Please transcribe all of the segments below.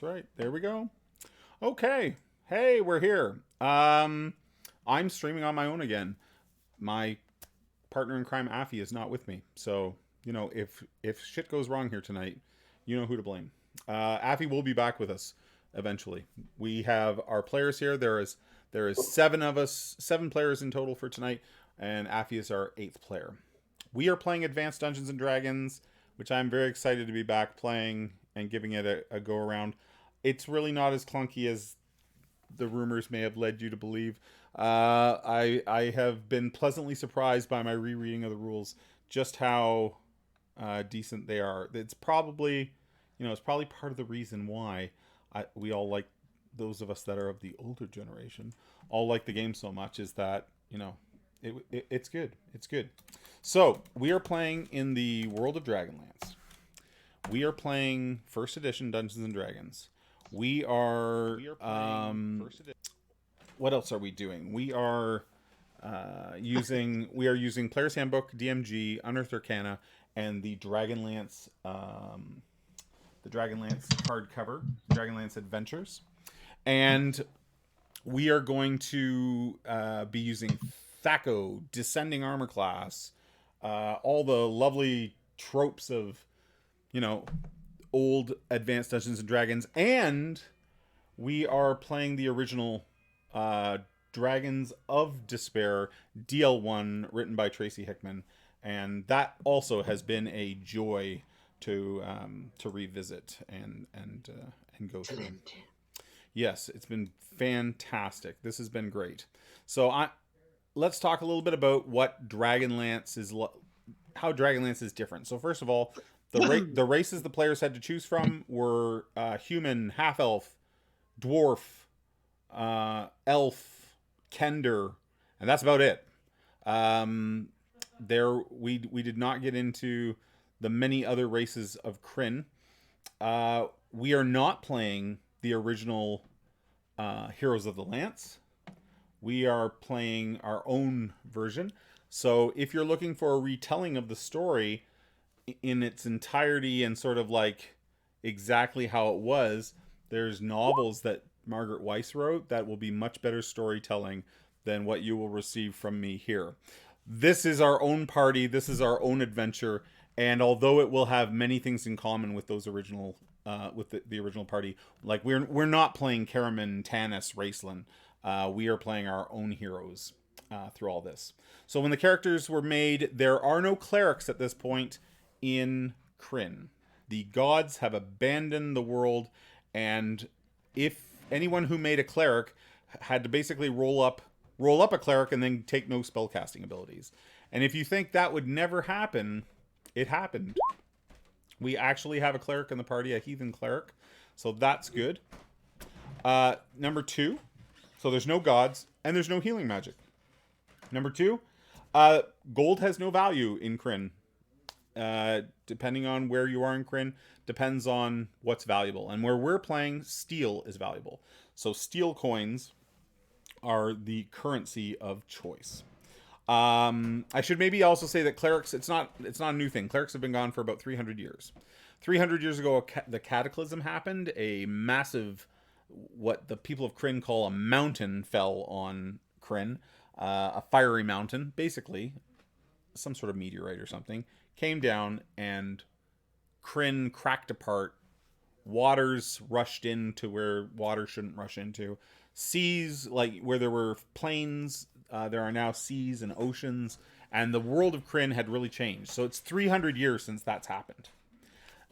That's right. There we go. Okay. Hey, we're here. I'm streaming on my own again. My partner in crime, Affy, is not with me. So, if shit goes wrong here tonight, you know who to blame. Affy will be back with us eventually. We have our players here. There is seven of us, seven players in total for tonight, and Affy is our eighth player. We are playing Advanced Dungeons and Dragons, which I'm very excited to be back playing and giving it a go around. It's really not as clunky as the rumors may have led you to believe. I have been pleasantly surprised by my rereading of the rules, just how decent they are. It's probably part of the reason why we all like, those of us that are of the older generation all like the game so much, is that it's good. It's good. So we are playing in the world of Dragonlance. We are playing first edition Dungeons and Dragons. We are what else are we doing? We are using Player's Handbook, DMG, Unearthed Arcana, and the Dragonlance hardcover, Dragonlance Adventures, and we are going to be using Thaco, Descending Armor Class, all the lovely tropes of old Advanced Dungeons and Dragons, and we are playing the original Dragons of Despair DL1, written by Tracy Hickman, and that also has been a joy to revisit and go through. Yes, it's been fantastic. This has been great. So let's talk a little bit about what Dragonlance is, how Dragonlance is different. So first of all, the races the players had to choose from were human, half elf, dwarf, elf, kender, and that's about it. We did not get into the many other races of Krynn. We are not playing the original Heroes of the Lance. We are playing our own version. So if you're looking for a retelling of the story in its entirety and sort of like exactly how it was, there's novels that Margaret Weiss wrote that will be much better storytelling than what you will receive from me here. This is our own party. This is our own adventure. And although it will have many things in common with those original, with the original party, like we're not playing Karaman, Tanis, Raceland. We are playing our own heroes through all this. So when the characters were made, there are no clerics at this point in Krynn. The gods have abandoned the world, and if anyone who made a cleric had to basically roll up a cleric and then take no spellcasting abilities. And if you think that would never happen, it happened. We actually have a cleric in the party, a heathen cleric, so that's good. Number 2, so there's no gods and there's no healing magic. Number 2, gold has no value in Krynn. Depending on where you are in Krynn, depends on what's valuable. And where we're playing, steel is valuable. So steel coins are the currency of choice. I should maybe also say that clerics, it's not a new thing. Clerics have been gone for about 300 years. 300 years ago, the cataclysm happened. A massive, what the people of Krynn call a mountain, fell on Krynn. A fiery mountain, basically some sort of meteorite or something, came down and Krynn cracked apart. Waters rushed into where water shouldn't rush into. Seas, like where there were plains, there are now seas and oceans, and the world of Krynn had really changed. So it's 300 years since that's happened.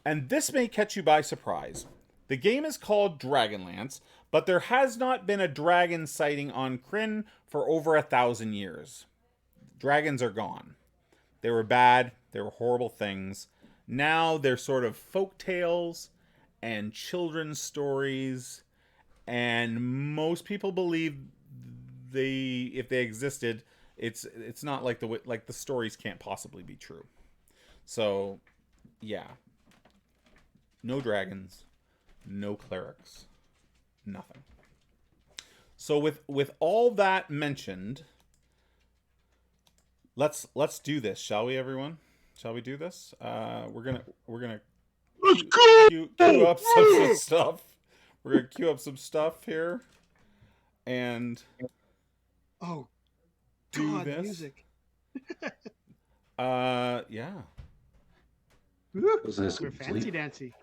And this may catch you by surprise. The game is called Dragonlance, but there has not been a dragon sighting on Krynn for over 1,000 years. Dragons are gone. They were bad. They were horrible things. Now they're sort of folk tales and children's stories, and most people believe if they existed, it's not like the stories can't possibly be true. So, yeah, no dragons, no clerics, nothing. So with all that mentioned, let's do this, shall we, everyone? Shall we do this? We're gonna Let's go! queue up some stuff. We're gonna queue up some stuff here and Oh, do God, this. music. Yeah. Woo, Was this we're fancy dancy.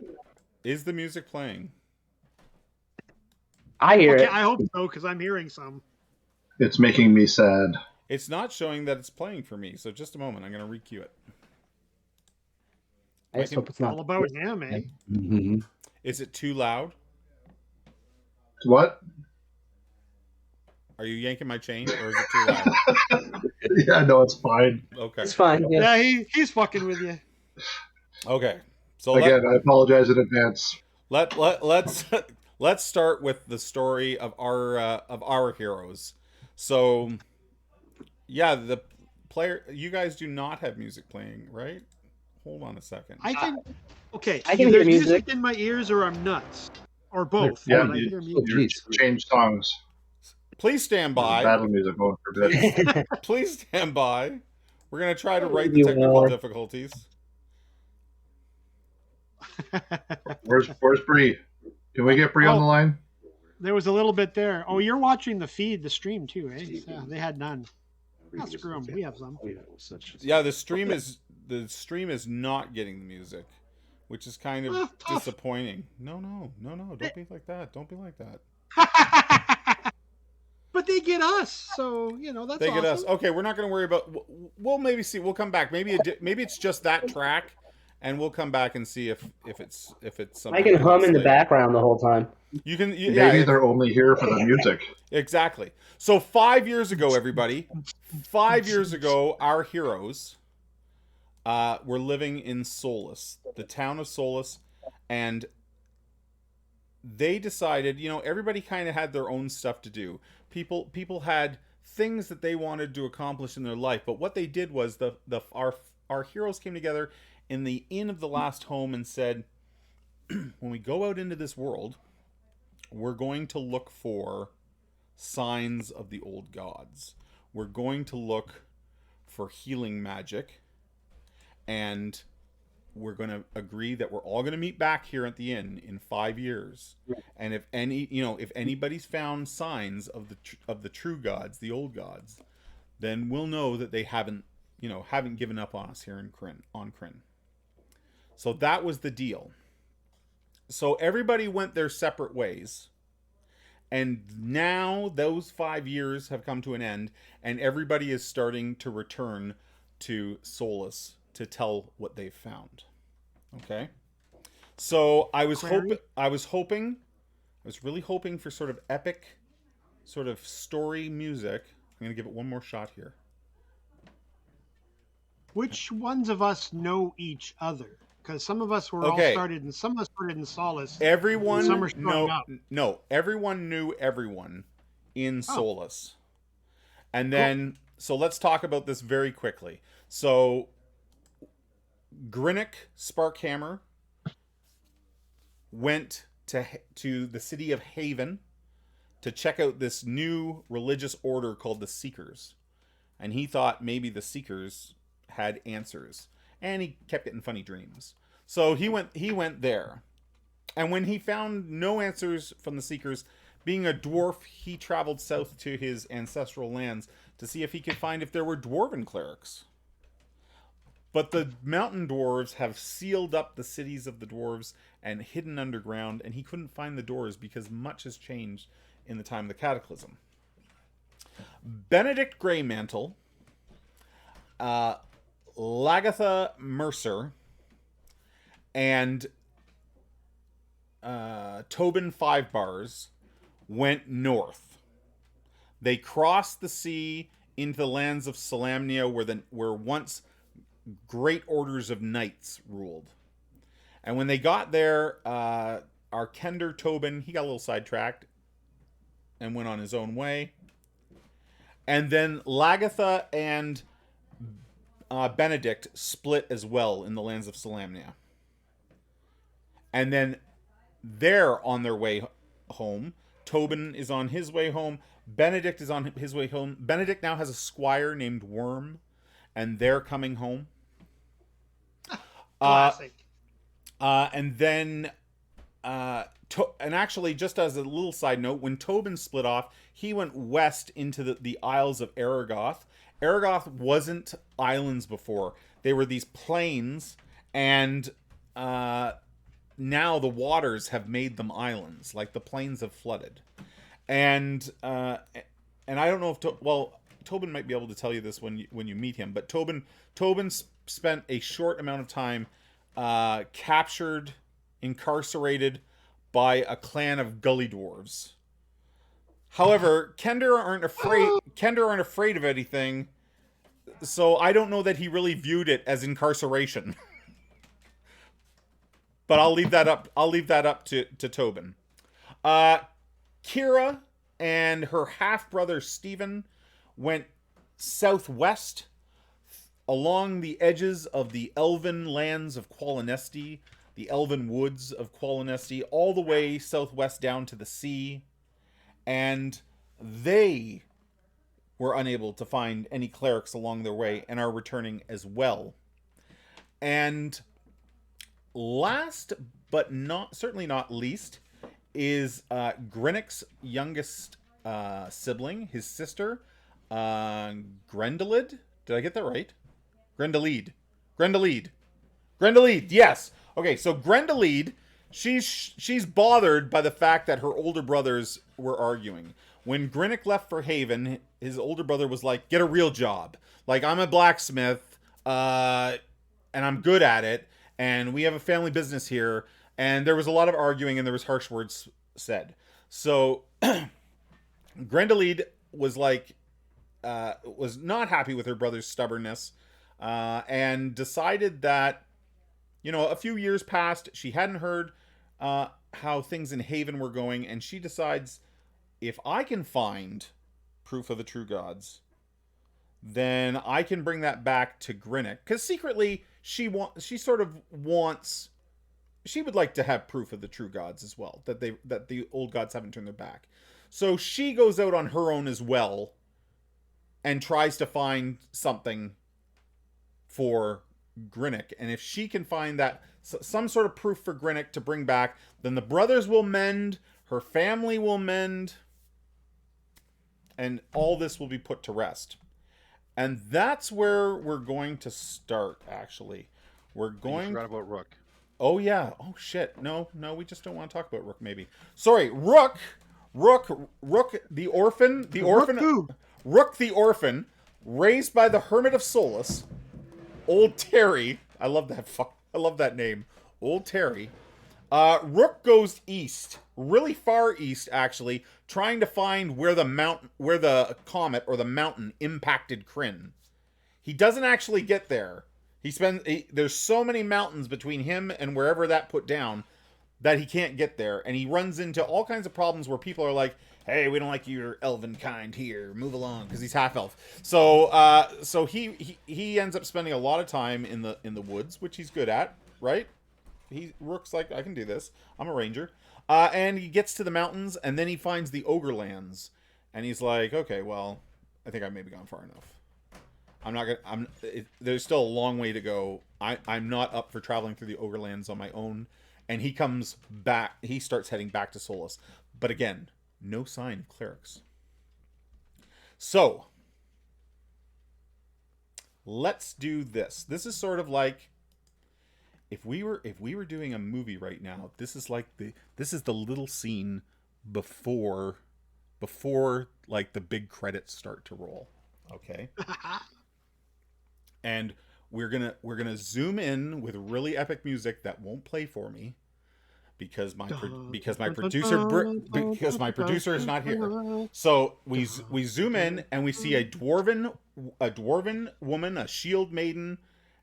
Is the music playing? I hear Okay, it. I hope so because I'm hearing some. It's making me sad. It's not showing that it's playing for me, so just a moment. I'm gonna re-queue it. I just hope it's not. All about him, eh? Mm-hmm. Is it too loud? What? Are you yanking my chain, or is it too loud? Yeah, no, it's fine. Okay. It's fine. Yeah. Yeah, he's fucking with you. Okay. So Again, I apologize in advance. let's start with the story of our heroes. So, yeah, the player. You guys do not have music playing, right? Hold on a second. I can. Okay, I can either hear music. in my ears or I'm nuts, or both. Yeah, but I hear music. you change songs. Please stand by. Battle music going for a bit. Please stand by. We're gonna try to write the technical difficulties. Where's Bree? Can we get Bree on the line? There was a little bit there. Oh, you're watching the feed, the stream too, eh? Yeah, they had none. Oh, screw them. We have some. Yeah, the stream is not getting the music, which is kind of disappointing. No, don't be like that. Don't be like that. But they get us, so that's they awesome. get us. Okay, we're not going to worry about. We'll maybe see. We'll come back. Maybe it's just that track, and we'll come back and see if it's something. I can hum in the background the whole time. You can. Maybe they're only here for the music. Exactly. So 5 years ago, everybody, 5 years ago, our heroes were living in Solus, the town of Solus, and they decided, everybody kind of had their own stuff to do. People had things that they wanted to accomplish in their life, but what they did was our heroes came together in the Inn of the Last Home and said, when we go out into this world, we're going to look for signs of the old gods. We're going to look for healing magic, and we're going to agree that we're all going to meet back here at the inn in 5 years. And if anybody's found signs of the true gods, the old gods, then we'll know that they haven't given up on us here in Krynn. So that was the deal. So everybody went their separate ways. And now those 5 years have come to an end, and everybody is starting to return to Solus to tell what they've found. Okay? So I was really hoping for sort of epic, sort of story music. I'm going to give it one more shot here. Which ones of us know each other? Because some of us were all started, and some of us started in Solace. Everyone everyone knew everyone in Solus. And then, so let's talk about this very quickly. So, Grinnick Sparkhammer went to the city of Haven to check out this new religious order called the Seekers. And he thought maybe the Seekers had answers. And he kept getting funny dreams. So he went there. And when he found no answers from the Seekers, being a dwarf, he traveled south to his ancestral lands to see if he could find if there were dwarven clerics. But the mountain dwarves have sealed up the cities of the dwarves and hidden underground, and he couldn't find the doors because much has changed in the time of the Cataclysm. Benedict Greymantle, Lagatha Mercer, and Tobin Fivebars went north. They crossed the sea into the lands of Salamnia, where once great orders of knights ruled. And when they got there, our Kender Tobin, he got a little sidetracked and went on his own way. And then Lagatha and Benedict split as well in the lands of Salamnia. And then they're on their way home. Tobin is on his way home. Benedict is on his way home. Benedict now has a squire named Worm, and they're coming home. Classic. And then and actually, just as a little side note, when Tobin split off, he went west into the Isles of Aragoth. Aragoth wasn't islands before; they were these plains, and now the waters have made them islands. Like the plains have flooded, and I don't know if Tobin might be able to tell you this when you meet him, but Tobin spent a short amount of time captured, incarcerated by a clan of gully dwarves. However, Kender aren't afraid of anything, so I don't know that he really viewed it as incarceration. But I'll leave that up to Tobin. Kira and her half brother Stephen went southwest along the edges of the elven lands of Qualinesti, the elven woods of Qualinesti, all the way southwest down to the sea, and they were unable to find any clerics along their way and are returning as well. And last but certainly not least is Grinnick's youngest sibling, his sister, Grendelid. Did I get that right? Grendelid, yes. Okay, so Grendelid, she's bothered by the fact that her older brothers were arguing. When Grinnick left for Haven, his older brother was like, "Get a real job. Like, I'm a blacksmith, and I'm good at it, and we have a family business here." And there was a lot of arguing, and there was harsh words said. So Grendelid was like, was not happy with her brother's stubbornness, and decided that, a few years passed, she hadn't heard how things in Haven were going, and she decides, if I can find proof of the true gods, then I can bring that back to Grinnick. Because secretly, she would like to have proof of the true gods as well, that the old gods haven't turned their back. So she goes out on her own as well and tries to find something for Grinnick. And if she can find that some sort of proof for Grinnick to bring back, then the brothers will mend, her family will mend, and all this will be put to rest. And that's where we're going to start, actually. You forgot about Rook. Oh, yeah. Oh, shit. No, we just don't want to talk about Rook, maybe. Sorry, Rook the orphan. Rook the orphan, raised by the Hermit of Solace, Old Terry. I love that name. Old Terry. Rook goes east, really far east, actually, trying to find where the comet or the mountain impacted Krynn. He doesn't actually get there. There's so many mountains between him and wherever that put down that he can't get there, and he runs into all kinds of problems where people are like, "Hey, we don't like your elven kind here. Move along," because he's half elf. So he ends up spending a lot of time in the woods, which he's good at, right? Rook's like, "I can do this. I'm a ranger." And he gets to the mountains, and then he finds the ogre lands, and he's like, "Okay, well, I think I've maybe gone far enough. There's still a long way to go. I'm not up for traveling through the ogre lands on my own." And he comes back. He starts heading back to Solace, but again, no sign of clerics. So let's do this. This is sort of like if we were doing a movie right now. This is the little scene before like the big credits start to roll. Okay. And we're gonna zoom in with really epic music that won't play for me because my producer is not here. So we zoom in and we see a dwarven woman, a shield maiden,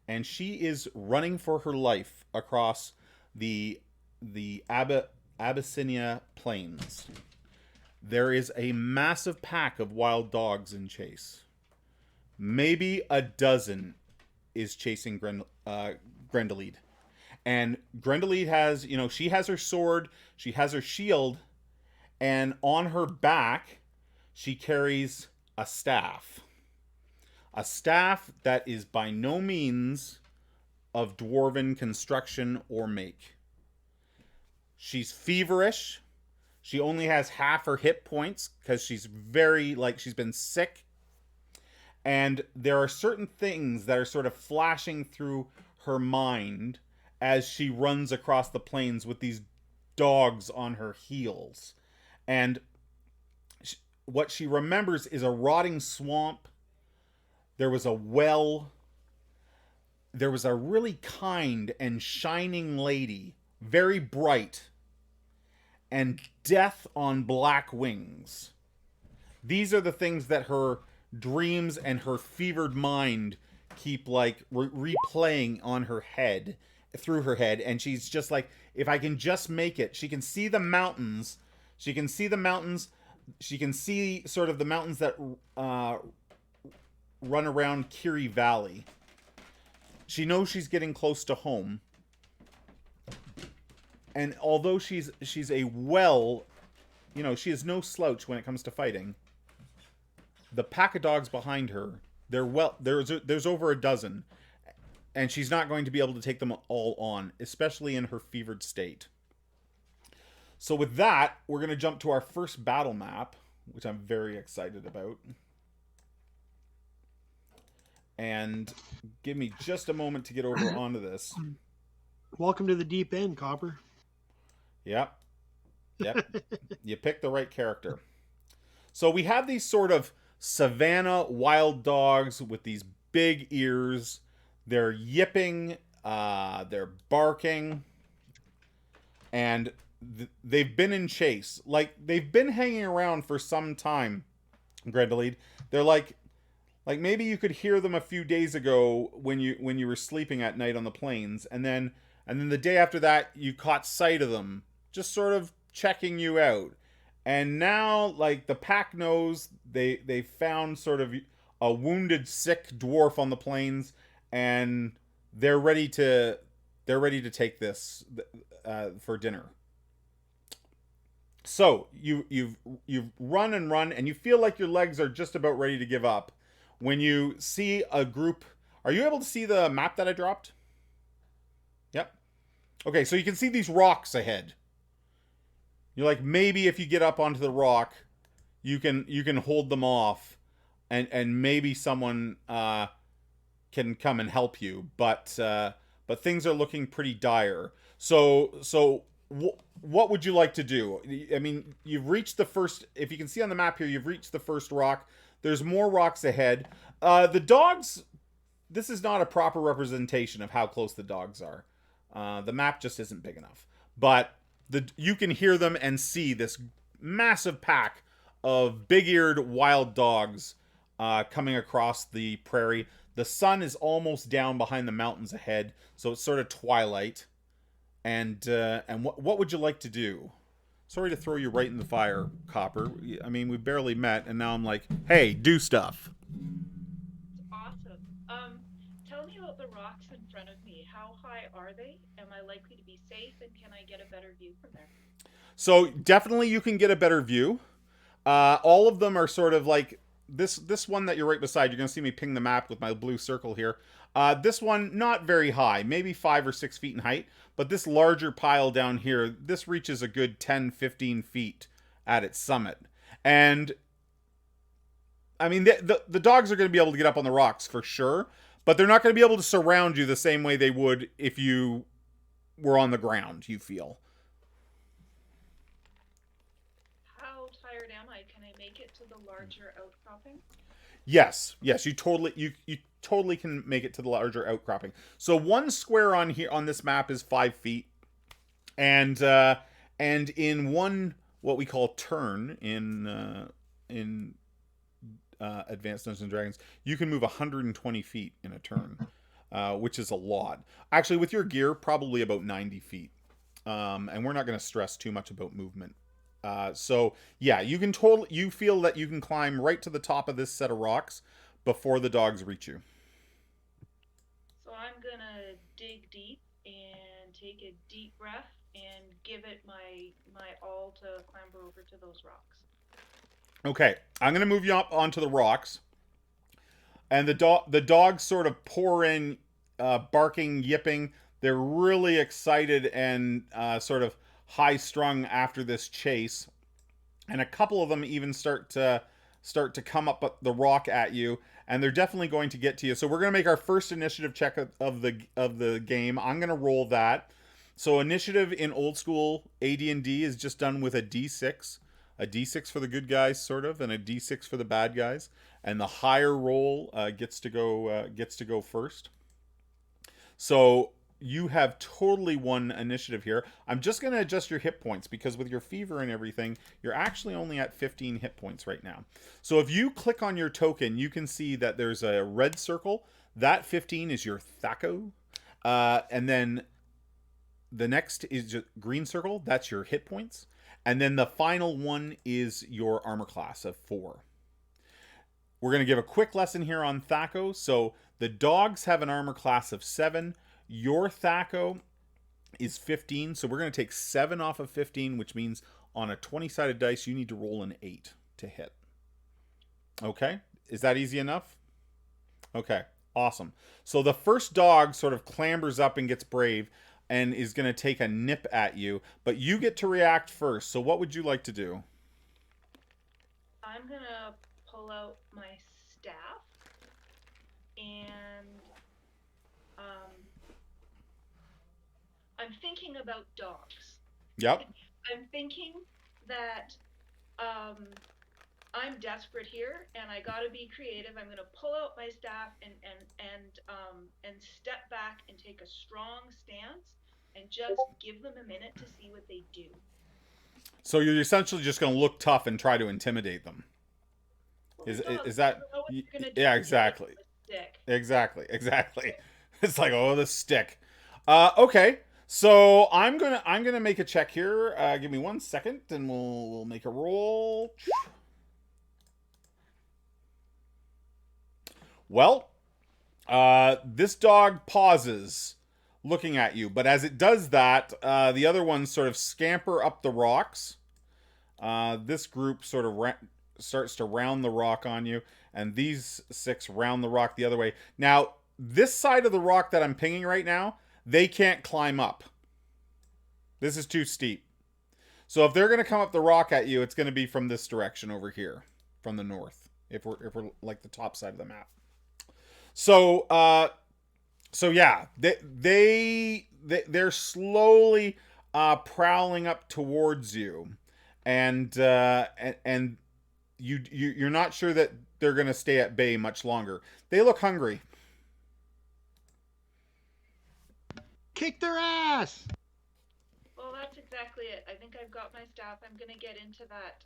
and she is running for her life across the Abyssinia plains. There is a massive pack of wild dogs in chase. Maybe a dozen is chasing Grendelid. And Grendelid has, she has her sword, she has her shield, and on her back, she carries a staff. A staff that is by no means of dwarven construction or make. She's feverish. She only has half her hit points because she's very, like, she's been sick. And there are certain things that are sort of flashing through her mind as she runs across the plains with these dogs on her heels. And what she remembers is a rotting swamp. There was a well. There was a really kind and shining lady, very bright, and death on black wings. These are the things that her dreams and her fevered mind keep like replaying on her head, through her head, and she's just like, if I can just make it. She can see the mountains. She can see the mountains. She can see sort of the mountains that run around Kiri Valley. She knows she's getting close to home. And although she's a well, you know, she is no slouch when it comes to fighting. The pack of dogs behind her, there's over a dozen, and she's not going to be able to take them all on, especially in her fevered state. So with that, we're going to jump to our first battle map, which I'm very excited about. And give me just a moment to get over onto this. Welcome to the deep end, Copper. Yep. You picked the right character. So we have these sort of savanna wild dogs with these big ears. They're yipping, they're barking, and they've been in chase. Like, they've been hanging around for some time, Grendeleed. They're like maybe you could hear them a few days ago when you were sleeping at night on the plains, and then the day after that you caught sight of them, just sort of checking you out. And now, like, the pack knows they found sort of a wounded, sick dwarf on the plains, and they're ready to take this for dinner. So you've run and run, and you feel like your legs are just about ready to give up when you see a group. Are you able to see the map that I dropped? Yep. Okay, so you can see these rocks ahead. You're like, maybe if you get up onto the rock, you can hold them off, and maybe someone can come and help you. But things are looking pretty dire. So what would you like to do? I mean, you've reached the first. If you can see on the map here, you've reached the first rock. There's more rocks ahead. The dogs. This is not a proper representation of how close the dogs are. The map just isn't big enough. But you can hear them and see this massive pack of big-eared wild dogs coming across the prairie. The sun is almost down behind the mountains ahead, so it's sort of twilight. And what would you like to do? Sorry to throw you right in the fire, Copper. I mean, we barely met, and now I'm like, hey, do stuff. Awesome. Tell me about the rocks in front of me. How high are they? Am I likely to be safe, and can I get a better view from there? So definitely you can get a better view. All of them are sort of like this one that you're right beside. You're going to see me ping the map with my blue circle here. This one, not very high, maybe 5 or 6 feet in height. But this larger pile down here, this reaches a good 10, 15 feet at its summit. And, I mean, the dogs are going to be able to get up on the rocks for sure. But they're not going to be able to surround you the same way they would if you were on the ground, you feel. How tired am I? Can I make it to the larger outcropping? Yes, you totally can make it to the larger outcropping. So one square on here on this map is 5 feet, and in one what we call turn in Advanced Dungeons and Dragons, you can move 120 feet in a turn, which is a lot. Actually, with your gear, probably about 90 feet, and we're not going to stress too much about movement. So yeah, you feel that you can climb right to the top of this set of rocks before the dogs reach you. So I'm gonna dig deep and take a deep breath and give it my all to clamber over to those rocks. Okay, I'm gonna move you up onto the rocks, and the dogs sort of pour in, barking, yipping. They're really excited and sort of high strung after this chase, and a couple of them even start to come up the rock at you, and they're definitely going to get to you. So we're going to make our first initiative check of the game. I'm going to roll that. So initiative in old school AD&D is just done with a D6. A D6 for the good guys, sort of, and a D6 for the bad guys. And the higher roll gets to go first. So you have totally won initiative here. I'm just going to adjust your hit points because with your fever and everything, you're actually only at 15 hit points right now. So if you click on your token, you can see that there's a red circle. That 15 is your Thaco. And then the next is just green circle. That's your hit points. And then the final one is your armor class of 4. We're going to give a quick lesson here on Thaco. So the dogs have an armor class of 7. Your Thaco is 15. So we're going to take 7 off of 15, which means on a 20-sided dice, you need to roll an 8 to hit. Okay? Is that easy enough? Okay. Awesome. So the first dog sort of clambers up and gets brave and is going to take a nip at you, but you get to react first. So what would you like to do? I'm going to pull out my staff and I'm thinking about dogs. Yep. I'm thinking that I'm desperate here and I got to be creative. I'm going to pull out my staff and step back and take a strong stance and just give them a minute to see what they do. So you're essentially just going to look tough and try to intimidate them. Is that? Yeah, exactly. Exactly. It's like, oh, the stick. Okay. So I'm gonna make a check here. Give me 1 second, and we'll make a roll. Well, this dog pauses, looking at you, but as it does that, the other ones sort of scamper up the rocks. This group sort of starts to round the rock on you, and these 6 round the rock the other way. Now, this side of the rock that I'm pinging right now, they can't climb up. This is too steep. So if they're going to come up the rock at you, it's going to be from this direction over here, from the north, if we're like the top side of the map. So yeah, they're slowly prowling up towards you, and you're not sure that they're going to stay at bay much longer. They look hungry. Kick their ass! Well, that's exactly it. I think I've got my staff. I'm going to get into that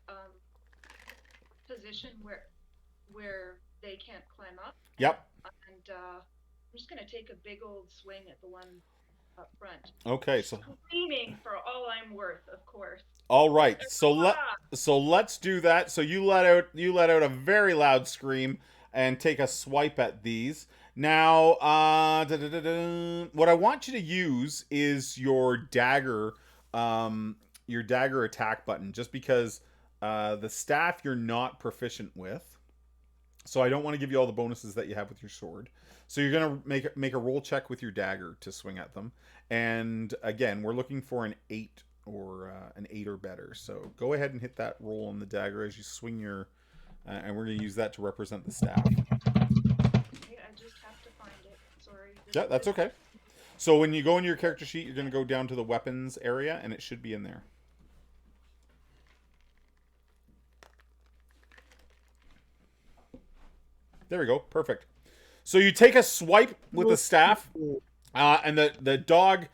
position where they can't climb up. Yep. And I'm just going to take a big old swing at the one up front. Okay, so screaming for all I'm worth, of course. All right. So let's do that. So you let out a very loud scream and take a swipe at these. Now, what I want you to use is your dagger attack button, just because the staff you're not proficient with. So I don't want to give you all the bonuses that you have with your sword. So you're going to make a roll check with your dagger to swing at them. And again, we're looking for an 8 or an 8 or better. So go ahead and hit that roll on the dagger as you swing your, and we're going to use that to represent the staff. I just have to find it. Sorry. Yeah, that's okay. So when you go into your character sheet, you're going to go down to the weapons area, and it should be in there. There we go. Perfect. So you take a swipe with the staff, and the dog,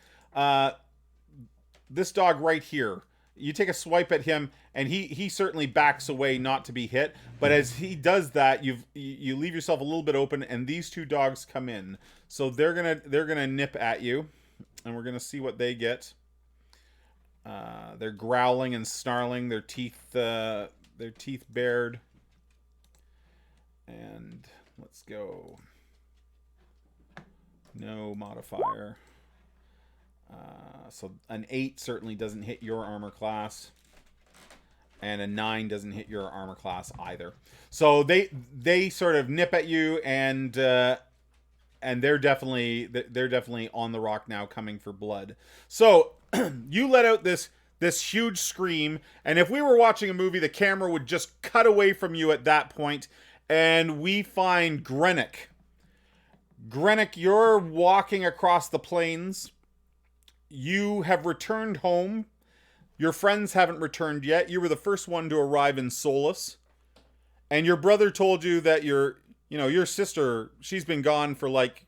this dog right here, you take a swipe at him, and he certainly backs away not to be hit. But as he does that, you leave yourself a little bit open, and these 2 dogs come in. So they're gonna nip at you, and we're gonna see what they get. They're growling and snarling, their teeth bared. And let's go. No modifier. So an 8 certainly doesn't hit your armor class, and a 9 doesn't hit your armor class either. So they sort of nip at you, and they're definitely on the rock now, coming for blood. So you let out this this huge scream, and if we were watching a movie, the camera would just cut away from you at that point, and we find Grennick. Grennick, you're walking across the plains. You have returned home. Your friends haven't returned yet. You were the first one to arrive in Solus. And your brother told you that your sister, she's been gone for like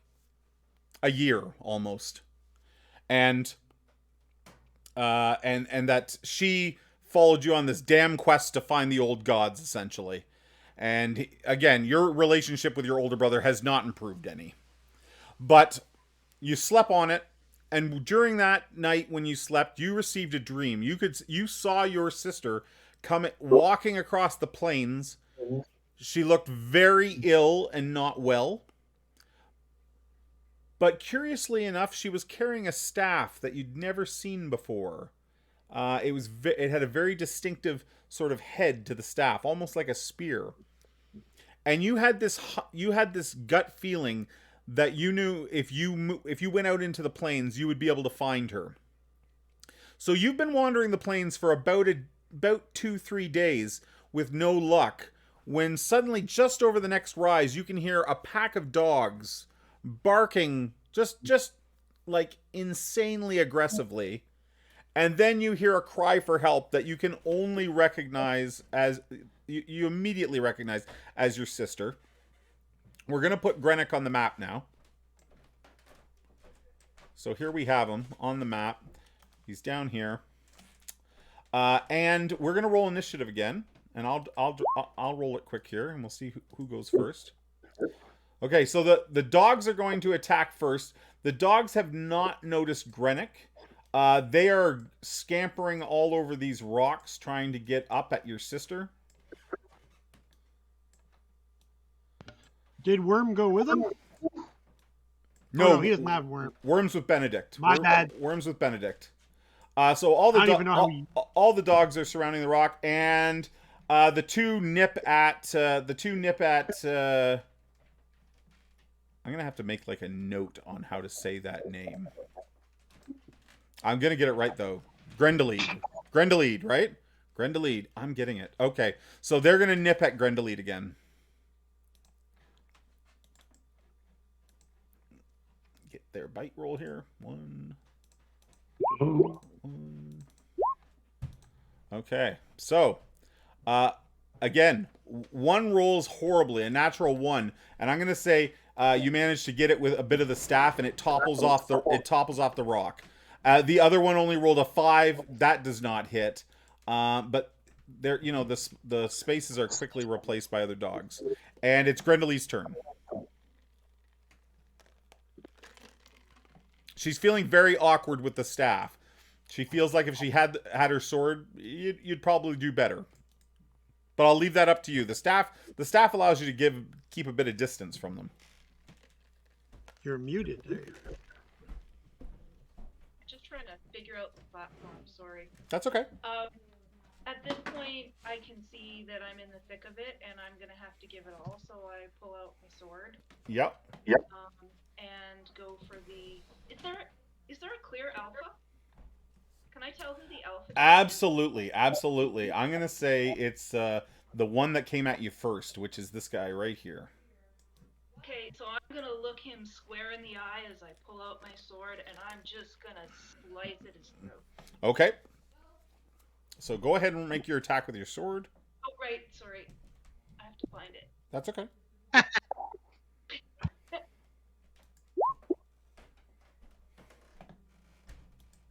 a year almost. And that she followed you on this damn quest to find the old gods, essentially. And again, your relationship with your older brother has not improved any. But you slept on it, and during that night when you slept, you received a dream. You saw your sister walking across the plains. She looked very ill and not well. But curiously enough, she was carrying a staff that you'd never seen before. It had a very distinctive sort of head to the staff, almost like a spear. And you had this gut feeling that you knew if you went out into the plains, you would be able to find her. So you've been wandering the plains for about 2-3 days with no luck, when suddenly just over the next rise, you can hear a pack of dogs barking just like insanely aggressively. And then you hear a cry for help that you can only recognize as you immediately recognize as your sister. We're going to put Grennick on the map now. So here we have him on the map. He's down here. And we're going to roll initiative again. And I'll roll it quick here, and we'll see who goes first. Okay, so the dogs are going to attack first. The dogs have not noticed Grennick. They are scampering all over these rocks, trying to get up at your sister. Did Worm go with him? No, Oh, he doesn't have Worm. Worm's with Benedict. My bad. Worm's with Benedict. So all the dogs are surrounding the rock, and the two nip at. I'm gonna have to make like a note on how to say that name. I'm gonna get it right though. Grendelede, right? Grendelede. I'm getting it. Okay, so they're gonna nip at Grendelede again. Get their bite roll here. One. Okay, so again, one rolls horribly, a natural 1, and I'm gonna say you managed to get it with a bit of the staff, and it topples off the rock. The other one only rolled a 5. That does not hit, but there, the spaces are quickly replaced by other dogs, and it's Grendeli's turn. She's feeling very awkward with the staff. She feels like if she had her sword, you'd probably do better. But I'll leave that up to you. The staff allows you to keep a bit of distance from them. You're muted. Just trying to figure out the platform. Sorry. That's okay. At this point, I can see that I'm in the thick of it, and I'm gonna have to give it all. So I pull out my sword. Yep. And go for the. Is there a clear alpha? Can I tell who the alpha is? Absolutely. I'm gonna say it's the one that came at you first, which is this guy right here. Okay, so I'm gonna look him square in the eye as I pull out my sword, and I'm just gonna slice at his throat. Okay. So go ahead and make your attack with your sword. Oh, right. Sorry. I have to find it. That's okay.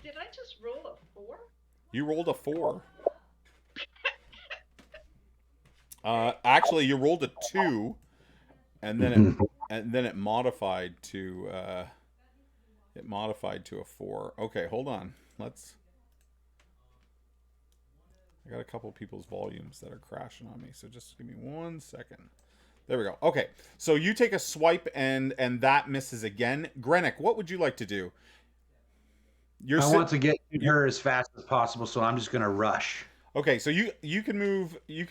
Did I just roll a 4? You rolled a 4. Actually, you rolled a 2, and then it modified to a 4. Okay, hold on. I got a couple people's volumes that are crashing on me, so just give me 1 second. There we go. Okay, so you take a swipe, and that misses again. Grennick, what would you like to do? I want to get to her as fast as possible, so I'm just going to rush. Okay, so you can move. It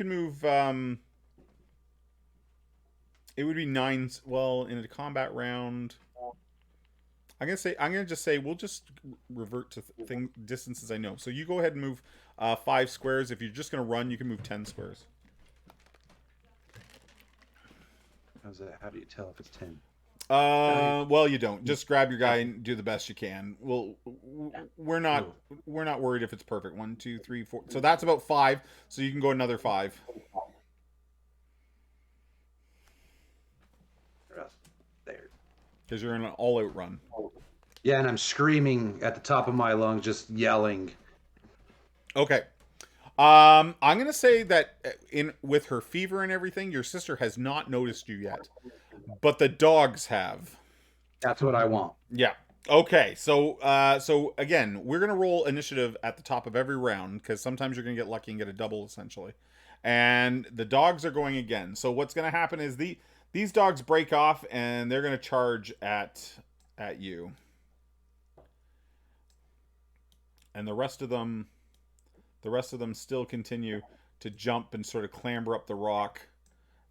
would be 9. Well, in a combat round, I'm gonna just say we'll just revert to distances I know. So you go ahead and move 5 squares. If you're just gonna run, you can move 10 squares. How's that? How do you tell if it's 10? Well, you don't. Just grab your guy and do the best you can. We're not worried if it's perfect. 1, 2, 3, 4. So that's about 5. So you can go another 5. There. Because you're in an all-out run. Yeah, and I'm screaming at the top of my lungs, just yelling. Okay. I'm gonna say that with her fever and everything, your sister has not noticed you yet, but the dogs have. That's what I want. Yeah. Okay. So again, we're gonna roll initiative at the top of every round because sometimes you're gonna get lucky and get a double essentially, and the dogs are going again. So what's gonna happen is these dogs break off and they're gonna charge at you, and the rest of them still continue to jump and sort of clamber up the rock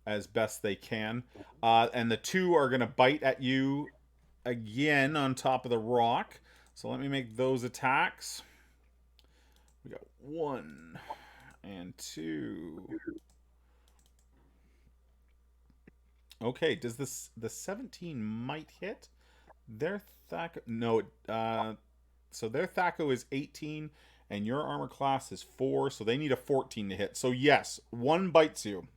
as best they can. And the 2 are going to bite at you again on top of the rock. So let me make those attacks. We got 1 and 2. Okay, does the 17 might hit? Their Thaco... No, so their Thaco is 18... and your armor class is 4, so they need a 14 to hit. So yes, 1 bites you.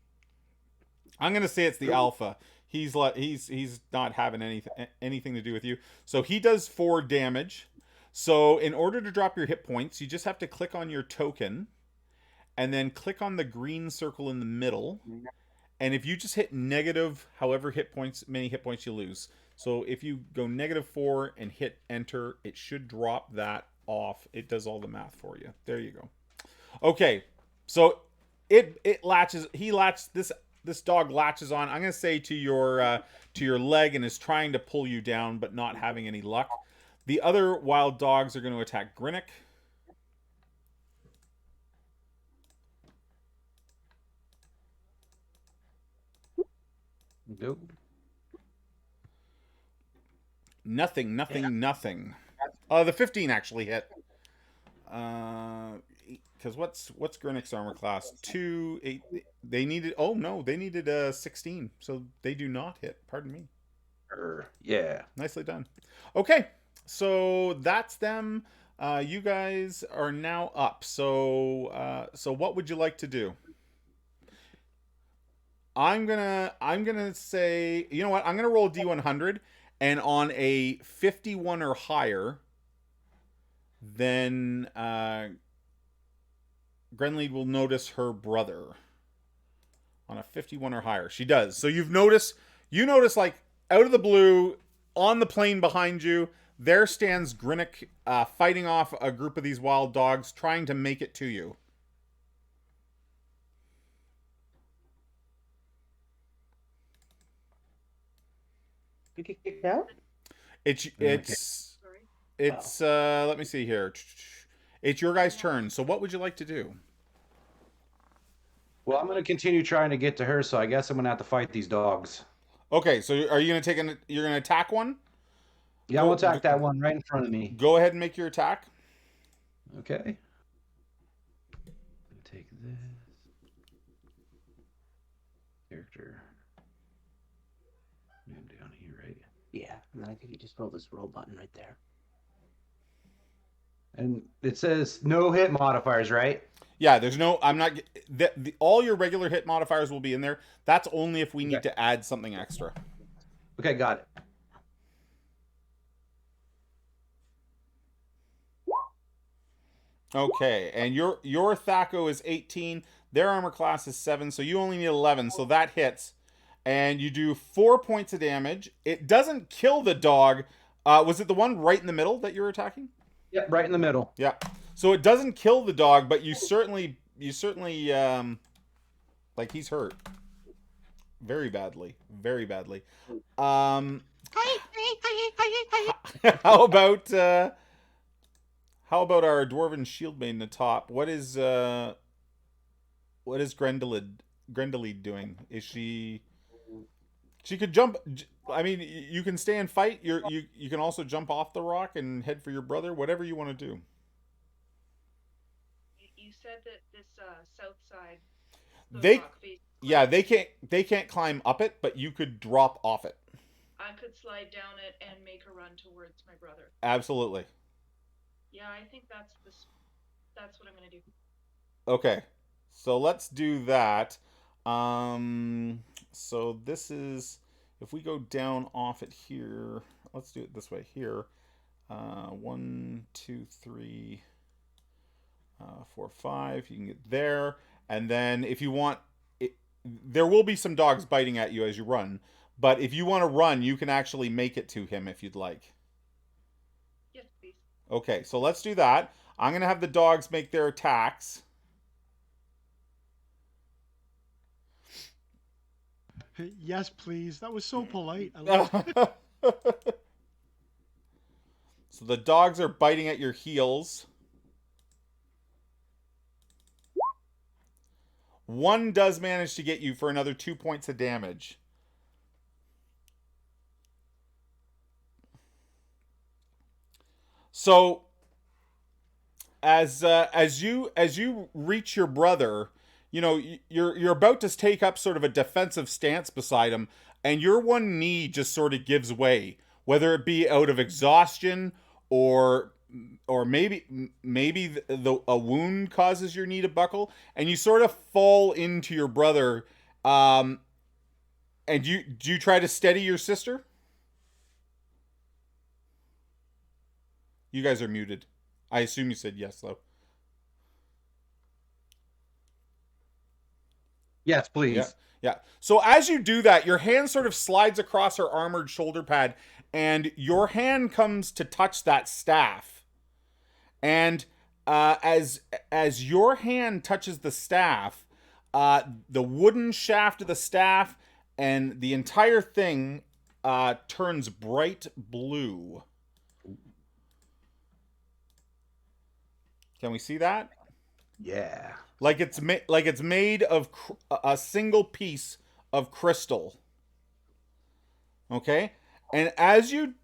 I'm gonna say it's the alpha. He's not having anything to do with you. So he does 4 damage. So in order to drop your hit points, you just have to click on your token, and then click on the green circle in the middle. And if you just hit negative, however many hit points you lose. So if you go -4 and hit enter, it should drop that off. It does all the math for you. There you go. Okay, so it latches. This dog latches on. I'm gonna say to your leg and is trying to pull you down, but not having any luck. The other wild dogs are going to attack Grinnick. Nope. Nothing. The 15 actually hit. Because what's Grinnick's armor class? 2, 8. They needed. Oh no, they needed 16. So they do not hit. Pardon me. Yeah. Nicely done. Okay, so that's them. You guys are now up. So what would you like to do? I'm gonna say, you know what? I'm gonna roll a D100, and on a 51 or higher, then Grenlead will notice her brother. On a 51 or higher, she does. So you notice like out of the blue on the plain behind you, there stands Grinnick fighting off a group of these wild dogs, trying to make it to you. You get kicked out? It's let me see here. It's your guys' turn. So what would you like to do? Well, I'm going to continue trying to get to her, so I guess I'm going to have to fight these dogs. Okay, so are you going to you're going to attack one? Yeah, I'll attack that one right in front of me. Go ahead and make your attack. Okay. Take this. Character. I'm down here, right? Yeah, and then I think you just roll this roll button right there. And it says no hit modifiers, right? Yeah, there's no. I'm not. All your regular hit modifiers will be in there. That's only if we need to add something extra. Okay, got it. Okay, and your Thaco is 18. Their armor class is 7, so you only need 11. So that hits, and you do 4 points of damage. It doesn't kill the dog. Was it the one right in the middle that you were attacking? Yep, right in the middle. Yeah. So it doesn't kill the dog, but you certainly like he's hurt very badly. How about our dwarven shield maiden atop? What is Grendelid doing? Is she could jump I mean, you can stay and fight. You can also jump off the rock and head for your brother. Whatever you want to do. You said that this south side. Yeah, they can't climb up it, but you could drop off it. I could slide down it and make a run towards my brother. Absolutely. Yeah, I think that's what I'm gonna do. Okay, so let's do that. So this is, if we go down off it here, let's do it this way here. 1, 2, 3, 4, 5. You can get there, and then if you want, there will be some dogs biting at you as you run. But if you want to run, you can actually make it to him if you'd like. Yes, please. Okay, so let's do that. I'm gonna have the dogs make their attacks. Yes, please. That was so polite. I love it. So the dogs are biting at your heels. One does manage to get you for another 2 points of damage. So as you reach your brother, you know, you're about to take up sort of a defensive stance beside him, and your one knee just sort of gives way, whether it be out of exhaustion or maybe a wound causes your knee to buckle, and you sort of fall into your brother. And do you try to steady your sister? You guys are muted. I assume you said yes, though. Yes, please. Yeah. Yeah. So as you do that, your hand sort of slides across her armored shoulder pad, and your hand comes to touch that staff. And as your hand touches the staff, the wooden shaft of the staff and the entire thing turns bright blue. Can we see that? Yeah. Like it's made of a single piece of crystal. Okay? And as you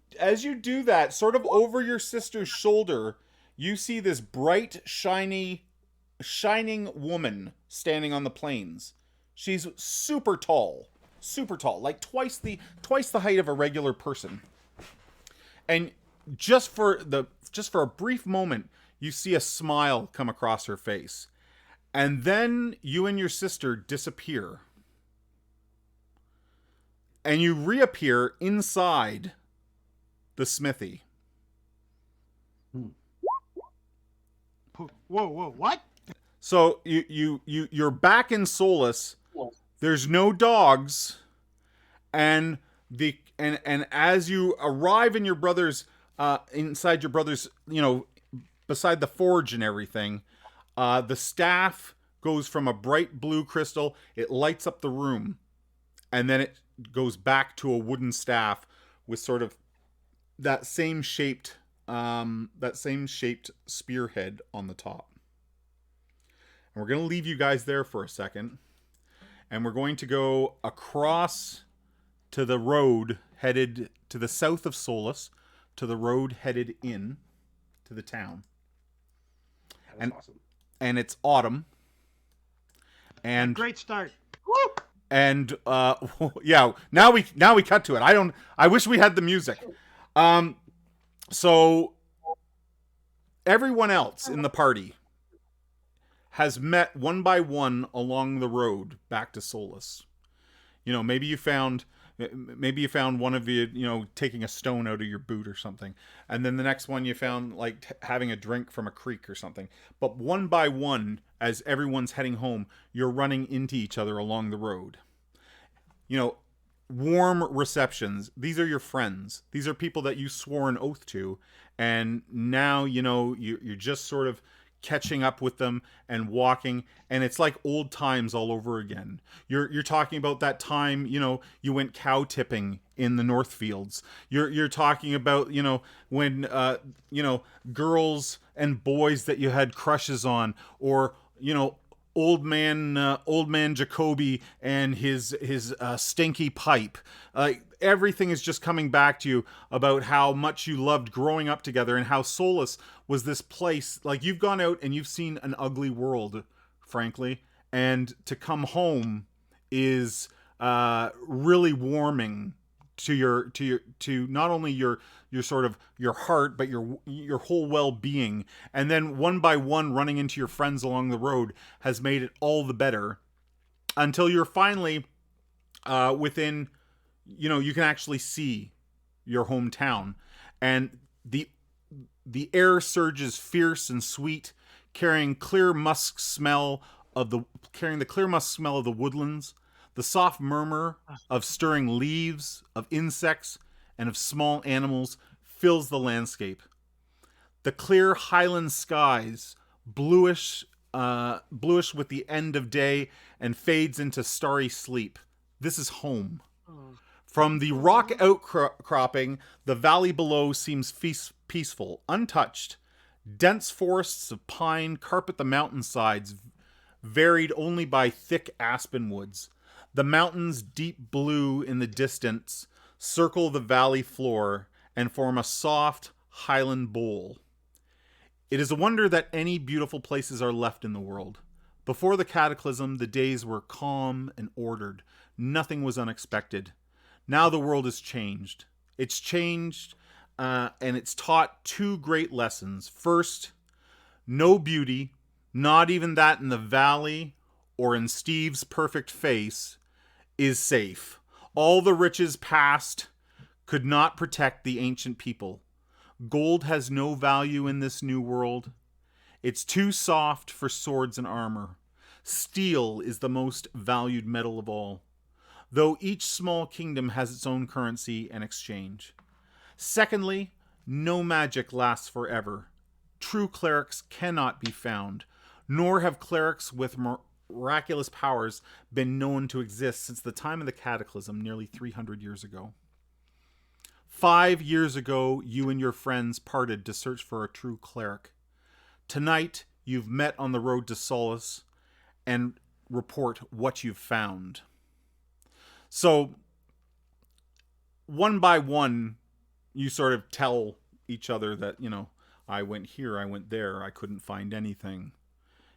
do that, sort of over your sister's shoulder, you see this bright, shining woman standing on the plains. She's super tall, like twice the height of a regular person. And just for a brief moment, you see a smile come across her face. And then you and your sister disappear. And you reappear inside the smithy. Whoa, what? So you're back in Solus. There's no dogs, and as you arrive in your brother's inside your brother's, beside the forge and everything, the staff goes from a bright blue crystal. It lights up the room, and then it goes back to a wooden staff with sort of that same shaped spearhead on the top. And we're going to leave you guys there for a second, and we're going to go across to the road headed to the south of Solus, to the road headed in to the town. That was awesome. And it's autumn. And great start. Woo! And yeah, now we cut to it. I wish we had the music. So everyone else in the party has met one by one along the road back to Solus. Maybe you found one of you, taking a stone out of your boot or something. And then the next one you found like having a drink from a creek or something. But one by one, as everyone's heading home, you're running into each other along the road. Warm receptions. These are your friends. These are people that you swore an oath to. And now, you're just sort of catching up with them and walking, and it's like old times all over again. You're talking about that time, you went cow tipping in the Northfields. You're talking about, when girls and boys that you had crushes on, or old man Jacoby and his stinky pipe. Everything is just coming back to you about how much you loved growing up together and how Solace was this place. Like, you've gone out and you've seen an ugly world, frankly, and to come home is really warming to not only your sort of your heart, but your whole well-being. And then one by one, running into your friends along the road has made it all the better, until you're finally within, you can actually see your hometown, and the air surges fierce and sweet, carrying the clear musk smell of the woodlands, the soft murmur of stirring leaves, of insects, and of small animals fills the landscape. The clear highland skies, bluish with the end of day, and fades into starry sleep. This is home. From the rock outcropping, the valley below seems peaceful, untouched. Dense forests of pine carpet the mountainsides, varied only by thick aspen woods. The mountains, deep blue in the distance, circle the valley floor and form a soft highland bowl. It is a wonder that any beautiful places are left in the world. Before the cataclysm, the days were calm and ordered. Nothing was unexpected. Now the world has changed. It's changed, and it's taught two great lessons. First, no beauty, not even that in the valley or in Steve's perfect face, is safe. All the riches past could not protect the ancient people. Gold has no value in this new world. It's too soft for swords and armor. Steel is the most valued metal of all, though each small kingdom has its own currency and exchange. Secondly, no magic lasts forever. True clerics cannot be found, nor have clerics with miraculous powers been known to exist since the time of the cataclysm nearly 300 years ago. 5 years ago, you and your friends parted to search for a true cleric. Tonight, you've met on the road to Solace and report what you've found. So, one by one, you sort of tell each other that, I went here, I went there, I couldn't find anything.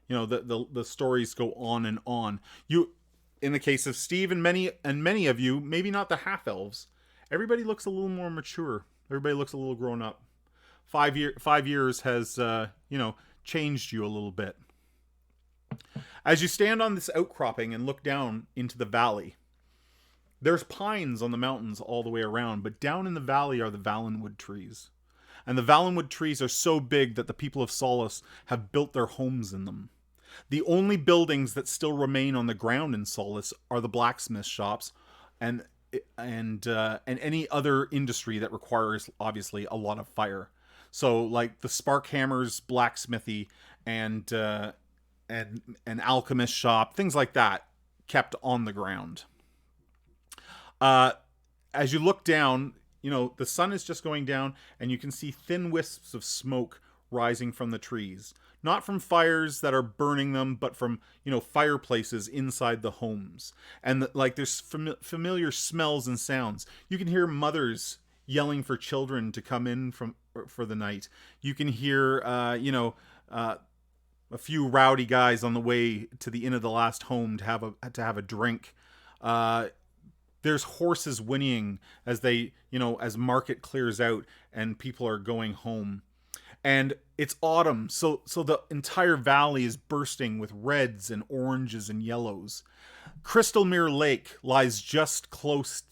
The stories go on and on. In the case of Steve and many of you, maybe not the half-elves, everybody looks a little more mature. Everybody looks a little grown up. 5 years has, changed you a little bit. As you stand on this outcropping and look down into the valley, there's pines on the mountains all the way around, but down in the valley are the Valenwood trees. And the Valenwood trees are so big that the people of Solace have built their homes in them. The only buildings that still remain on the ground in Solace are the blacksmith shops and any other industry that requires, obviously, a lot of fire. So, like the Spark Hammers blacksmithy and an alchemist shop, things like that, kept on the ground. As you look down, the sun is just going down, and you can see thin wisps of smoke rising from the trees. Not from fires that are burning them, but from, fireplaces inside the homes. And there's familiar smells and sounds. You can hear mothers yelling for children to come in for the night. You can hear, a few rowdy guys on the way to the inn of the last home to have a drink. There's horses whinnying as they, as market clears out and people are going home. And it's autumn, so the entire valley is bursting with reds and oranges and yellows. Crystalmere Lake lies just close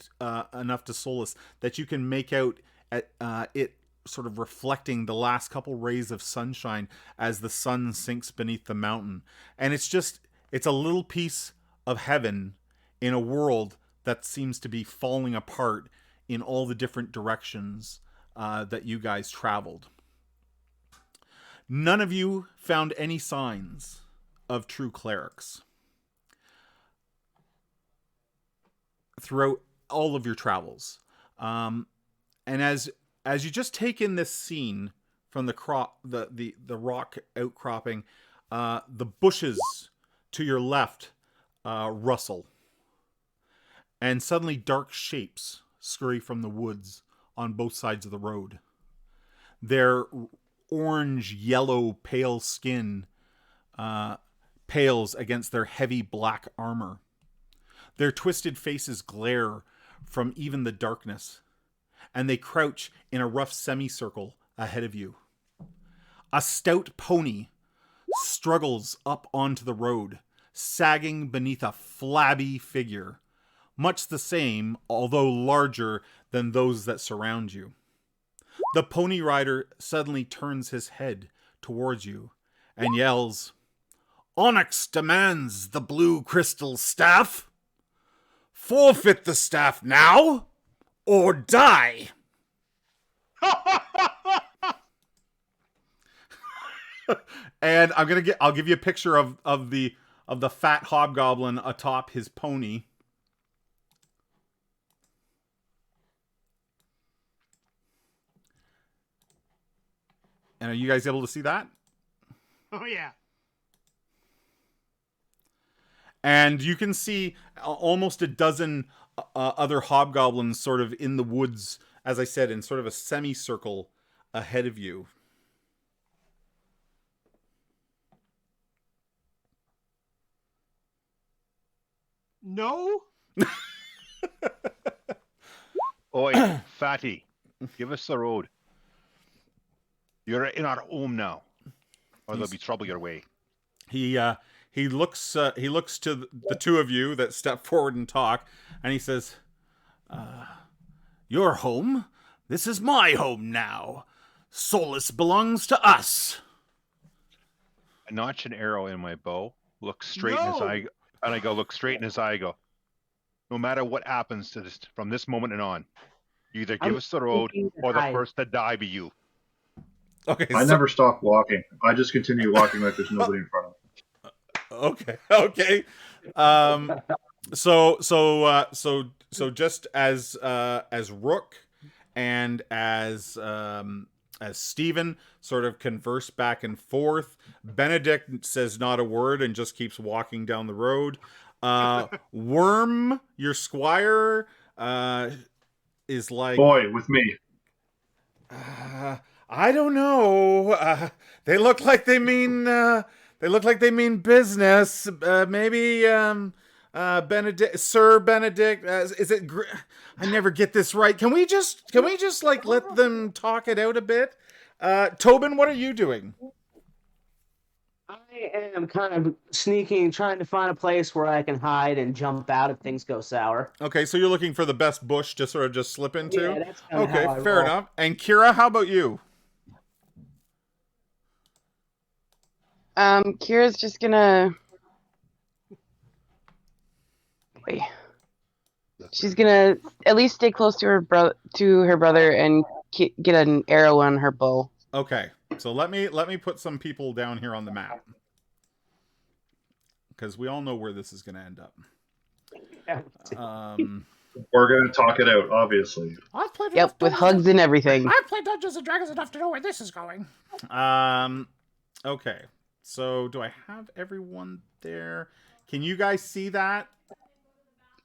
enough to Solace that you can make out it sort of reflecting the last couple rays of sunshine as the sun sinks beneath the mountain. And it's a little piece of heaven in a world that seems to be falling apart in all the different directions that you guys traveled. None of you found any signs of true clerics throughout all of your travels. And as you just take in this scene from the rock outcropping, the bushes to your left rustle. And suddenly dark shapes scurry from the woods on both sides of the road. Their orange-yellow pale skin pales against their heavy black armor. Their twisted faces glare from even the darkness, and they crouch in a rough semicircle ahead of you. A stout pony struggles up onto the road, sagging beneath a flabby figure, much the same, although larger than those that surround you. The pony rider suddenly turns his head towards you and yells, "Onyx demands the blue crystal staff. Forfeit the staff now, or die." And I'll give you a picture of the fat hobgoblin atop his pony. And are you guys able to see that? Oh, yeah. And you can see almost a dozen other hobgoblins sort of in the woods, as I said, in sort of a semicircle ahead of you. No? Oi, fatty, give us the road. You're in our home now, or there'll be trouble your way. He looks to the two of you that step forward and talk, and he says, "Your home? This is my home now. Solace belongs to us." I notch an arrow in my bow, look straight in his eye, and I go, look straight in his eye, I go, no matter what happens to this, from this moment and on, you either give us the road or the first to die be you. Okay. I never stop walking. I just continue walking like there's nobody in front of me. Okay. So just as Rook and as Stephen sort of converse back and forth, Benedict says not a word and just keeps walking down the road. Worm, your squire, is like, "Boy, with me." I don't know. They look like they mean business. Maybe Benedict, Sir Benedict. Is it? I never get this right. Can we just like let them talk it out a bit? Tobin, what are you doing? I am kind of sneaking, trying to find a place where I can hide and jump out if things go sour. Okay, so you're looking for the best bush to sort of just slip into? Yeah, that's kind of okay, how I fair roll. enough. And Kira, how about you? Kira's just gonna wait. She's gonna at least stay close to her brother and get an arrow on her bow. Okay, so let me put some people down here on the map, because we all know where this is going to end up. We're going to talk it out, obviously. Yep, with hugs and everything. I've played Dungeons and Dragons enough to know where this is going. Okay, so do I have everyone there? Can you guys see that?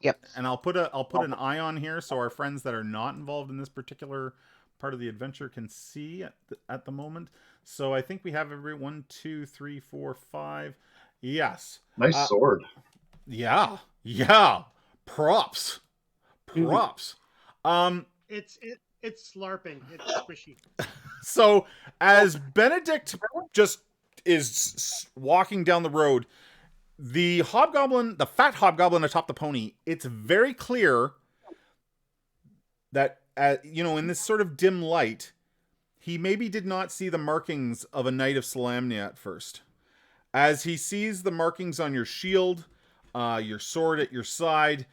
Yep. And I'll put an eye on here so our friends that are not involved in this particular part of the adventure can see at the moment. So I think we have every 1, 2, 3, 4, 5. Yes. Nice sword. Yeah. Props. It's slurping. It's squishy. So as Benedict just is walking down the road, the fat hobgoblin atop the pony, it's very clear that in this sort of dim light, he maybe did not see the markings of a Knight of Solamnia at first. As he sees the markings on your shield, your sword at your side,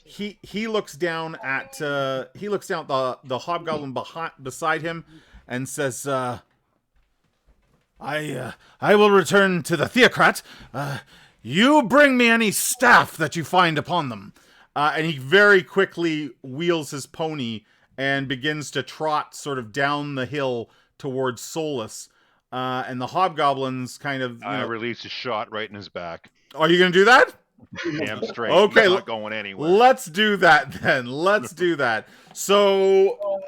he looks down at the hobgoblin beside him and says, I will return to the Theocrat. You bring me any staff that you find upon them. And he very quickly wheels his pony and begins to trot sort of down the hill towards Solace. and the hobgoblins kind of. I release a shot right in his back. Are you going to do that? Damn straight. Okay, He's not going anywhere. Let's do that then. Let's do that. So,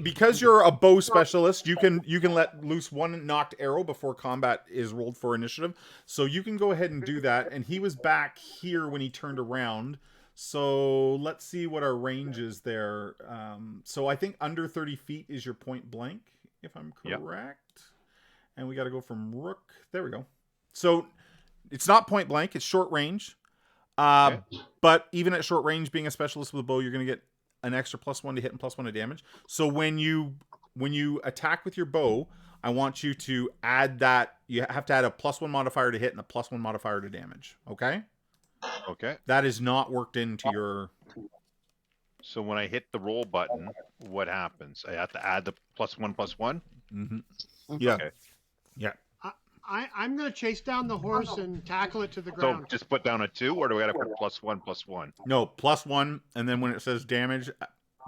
because you're a bow specialist, you can let loose one knocked arrow before combat is rolled for initiative. So you can go ahead and do that. And he was back here when he turned around. So let's see what our range is there. So I think under 30 feet is your point blank, if I'm correct. Yep. And we got to go from Rook. There we go. So it's not point blank. It's short range. Okay. But even at short range, being a specialist with a bow, you're going to get an extra +1 to hit and +1 to damage. So when you attack with your bow, I want you to add that. You have to add a +1 modifier to hit and a +1 modifier to damage. Okay? Okay. That is not worked into your... So when I hit the roll button, what happens? I have to add the +1 +1? Mm-hmm. Yeah. Okay. Yeah. I'm going to chase down the horse and tackle it to the ground. So just put down a 2, or do we got to put +1 +1? No, +1, and then when it says damage,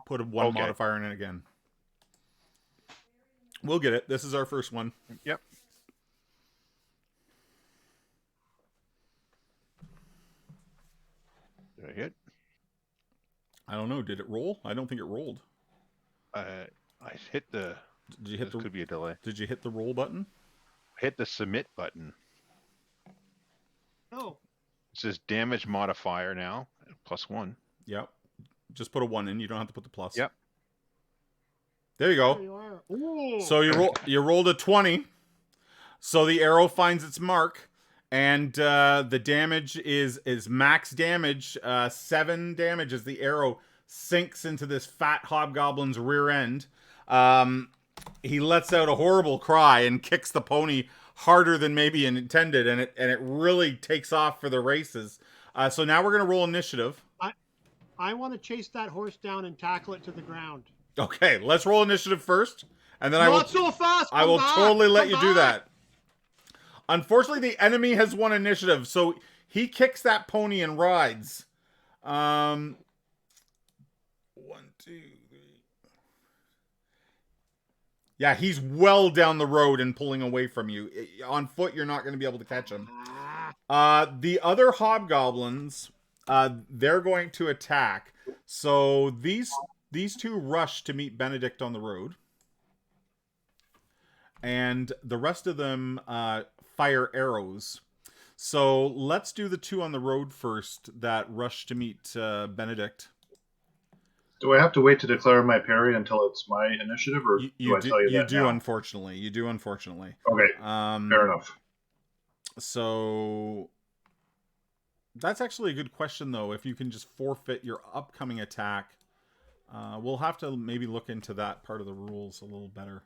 put a 1 modifier in it again. We'll get it. This is our first one. Yep. Did I hit? I don't know. Did it roll? I don't think it rolled. I hit the... Did you hit could be a delay. Did you hit the roll button? Hit the submit button. Oh. It says damage modifier now, +1. Yep. Just put a 1 in. You don't have to put the plus. Yep. There you go. There you are. So you rolled a 20. So the arrow finds its mark, and the damage is max damage. 7 damage as the arrow sinks into this fat hobgoblin's rear end. He lets out a horrible cry and kicks the pony harder than maybe intended, and it really takes off for the races. So now we're gonna roll initiative. I want to chase that horse down and tackle it to the ground. Okay, let's roll initiative first, and then Not so fast. I will totally let you do that. Unfortunately, the enemy has won initiative, so he kicks that pony and rides. 1, 2, 3. Yeah, he's well down the road and pulling away from you. On foot, you're not going to be able to catch him. The other hobgoblins, they're going to attack. So these two rush to meet Benedict on the road. And the rest of them fire arrows. So let's do the 2 on the road first that rush to meet Benedict. Do I have to wait to declare my parry until it's my initiative, or do I tell you that You do, now? unfortunately. You do, unfortunately. Okay, fair enough. So that's actually a good question, though. If you can just forfeit your upcoming attack, we'll have to maybe look into that part of the rules a little better.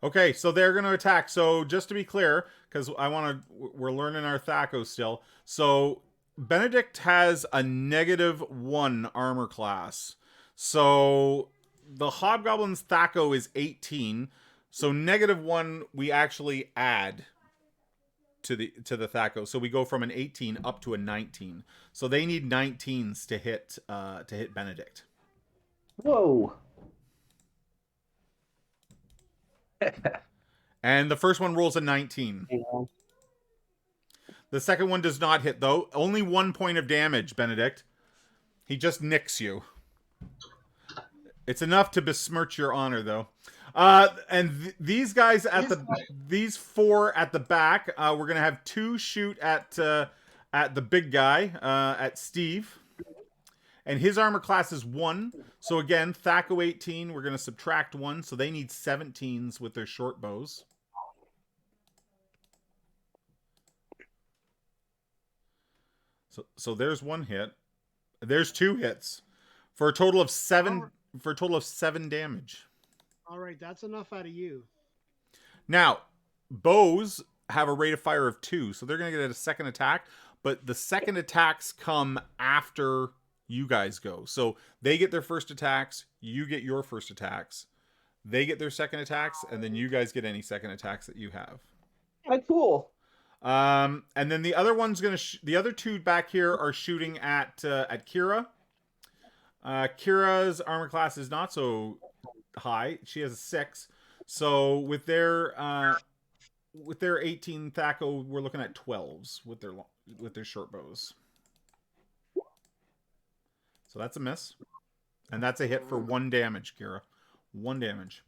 Okay, so they're going to attack. So just to be clear, because we're learning our Thaco still. So Benedict has a -1 armor class. So the Hobgoblin's Thaco is 18. So -1 we actually add to the Thaco. So we go from an 18 up to a 19. So they need 19s to hit Benedict. Whoa. And the first one rolls a 19. Yeah. The second one does not hit, though. Only 1 point of damage, Benedict. He just nicks you. It's enough to besmirch your honor, though. And these guys these 4 at the back, we're gonna have 2 shoot at the big guy, at Steve, and his armor class is 1. So again, Thaco 18. We're gonna subtract 1, so they need 17s with their short bows. So there's 1 hit. There's 2 hits for a total of 7. For a total of 7 damage. All right, that's enough out of you. Now, bows have a rate of fire of 2, so they're going to get a second attack, but the second attacks come after you guys go. So they get their first attacks, you get your first attacks, they get their second attacks, and then you guys get any second attacks that you have. Oh, cool. And then the other one's going to the other 2 back here are shooting at Kira. Kira's armor class is not so high. She has a 6. So with their with their 18 Thaco, we're looking at 12s with their short bows. So that's a miss. And that's a hit for 1 damage, Kira. 1 damage.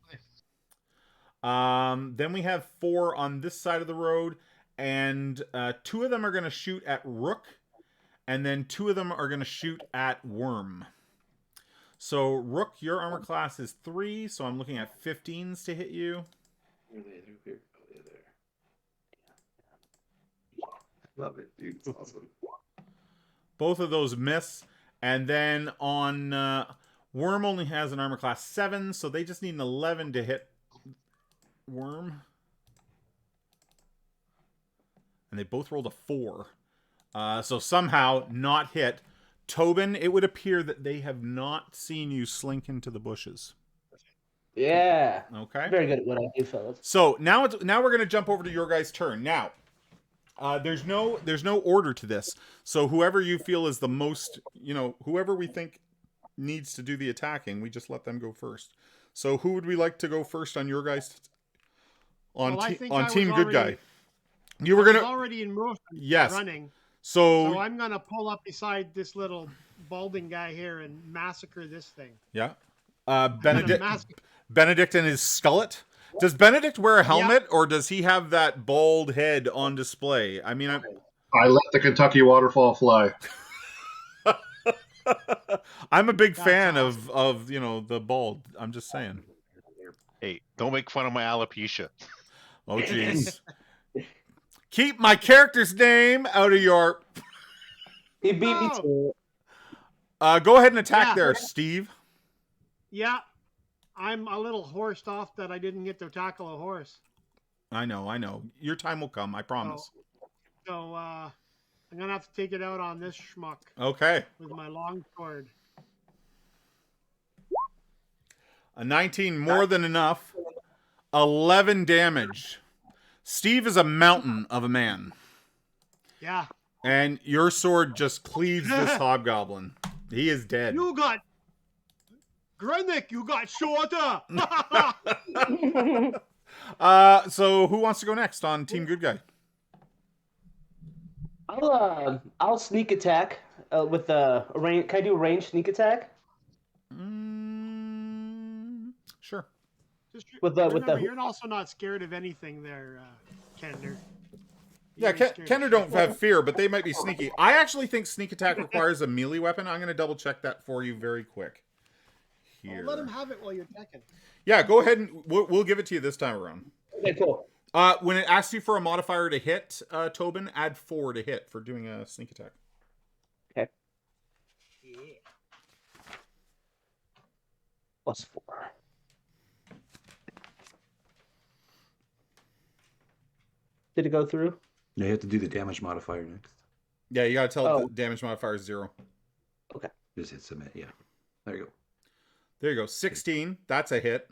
Then we have 4 on this side of the road, and 2 of them are going to shoot at Rook, and then 2 of them are going to shoot at Worm. So, Rook, your armor class is 3, so I'm looking at 15s to hit you. Love it, dude. It's awesome. Both of those miss. And then on Worm only has an armor class 7, so they just need an 11 to hit Worm. And they both rolled a 4. So somehow not hit. Tobin, it would appear that they have not seen you slink into the bushes. Yeah. Okay. Very good at what I do, fellas. So now we're going to jump over to your guys' turn. Now, there's no order to this. So whoever you feel is the most, whoever we think needs to do the attacking, we just let them go first. So who would we like to go first on your guys? On Team Good Guy. You were already in motion. Yes. Running. So I'm gonna pull up beside this little balding guy here and massacre this thing. Yeah. Benedict and his skullet. Does Benedict wear a helmet, or does he have that bald head on display? I mean, I let the Kentucky waterfall fly. I'm a big fan of the bald. I'm just saying. Hey, don't make fun of my alopecia. Oh, jeez. Keep my character's name out of your... He beat me to it. Go ahead and attack there, Steve. Yeah. I'm a little horsed off that I didn't get to tackle a horse. I know. Your time will come, I promise. So I'm going to have to take it out on this schmuck. Okay. With my long sword. A 19, more than enough. 11 damage. Steve is a mountain of a man. Yeah. And your sword just cleaves this hobgoblin. He is dead. You got... Grynnick, you got shorter! So who wants to go next on Team Good Guy? I'll sneak attack with a range. Can I do a range sneak attack? Sure. You're also not scared of anything there, Kender. Yeah, Kender don't have fear, but they might be sneaky. I actually think sneak attack requires a melee weapon. I'm going to double check that for you very quick. Here. Let him have it while you're attacking. Yeah, go ahead and we'll give it to you this time around. Okay, cool. When it asks you for a modifier to hit, Tobin, add 4 to hit for doing a sneak attack. Okay. Yeah. +4. Did it go through? Yeah, you have to do the damage modifier next. Yeah, you got to tell it the damage modifier is 0. Okay. Just hit submit, yeah. There you go. There you go. 16. That's a hit.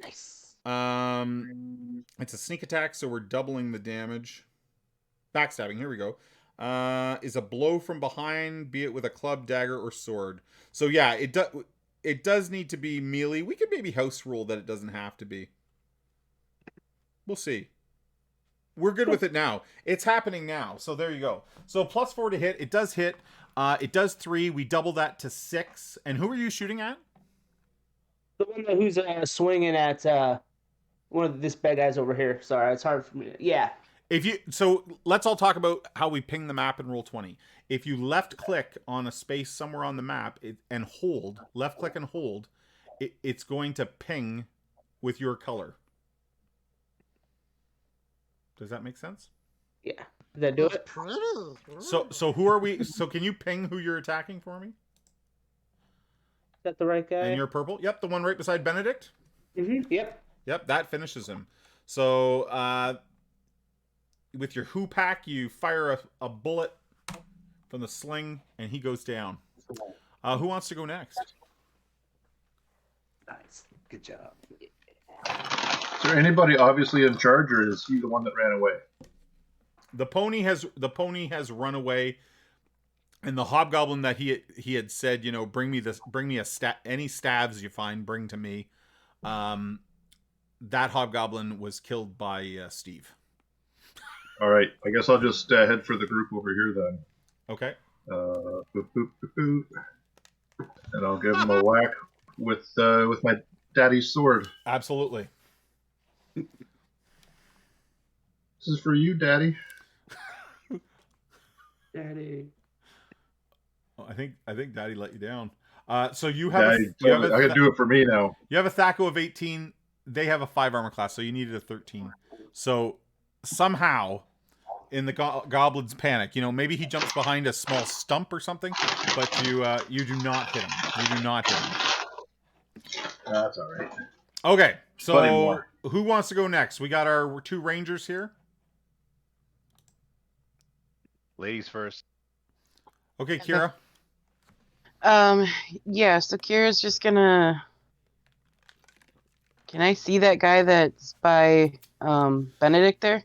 Nice. It's a sneak attack, so we're doubling the damage. Backstabbing. Here we go. Is a blow from behind, be it with a club, dagger, or sword. So yeah, it does need to be melee. We could maybe house rule that it doesn't have to be. We'll see. We're good with it now. It's happening now. So there you go. So +4 to hit. It does hit. It does 3. We double that to 6. And who are you shooting at? The one who's swinging at one of this bad guys over here. Sorry, it's hard for me. Yeah. So let's all talk about how we ping the map in Roll20. If you left click on a space somewhere on the map and hold, left click and hold, it's going to ping with your color. Does that make sense? Yeah. Did that do it? So who are we? So can you ping who you're attacking for me? Is that the right guy? And you're purple? Yep, the one right beside Benedict? Mm-hmm. Yep, that finishes him. So with your hoopak, you fire a bullet from the sling, and he goes down. Who wants to go next? Nice. Good job. Is there anybody obviously in charge, or is he the one that ran away? The pony has run away, and the hobgoblin that he had said, bring me any stabs you find, bring to me. that hobgoblin was killed by Steve. All right, I guess I'll just head for the group over here then. Okay. Boop, boop, boop, boop. And I'll give him a whack with my daddy's sword. Absolutely. This is for you, Daddy. Daddy. Oh, I think Daddy let you down. So you have Daddy, I can do it for me now. You have a Thaco of 18. They have a 5 armor class, so you needed a 13. So somehow, in the goblin's panic, maybe he jumps behind a small stump or something, but you do not hit him. You do not hit him. That's all right. Okay, so who wants to go next? We got our 2 rangers here. Ladies first. Okay, Kira. Yeah, so Kira's just gonna... Can I see that guy that's by Benedict there?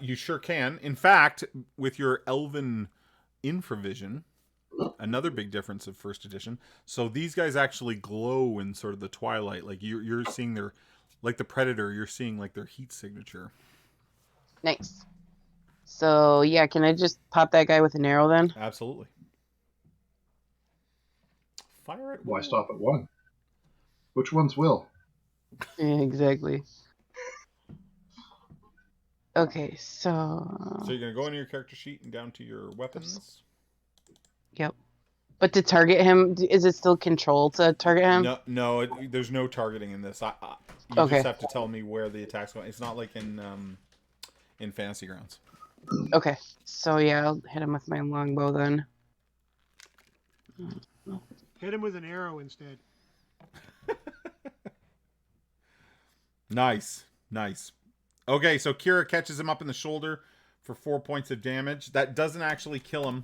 You sure can. In fact, with your elven infravision, another big difference of first edition. So these guys actually glow in sort of the twilight. Like you're seeing their, like the Predator, you're seeing like their heat signature. Nice. So yeah, can I just pop that guy with an arrow then? Absolutely. Fire it. Why stop at 1? Which one's Will? Yeah, exactly. Okay, so... So you're going to go into your character sheet and down to your weapons? Yep. But to target him, is it still control to target him? No, there's no targeting in this. You Okay. just have to tell me where the attack's going. It's not like in Fantasy Grounds. Okay, so yeah, I'll hit him with my longbow then. Hit him with an arrow instead. Nice. Okay, so Kira catches him up in the shoulder for 4 points of damage. That doesn't actually kill him,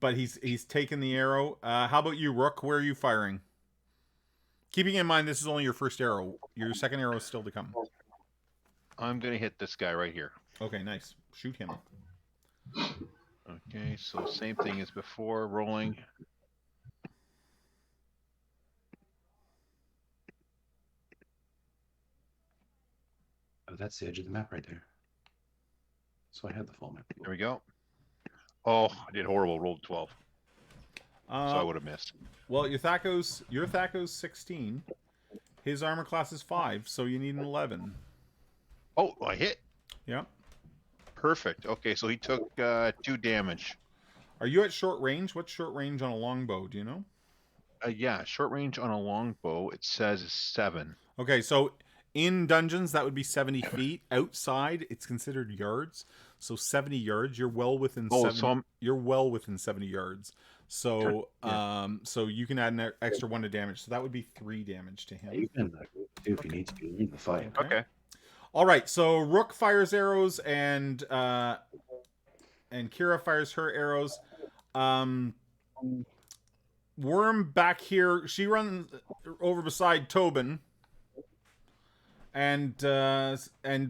but he's taken the arrow. How about you, Rook? Where are you firing? Keeping in mind this is only your first arrow. Your second arrow is still to come. I'm going to hit this guy right here. Okay, nice. Shoot him. Okay, so same thing as before, rolling. Oh, that's the edge of the map right there. So I had the full map. There we go. Oh, I did horrible. Rolled 12. So I would have missed. Well, your Thaco's 16. His armor class is 5, so you need an 11. Oh, I hit. Yeah. Perfect. Okay, so he took 2 damage. Are you at short range? What's short range on a longbow? Do you know? Yeah, short range on a longbow, it says is 7. Okay, so in dungeons, that would be 70 feet. Outside, it's considered yards. So 70 yards, you're well within you're well within 70 yards. So so you can add an extra 1 to damage. So that would be 3 damage to him. You can do if you need to. You need the fight. Okay. All right, so Rook fires arrows and Kira fires her arrows. Worm back here, she runs over beside Tobin and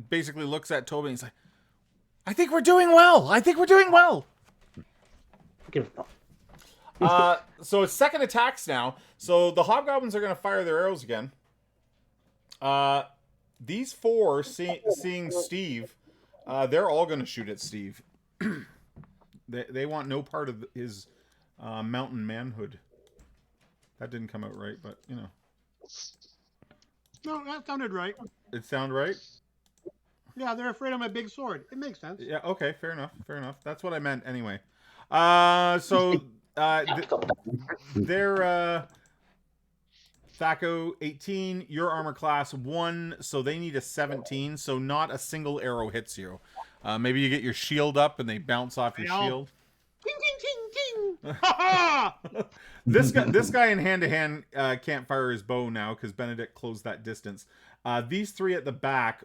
basically looks at Tobin and he's like, I think we're doing well. So it's second attacks now. So the hobgoblins are going to fire their arrows again. These 4 seeing Steve, they're all going to shoot at Steve. They want no part of his mountain manhood. That didn't come out right, but you know. No, that sounded right. It sound right? Yeah, they're afraid of my big sword. It makes sense. Yeah, okay, fair enough. That's what I meant anyway. So they're Thaco 18, your armor class 1, so they need a 17, so not a single arrow hits you. Maybe you get your shield up and they bounce off your shield. Ting ting ting ting. Ha ha! This guy in hand-to-hand can't fire his bow now because Benedict closed that distance. These 3 at the back,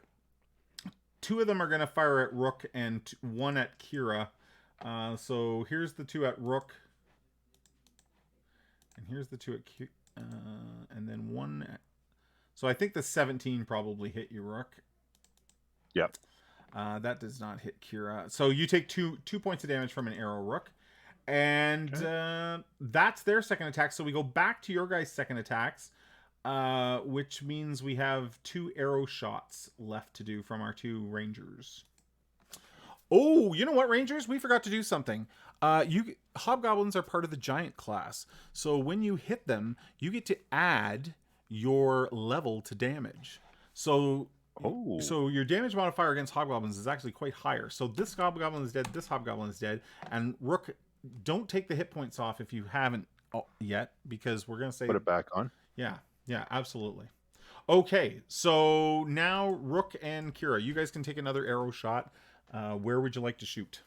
2 of them are going to fire at Rook and 1 at Kira. So here's the 2 at Rook. And here's the 2 at Kira. And then 1 at... So I think the 17 probably hit you, Rook. Yep. That does not hit Kira. So you take 2 points of damage from an arrow, Rook. And that's their second attack. So we go back to your guys' second attacks. which means we have 2 arrow shots left to do from our 2 rangers. Oh, you know what, Rangers? We forgot to do something. Hobgoblins are part of the giant class, so when you hit them, you get to add your level to damage. So your damage modifier against hobgoblins is actually quite higher. So this hobgoblin is dead, this hobgoblin is dead, and Rook, don't take the hit points off if you haven't yet, because we're going to say... Put it back on. Yeah, absolutely. Okay, so now Rook and Kira, you guys can take another arrow shot. Where would you like to shoot?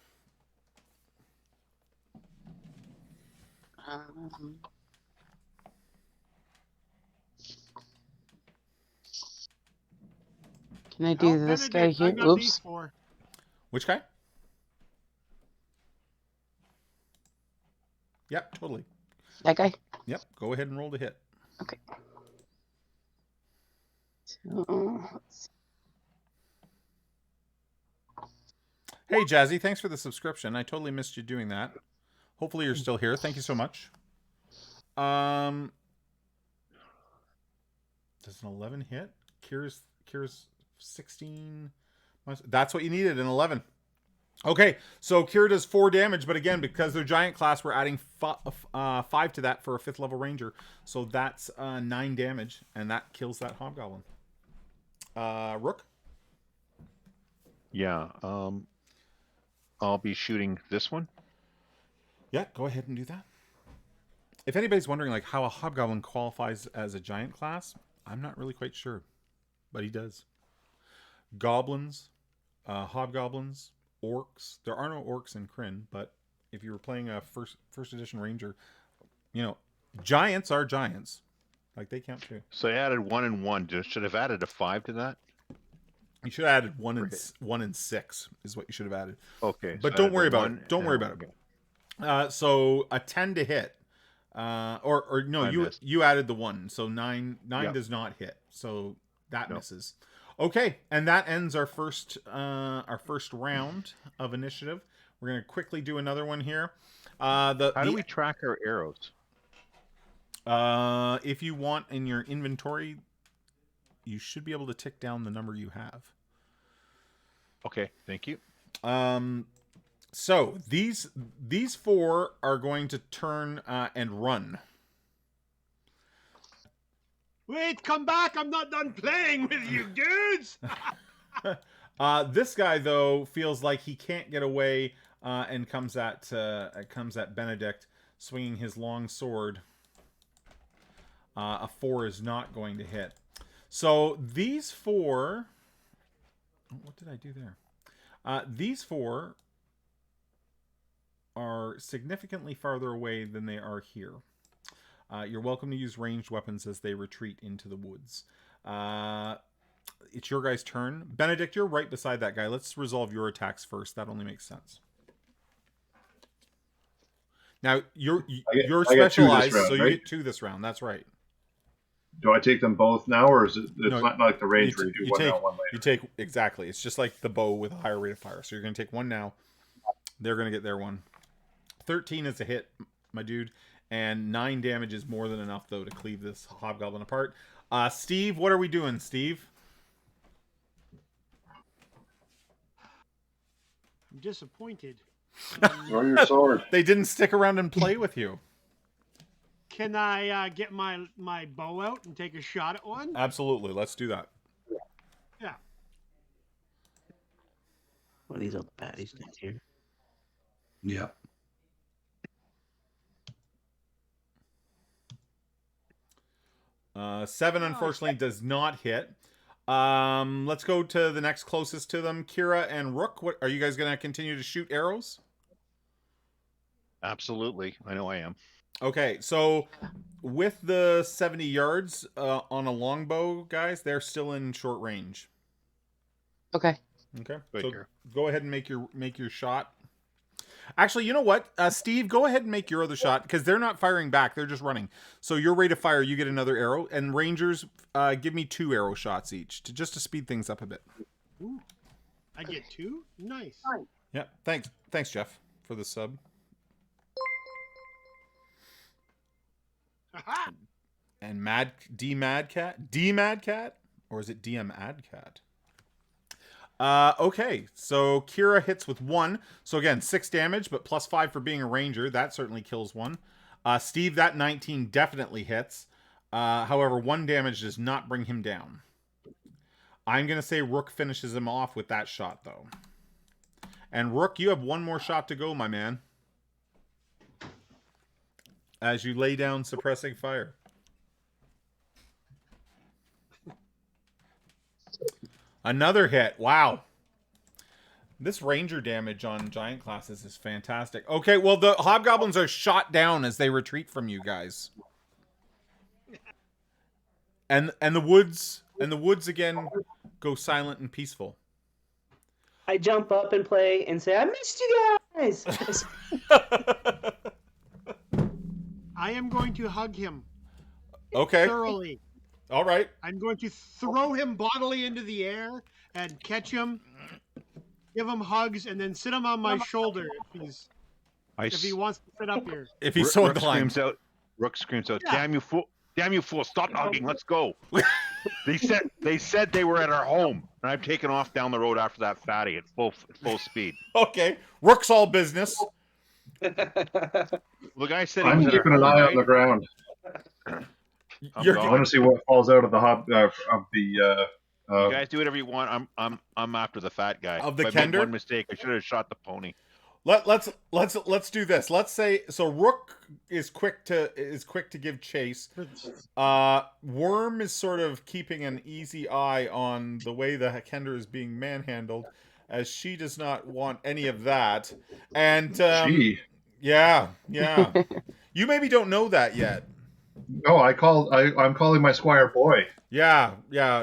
Can I do this guy here? I got Oops. these 4. Which guy? Yep, totally. That guy? Yep, go ahead and roll to hit. Okay. So, let's see. Hey, Jazzy, thanks for the subscription. I totally missed you doing that. Hopefully you're still here. Thank you so much. Does an 11 hit? Kira's 16. That's what you needed, an 11. Okay, so Kira does 4 damage, but again, because they're giant class, we're adding 5 to that for a 5th level ranger. So that's 9 damage, and that kills that hobgoblin. Rook? Yeah. I'll be shooting this one. Yeah, go ahead and do that. If anybody's wondering like how a hobgoblin qualifies as a giant class, I'm not really quite sure, but he does. Goblins, hobgoblins, orcs. There are no orcs in Krynn, but if you were playing a first edition ranger, you know, giants are giants. Like they count too. So I added 1 and 1. Should have added a 5 to that. You should have added 1 and 6 is what you should have added. Okay, but so don't worry about it. Don't worry about it. So a 10 to hit, or no, you added the 1, so 9 does not hit, so that misses. Okay, and that ends our first round of initiative. We're gonna quickly do another one here. How do we track our arrows? If you want in your inventory, you should be able to tick down the number you have. Okay, thank you. So these 4 are going to turn and run. Wait, come back! I'm not done playing with you, dudes! This guy though feels like he can't get away and comes at Benedict, swinging his long sword. A 4 is not going to hit. So these 4... What did I do there? These 4 are significantly farther away than they are here. You're welcome to use ranged weapons as they retreat into the woods. It's your guy's turn. Benedict, you're right beside that guy. Let's resolve your attacks first. That only makes sense. Now, you're specialized, round, so right? you get 2 this round. That's right. Do I take them both now, or is it's not like the range where you do 1 now, 1 later? You take, exactly. It's just like the bow with a higher rate of fire. So you're going to take 1 now. They're going to get their 1. 13 is a hit, my dude. And 9 damage is more than enough, though, to cleave this hobgoblin apart. Steve, what are we doing, Steve? I'm disappointed. Throw your sword. They didn't stick around and play with you. Can I get my bow out and take a shot at one? Absolutely. Let's do that. Yeah. What are these other baddies down here? Yep. Seven, unfortunately, does not hit. Let's go to the next closest to them. Kira and Rook, what are you guys going to continue to shoot arrows? Absolutely. I know I am. Okay, so with the 70 yards on a longbow, guys, they're still in short range. Okay. Okay. Good So here. go ahead and make your shot. Actually, you know what? Steve, go ahead and make your other shot, because they're not firing back. They're just running. So your rate of fire, you get another arrow. And Rangers, give me 2 arrow shots each, just to speed things up a bit. Ooh, I get 2? Nice. Yeah, thanks, Jeff, for the sub. Aha! And D-Mad-Cat? Or is it DM Adcat? Okay, so Kira hits with 1. So again, 6 damage, but plus 5 for being a ranger. That certainly kills one. Steve, that 19 definitely hits. However, 1 damage does not bring him down. I'm going to say Rook finishes him off with that shot, though. And Rook, you have 1 more shot to go, my man. As you lay down suppressing fire. Another hit. Wow. This ranger damage on giant classes is fantastic. Okay, well, the hobgoblins are shot down as they retreat from you guys. And the woods again go silent and peaceful. I jump up and play and say, I missed you guys. I am going to hug him. Okay. Thoroughly. All right. I'm going to throw him bodily into the air and catch him, give him hugs, and then sit him on my shoulder if he wants to sit up here. If he's so inclined. Rook screams out, Yeah. Damn you fool, stop hugging, let's go. They said they were at our home, and I've taken off down the road after that fatty at full speed. Okay. Rook's all business. The guy said he I'm was at our keeping an home, eye on right? the ground. You're I want to see what falls out of the You guys do whatever you want. I'm after the fat guy. Of the If I made Kender? one mistake, I should have shot the pony. Let's do this. Let's say so. Rook is quick to give chase. Worm is sort of keeping an easy eye on the way the Kender is being manhandled, as she does not want any of that. And yeah. You maybe don't know that yet. No, I'm calling my squire boy. Yeah.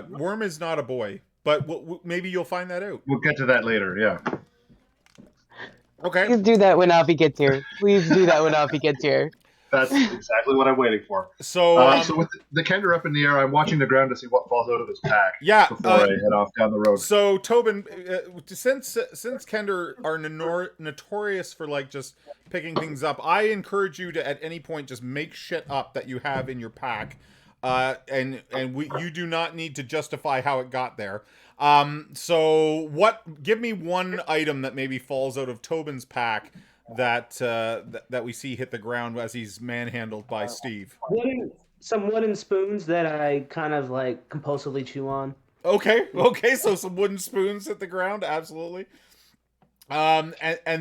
Worm is not a boy, but maybe you'll find that out. We'll get to that later. Yeah. Okay. Please do that when Alfie gets here. Please do that when Alfie gets here. That's exactly what I'm waiting for. So, so with the Kender up in the air, I'm watching the ground to see what falls out of his pack. Yeah, Before I head off down the road. So Tobin, since Kender are notorious for like just picking things up, I encourage you to at any point just make shit up that you have in your pack, and you do not need to justify how it got there. So give me one item that maybe falls out of Tobin's pack that we see hit the ground as he's manhandled by Steve. Some wooden spoons that I kind of like compulsively chew on. Okay, so some wooden spoons hit the ground, absolutely. And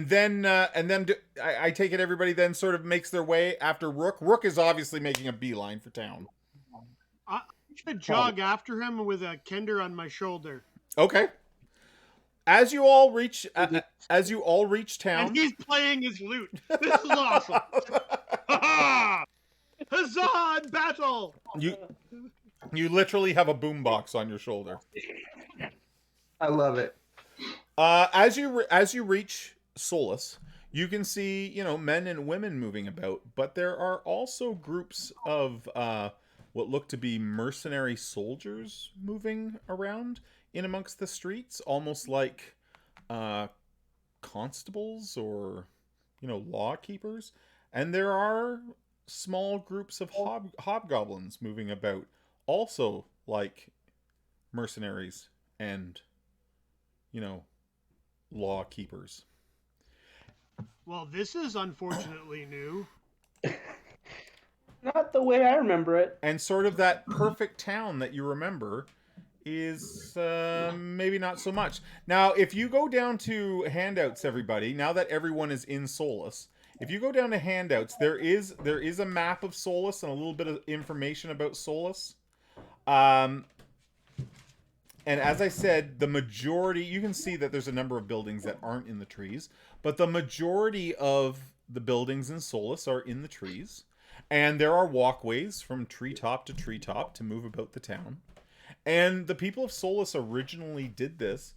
then I take it everybody then sort of makes their way after Rook. Rook is obviously making a beeline for town. I should jog after him with a Kender on my shoulder. Okay. As you all reach town, And he's playing his lute. This is awesome. Huzzah in battle! You literally have a boombox on your shoulder. I love it. As you reach Solus, you can see, men and women moving about, but there are also groups of what look to be mercenary soldiers moving around in amongst the streets, almost like constables or law keepers. And there are small groups of hobgoblins moving about, also like mercenaries and law keepers. Well, this is unfortunately new. Not the way I remember it. And sort of that perfect town that you remember is maybe not so much. Now, if you go down to handouts, everybody, now that everyone is in Solus, if you go down to handouts, there is a map of Solus and a little bit of information about Solus. And as I said, the majority, you can see that there's a number of buildings that aren't in the trees, but the majority of the buildings in Solus are in the trees. And there are walkways from treetop to treetop to move about the town. And the people of Solus originally did this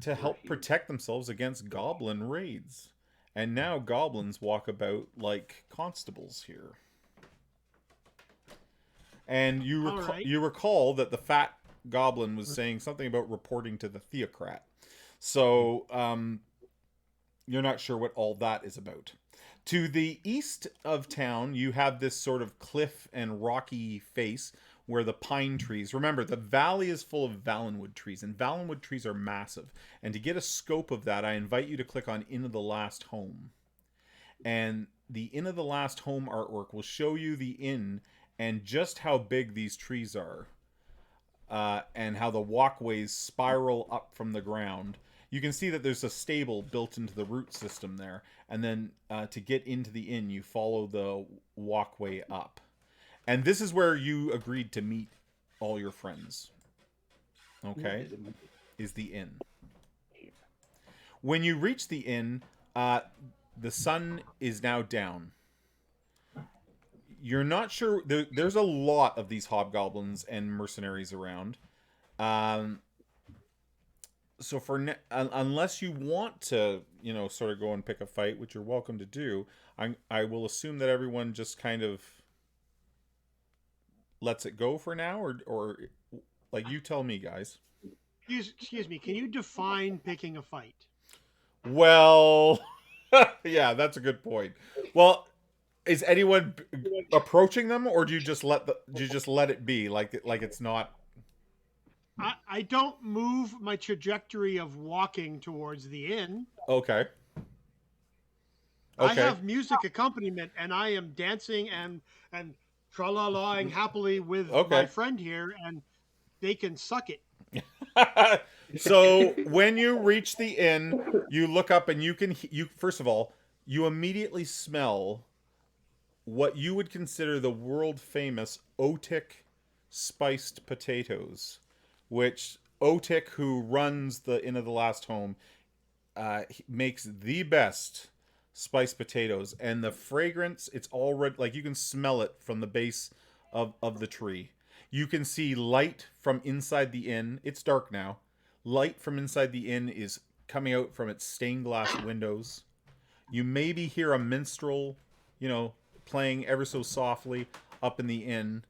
to help protect themselves against goblin raids. And now goblins walk about like constables here. And you recall that the fat goblin was saying something about reporting to the theocrat. So you're not sure what all that is about. To the east of town, you have this sort of cliff and rocky face where the pine trees. Remember, the valley is full of Valenwood trees, and Valenwood trees are massive. And to get a scope of that, I invite you to click on Inn of the Last Home. And the Inn of the Last Home artwork will show you the inn and just how big these trees are. And how the walkways spiral up from the ground. You can see that there's a stable built into the root system there. And then to get into the inn, you follow the walkway up. And this is where you agreed to meet all your friends. Okay? Is the inn. When you reach the inn, the sun is now down. You're not sure. There's a lot of these hobgoblins and mercenaries around. So unless you want to, sort of go and pick a fight, which you're welcome to do, I will assume that everyone just kind of lets it go for now, or like you tell me, guys. Excuse me. Can you define picking a fight? Well, yeah, that's a good point. Well, is anyone approaching them, or do you just let it be like it's not? I don't move my trajectory of walking towards the inn. Okay. I have music accompaniment, and I am dancing and tra-la-laing happily with my friend here, and they can suck it. So when you reach the inn, you look up and you first of all, you immediately smell what you would consider the world famous Otik spiced potatoes, which Otik, who runs the Inn of the Last Home, makes the best spiced potatoes. And the fragrance, it's already, like, you can smell it from the base of the tree. You can see light from inside the inn. It's dark now. Light from inside the inn is coming out from its stained glass windows. You maybe hear a minstrel, playing ever so softly up in the inn,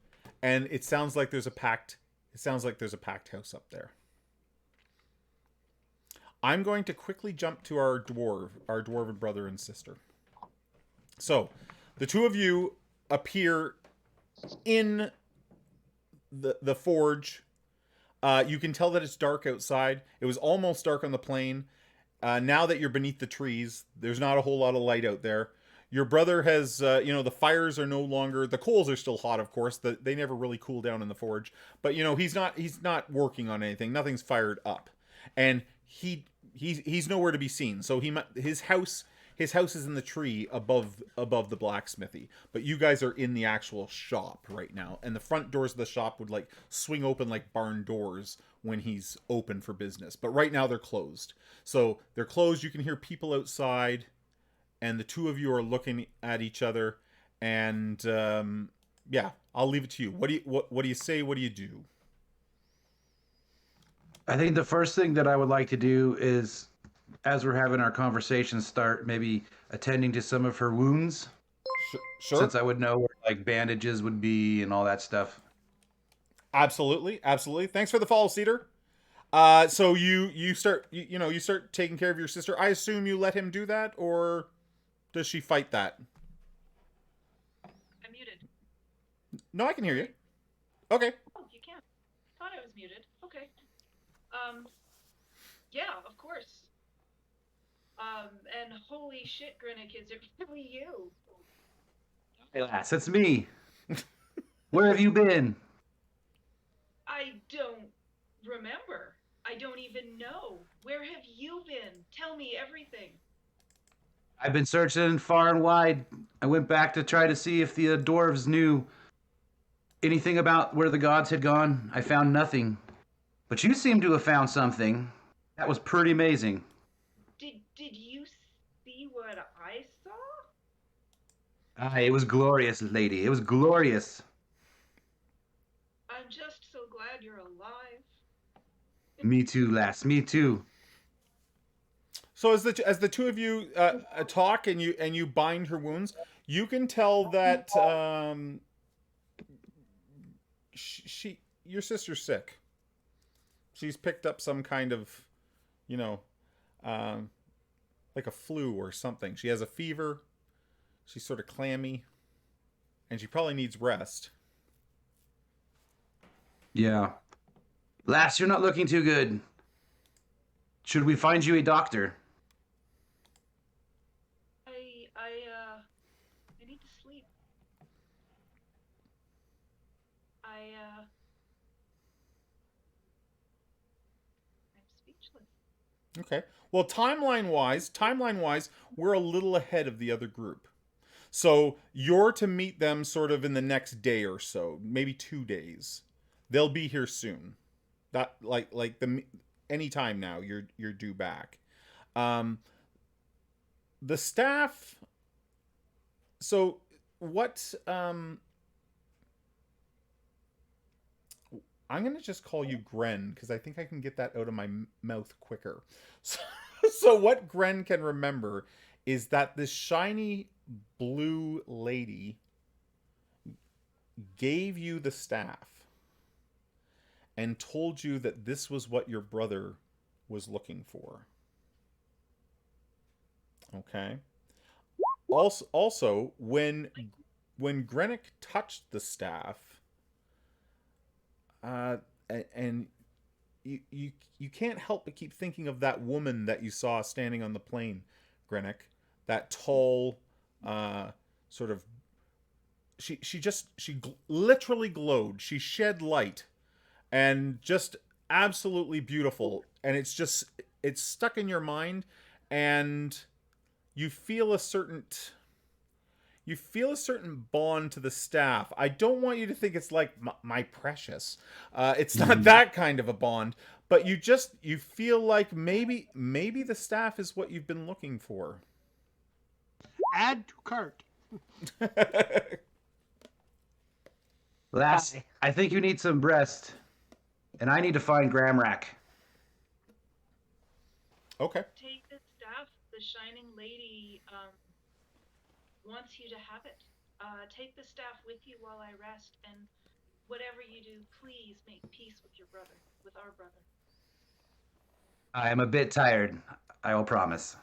and it sounds like there's a packed house up there. I'm going to quickly jump to our dwarven brother and sister. So, the two of you appear in the forge. You can tell that it's dark outside. It was almost dark on the plain. Now that you're beneath the trees, there's not a whole lot of light out there. Your brother has, the fires are no longer, the coals are still hot, of course. They never really cool down in the forge. But, he's not working on anything. Nothing's fired up. And he's nowhere to be seen. So his house is in the tree above the blacksmithy. But you guys are in the actual shop right now. And the front doors of the shop would, swing open like barn doors when he's open for business. But right now they're closed. So they're closed. You can hear people outside. And the two of you are looking at each other, and I'll leave it to you. What do you say? What do you do? I think the first thing that I would like to do is, as we're having our conversation, start maybe attending to some of her wounds. Sure. Since I would know where bandages would be and all that stuff. Absolutely. Thanks for the follow, Cedar. So you start you start taking care of your sister. I assume you let him do that, or does she fight that? I'm muted. No, I can hear you. Okay. Oh, you can. Thought I was muted. Okay. Yeah, of course. And holy shit, Grinnick, is it really you? Hey, lass, it's me. Where have you been? I don't remember. I don't even know. Where have you been? Tell me everything. I've been searching far and wide. I went back to try to see if the dwarves knew anything about where the gods had gone. I found nothing. But you seem to have found something. That was pretty amazing. Did you see what I saw? It was glorious, lady. It was glorious. I'm just so glad you're alive. Me too, lass. Me too. So as the two of you talk and you bind her wounds, you can tell that your sister's sick. She's picked up some kind of, like a flu or something. She has a fever. She's sort of clammy, and she probably needs rest. Yeah. Lass, you're not looking too good. Should we find you a doctor? I need to sleep. I'm speechless. Okay. Well, timeline-wise, we're a little ahead of the other group. So you're to meet them sort of in the next day or so, maybe 2 days. They'll be here soon. That anytime now you're due back. The staff. So what? I'm gonna just call you Gren because I think I can get that out of my mouth quicker. So what Gren can remember is that this shiny blue lady gave you the staff and told you that this was what your brother was looking for. Okay. Also, when Grenick touched the staff, and you can't help but keep thinking of that woman that you saw standing on the plane, Grenick. That tall, sort of. She literally glowed. She shed light, and just absolutely beautiful. And it's stuck in your mind, and you feel a certain bond to the staff. I don't want you to think it's like my precious. It's not that kind of a bond, but you feel like maybe the staff is what you've been looking for. Add to cart. Lass, I think you need some rest, and I need to find Gramrak. Okay. Take the staff. The Shining Lady wants you to have it. Take the staff with you while I rest, and whatever you do, please make peace with your brother, with our brother. I am a bit tired. I will promise.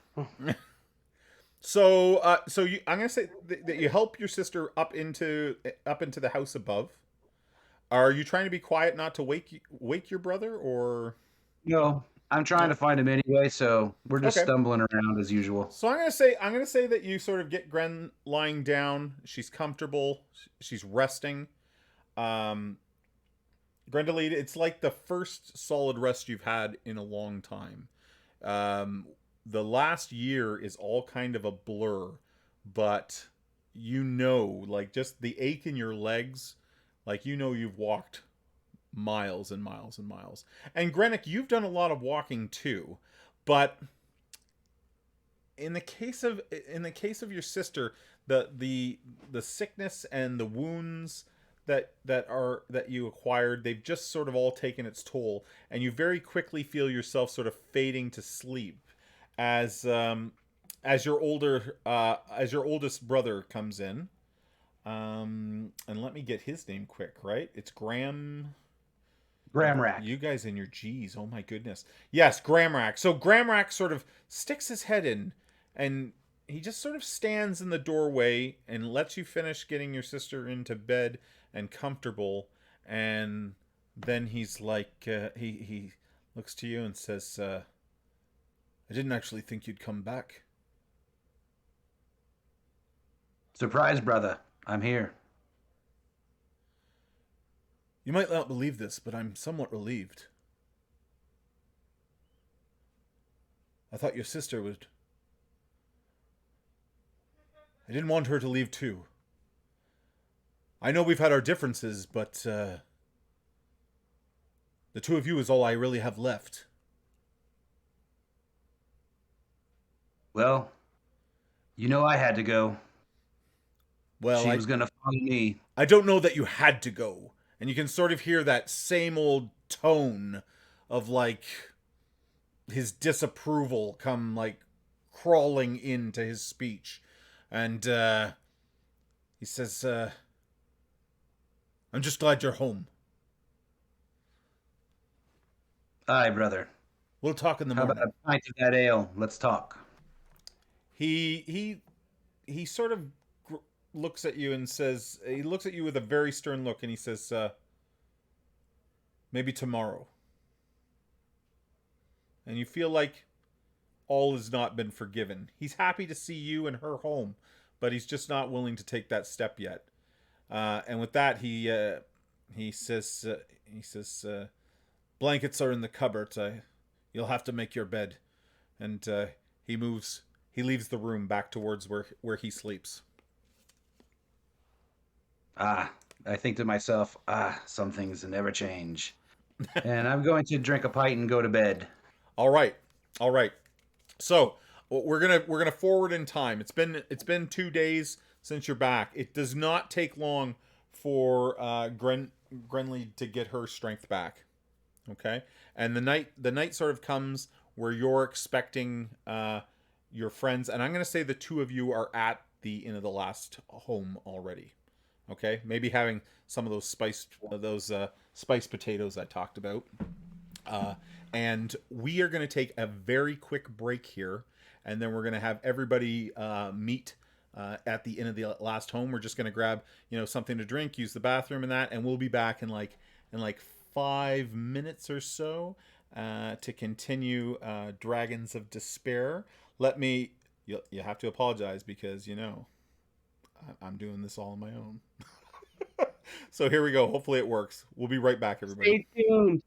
So I'm gonna say that you help your sister up into the house above. Are you trying to be quiet, not to wake your brother, or? No, I'm trying to find him anyway, so we're just stumbling around as usual. So I'm gonna say that you sort of get Gren lying down. She's comfortable. She's resting. Grendelide, it's like the first solid rest you've had in a long time. The last year is all kind of a blur, but like just the ache in your legs, like you've walked miles and miles and miles. And Grenick, you've done a lot of walking too, but in the case of your sister, the sickness and the wounds that you acquired, they've just sort of all taken its toll, and you very quickly feel yourself sort of fading to sleep as your oldest brother comes in. And let me get his name quick, right? It's Gramrak. You guys and your G's, oh my goodness. Yes, Gramrak. So Gramrak sort of sticks his head in, and he just sort of stands in the doorway and lets you finish getting your sister into bed and comfortable, and then he's like, he looks to you and says, I didn't actually think you'd come back. Surprise, brother. I'm here. You might not believe this, but I'm somewhat relieved. I thought your sister would... I didn't want her to leave too. I know we've had our differences, but the two of you is all I really have left. Well, I had to go. Well, she was going to follow me. I don't know that you had to go. And you can sort of hear that same old tone of, like, his disapproval come, like, crawling into his speech. And he says, I'm just glad you're home. Aye, brother. We'll talk in the morning. How about a pint of that ale? Let's talk. He sort of looks at you and says, he looks at you with a very stern look, and he says, maybe tomorrow. And you feel like all has not been forgiven. He's happy to see you and her home, but he's just not willing to take that step yet. And with that, he says, blankets are in the cupboard. You'll have to make your bed. And he leaves the room back towards where he sleeps. I think to myself, some things never change. And I'm going to drink a pint and go to bed. All right. So we're gonna forward in time. It's been 2 days since you're back. It does not take long for Grenly to get her strength back. Okay, and the night sort of comes where you're expecting your friends, and I'm gonna say the two of you are at the Inn of the Last home already. Okay, maybe having some of those spiced potatoes I talked about. And we are going to take a very quick break here, and then we're going to have everybody meet at the Inn of the Last home. We're just going to grab, something to drink, use the bathroom and that, and we'll be back in like 5 minutes or so to continue Dragons of Despair. You have to apologize because, I'm doing this all on my own. So here we go. Hopefully it works. We'll be right back, everybody. Stay tuned.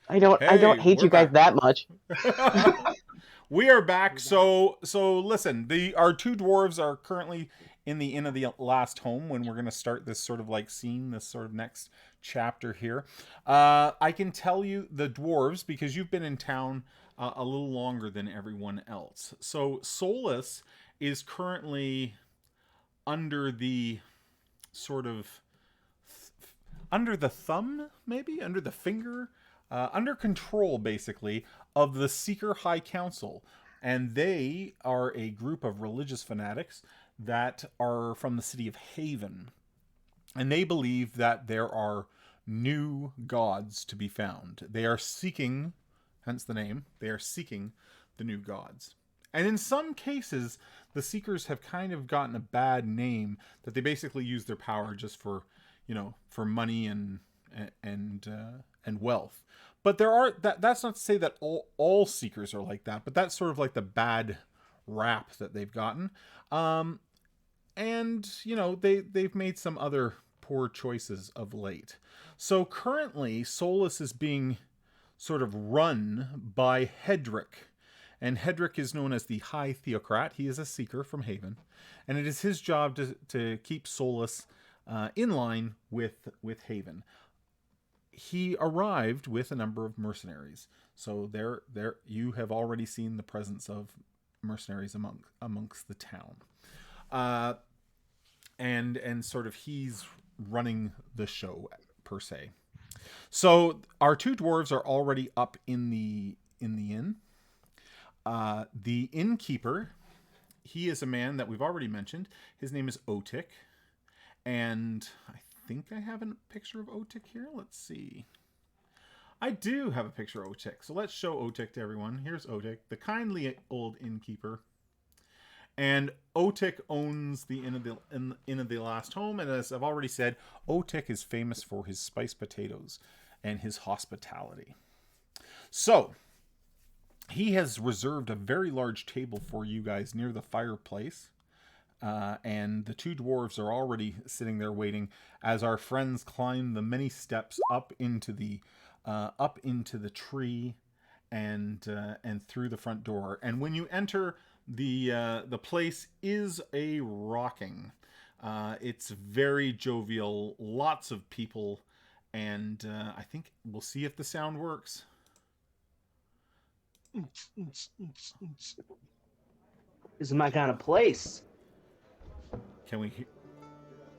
I don't hate you guys that much. We are back. So listen, our two dwarves are currently in the Inn of the Last home when we're going to start this sort of like scene, this sort of next chapter here. I can tell you the dwarves, because you've been in town a little longer than everyone else. So Solus is currently under the sort of under the thumb, maybe under the finger, under control, basically, of the Seeker High Council. And they are a group of religious fanatics that are from the city of Haven. And they believe that there are new gods to be found. They are seeking, hence the name, they are seeking the new gods. And in some cases, the Seekers have kind of gotten a bad name, that they basically use their power just for, for money and wealth. But that's not to say that all Seekers are like that, but that's sort of like the bad rap that they've gotten. And they've made some other poor choices of late. So currently, Solus is being sort of run by Hedrick. And Hedrick is known as the High Theocrat. He is a Seeker from Haven. And it is his job to keep Solus in line with Haven. He arrived with a number of mercenaries. So there you have already seen the presence of mercenaries amongst the town. And sort of he's running the show per se. So our two dwarves are already up in the inn. The innkeeper, he is a man that we've already mentioned. His name is Otik. And I think I have a picture of Otik here. Let's see. I do have a picture of Otik. So let's show Otik to everyone. Here's Otik, the kindly old innkeeper. And Otik owns the Inn of the Last home. And as I've already said, Otik is famous for his spiced potatoes and his hospitality. So he has reserved a very large table for you guys near the fireplace. And the two dwarves are already sitting there waiting as our friends climb the many steps up into the tree and through the front door. And when you enter, the place is a rocking. It's very jovial, lots of people, and I think we'll see if the sound works. This is my kind of place. Can we?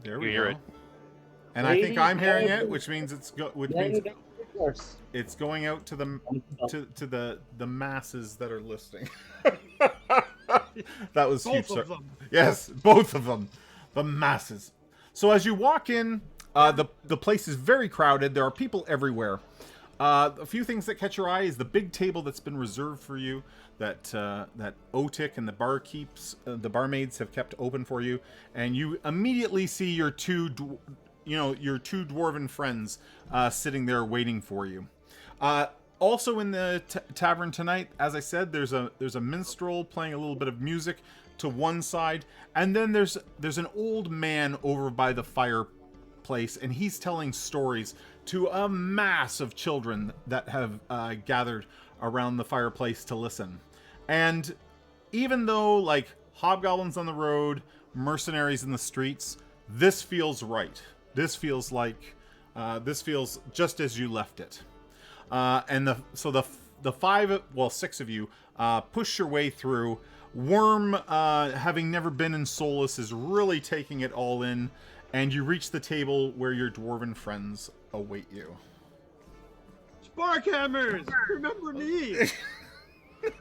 There we You hear go. it. And I think Ladies I'm hearing and it, which means Then of course. it's going out to the masses that are listening. That was Both huge. of them. Yes, both of them. The masses. So as you walk in, the place is very crowded. There are people everywhere. A few things that catch your eye is the big table that's been reserved for you, that Otik and the barmaids have kept open for you, and you immediately see your two dwarven friends sitting there waiting for you. Also in the tavern tonight, as I said, there's a minstrel playing a little bit of music to one side, and then there's an old man over by the fireplace, and he's telling stories to a mass of children that have gathered around the fireplace to listen. And even though, like, hobgoblins on the road, mercenaries in the streets, this feels right. This feels just as you left it. And the 6 of you push your way through. Worm, having never been in Solus, is really taking it all in, and you reach the table where your dwarven friends await you. Sparkhammers, remember me?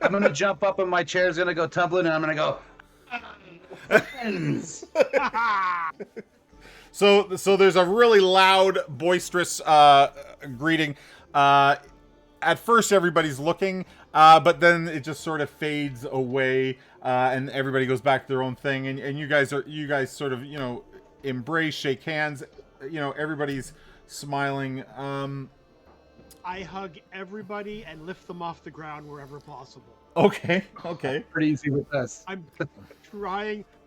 I'm gonna jump up and my chair's gonna go tumbling, and I'm gonna go. Friends. So there's a really loud, boisterous greeting. At first, everybody's looking, but then it just sort of fades away, and everybody goes back to their own thing. And you guys sort of embrace, shake hands. Everybody's smiling. I hug everybody and lift them off the ground wherever possible. Okay. Pretty easy with us. I'm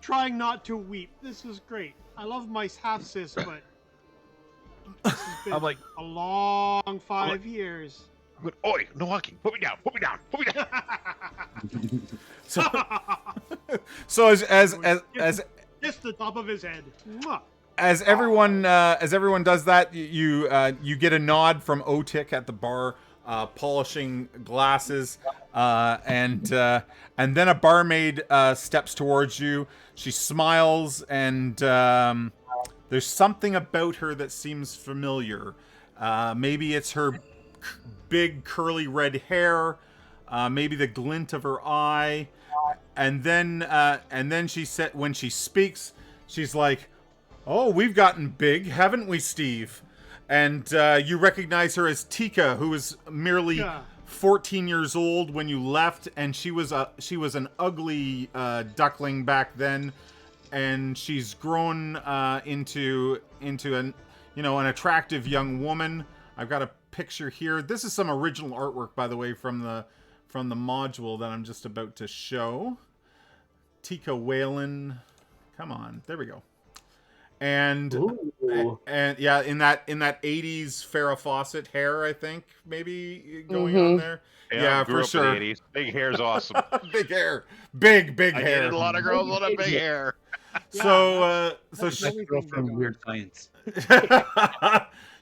trying not to weep. This is great. I love my half sis, but this has been I'm like, a long 5 years. but, oi, no walking. Put me down. So as Just the top of his head. Mwah. as everyone does that, you get a nod from Otik at the bar, polishing glasses, and then a barmaid steps towards you. She smiles, and there's something about her that seems familiar. Maybe it's her big curly red hair, maybe the glint of her eye, and then she said, when she speaks, she's like, "Oh, we've gotten big, haven't we, Steve?" And you recognize her as Tika, who was merely 14 years old when you left, and she was an ugly duckling back then, and she's grown into an attractive young woman. I've got a picture here. This is some original artwork, by the way, from the module that I'm just about to show. Tika Whalen. Come on, there we go. And yeah, in that 80s Farrah Fawcett hair, I think maybe going on there. Yeah, grew for up sure. in the 80s. Big hair's awesome. Big hair, big I hair. dated a lot of girls with a big hair. So That's she, Girl from Weird Science.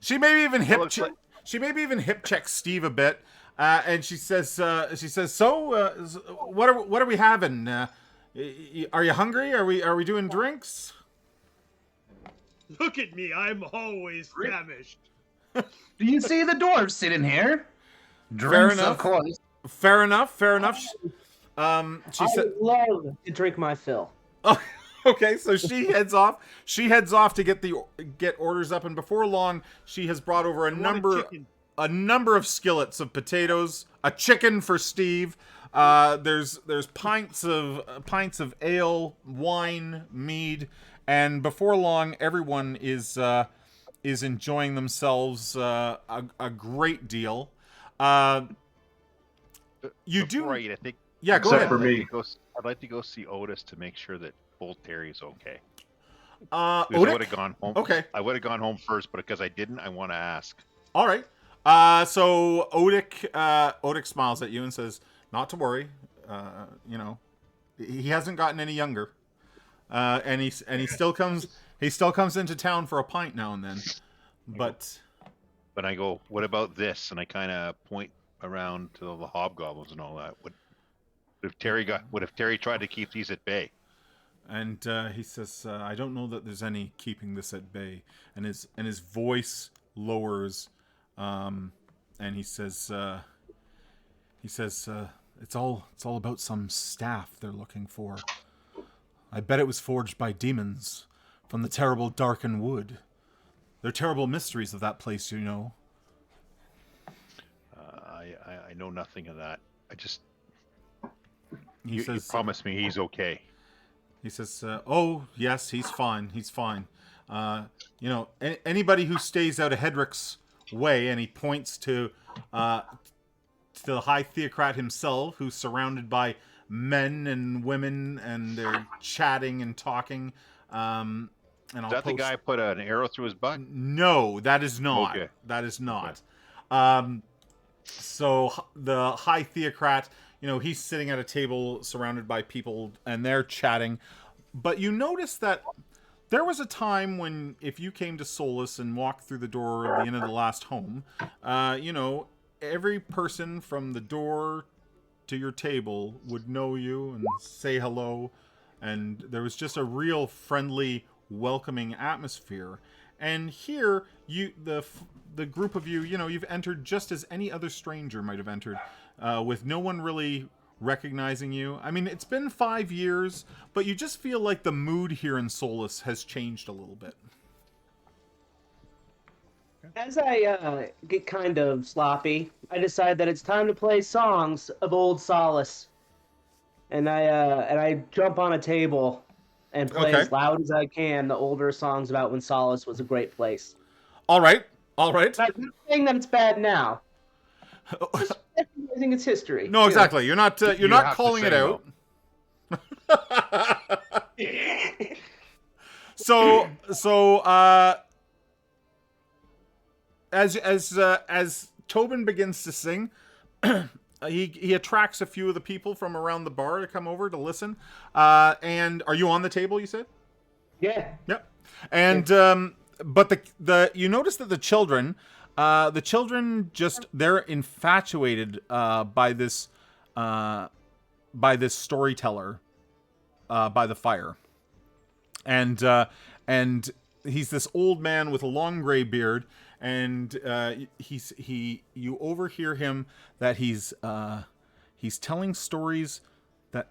she maybe even hip checks Steve a bit, and she says, "So, what are we having? Are you hungry? Are we doing drinks?" Look at me, I'm always famished. Do you see the dwarves sitting here? Fair Drinks, enough. of course. Fair enough. She I said, love to drink my fill. "Oh, okay." So she heads off. She heads off to get orders up, and before long, she has brought over a number of skillets of potatoes, a chicken for Steve. There's pints of ale, wine, mead, and before long, everyone is enjoying themselves a great deal. You do Right, I think. Yeah, go Except ahead. for me. I'd like to go see Otis to make sure that Old Terry's okay. Otik? I would have gone home. Okay. I would have gone home first, but because I didn't, I want to ask. All right. So Otik smiles at you and says, "Not to worry. He hasn't gotten any younger, and he still comes into town for a pint now and then." But I go, what about this? And I kind of point around to the hobgoblins and all that. What if Terry tried to keep these at bay? And he says, "I don't know that there's any keeping this at bay." And his voice lowers, and he says, "It's all about some staff they're looking for. I bet it was forged by demons from the terrible Darken Wood. They're terrible mysteries of that place, you know." I know nothing of that. He You says, promised me he's okay. He says, "Oh yes, he's fine. He's fine. Anybody who stays out of Hedrick's way," and he points to the High Theocrat himself, who's surrounded by men and women, and they're chatting and talking. And Is that the guy who put an arrow through his butt? No, that is not. Okay. That is not. Okay. So the High Theocrat, he's sitting at a table surrounded by people, and they're chatting. But you notice that there was a time when, if you came to Solus and walked through the door of the Inn of the Last Home, every person from the door to your table would know you and say hello, and there was just a real friendly, welcoming atmosphere. And here, the group of you, you've entered just as any other stranger might have entered, with no one really recognizing you. I mean, it's been 5 years, but you just feel like the mood here in Solus has changed a little bit. As I get kind of sloppy, I decide that it's time to play songs of old Solace, and I jump on a table and play as loud as I can the older songs about when Solace was a great place. All right. I'm not saying that it's bad now. Just recognizing its history. No, exactly. You're not calling it out. So as Tobin begins to sing, he attracts a few of the people from around the bar to come over to listen. And are you on the table, you said? Yeah. Yep. And but the you notice that the children just, they're infatuated by this storyteller by the fire. And he's this old man with a long gray beard, and you overhear him that he's telling stories that,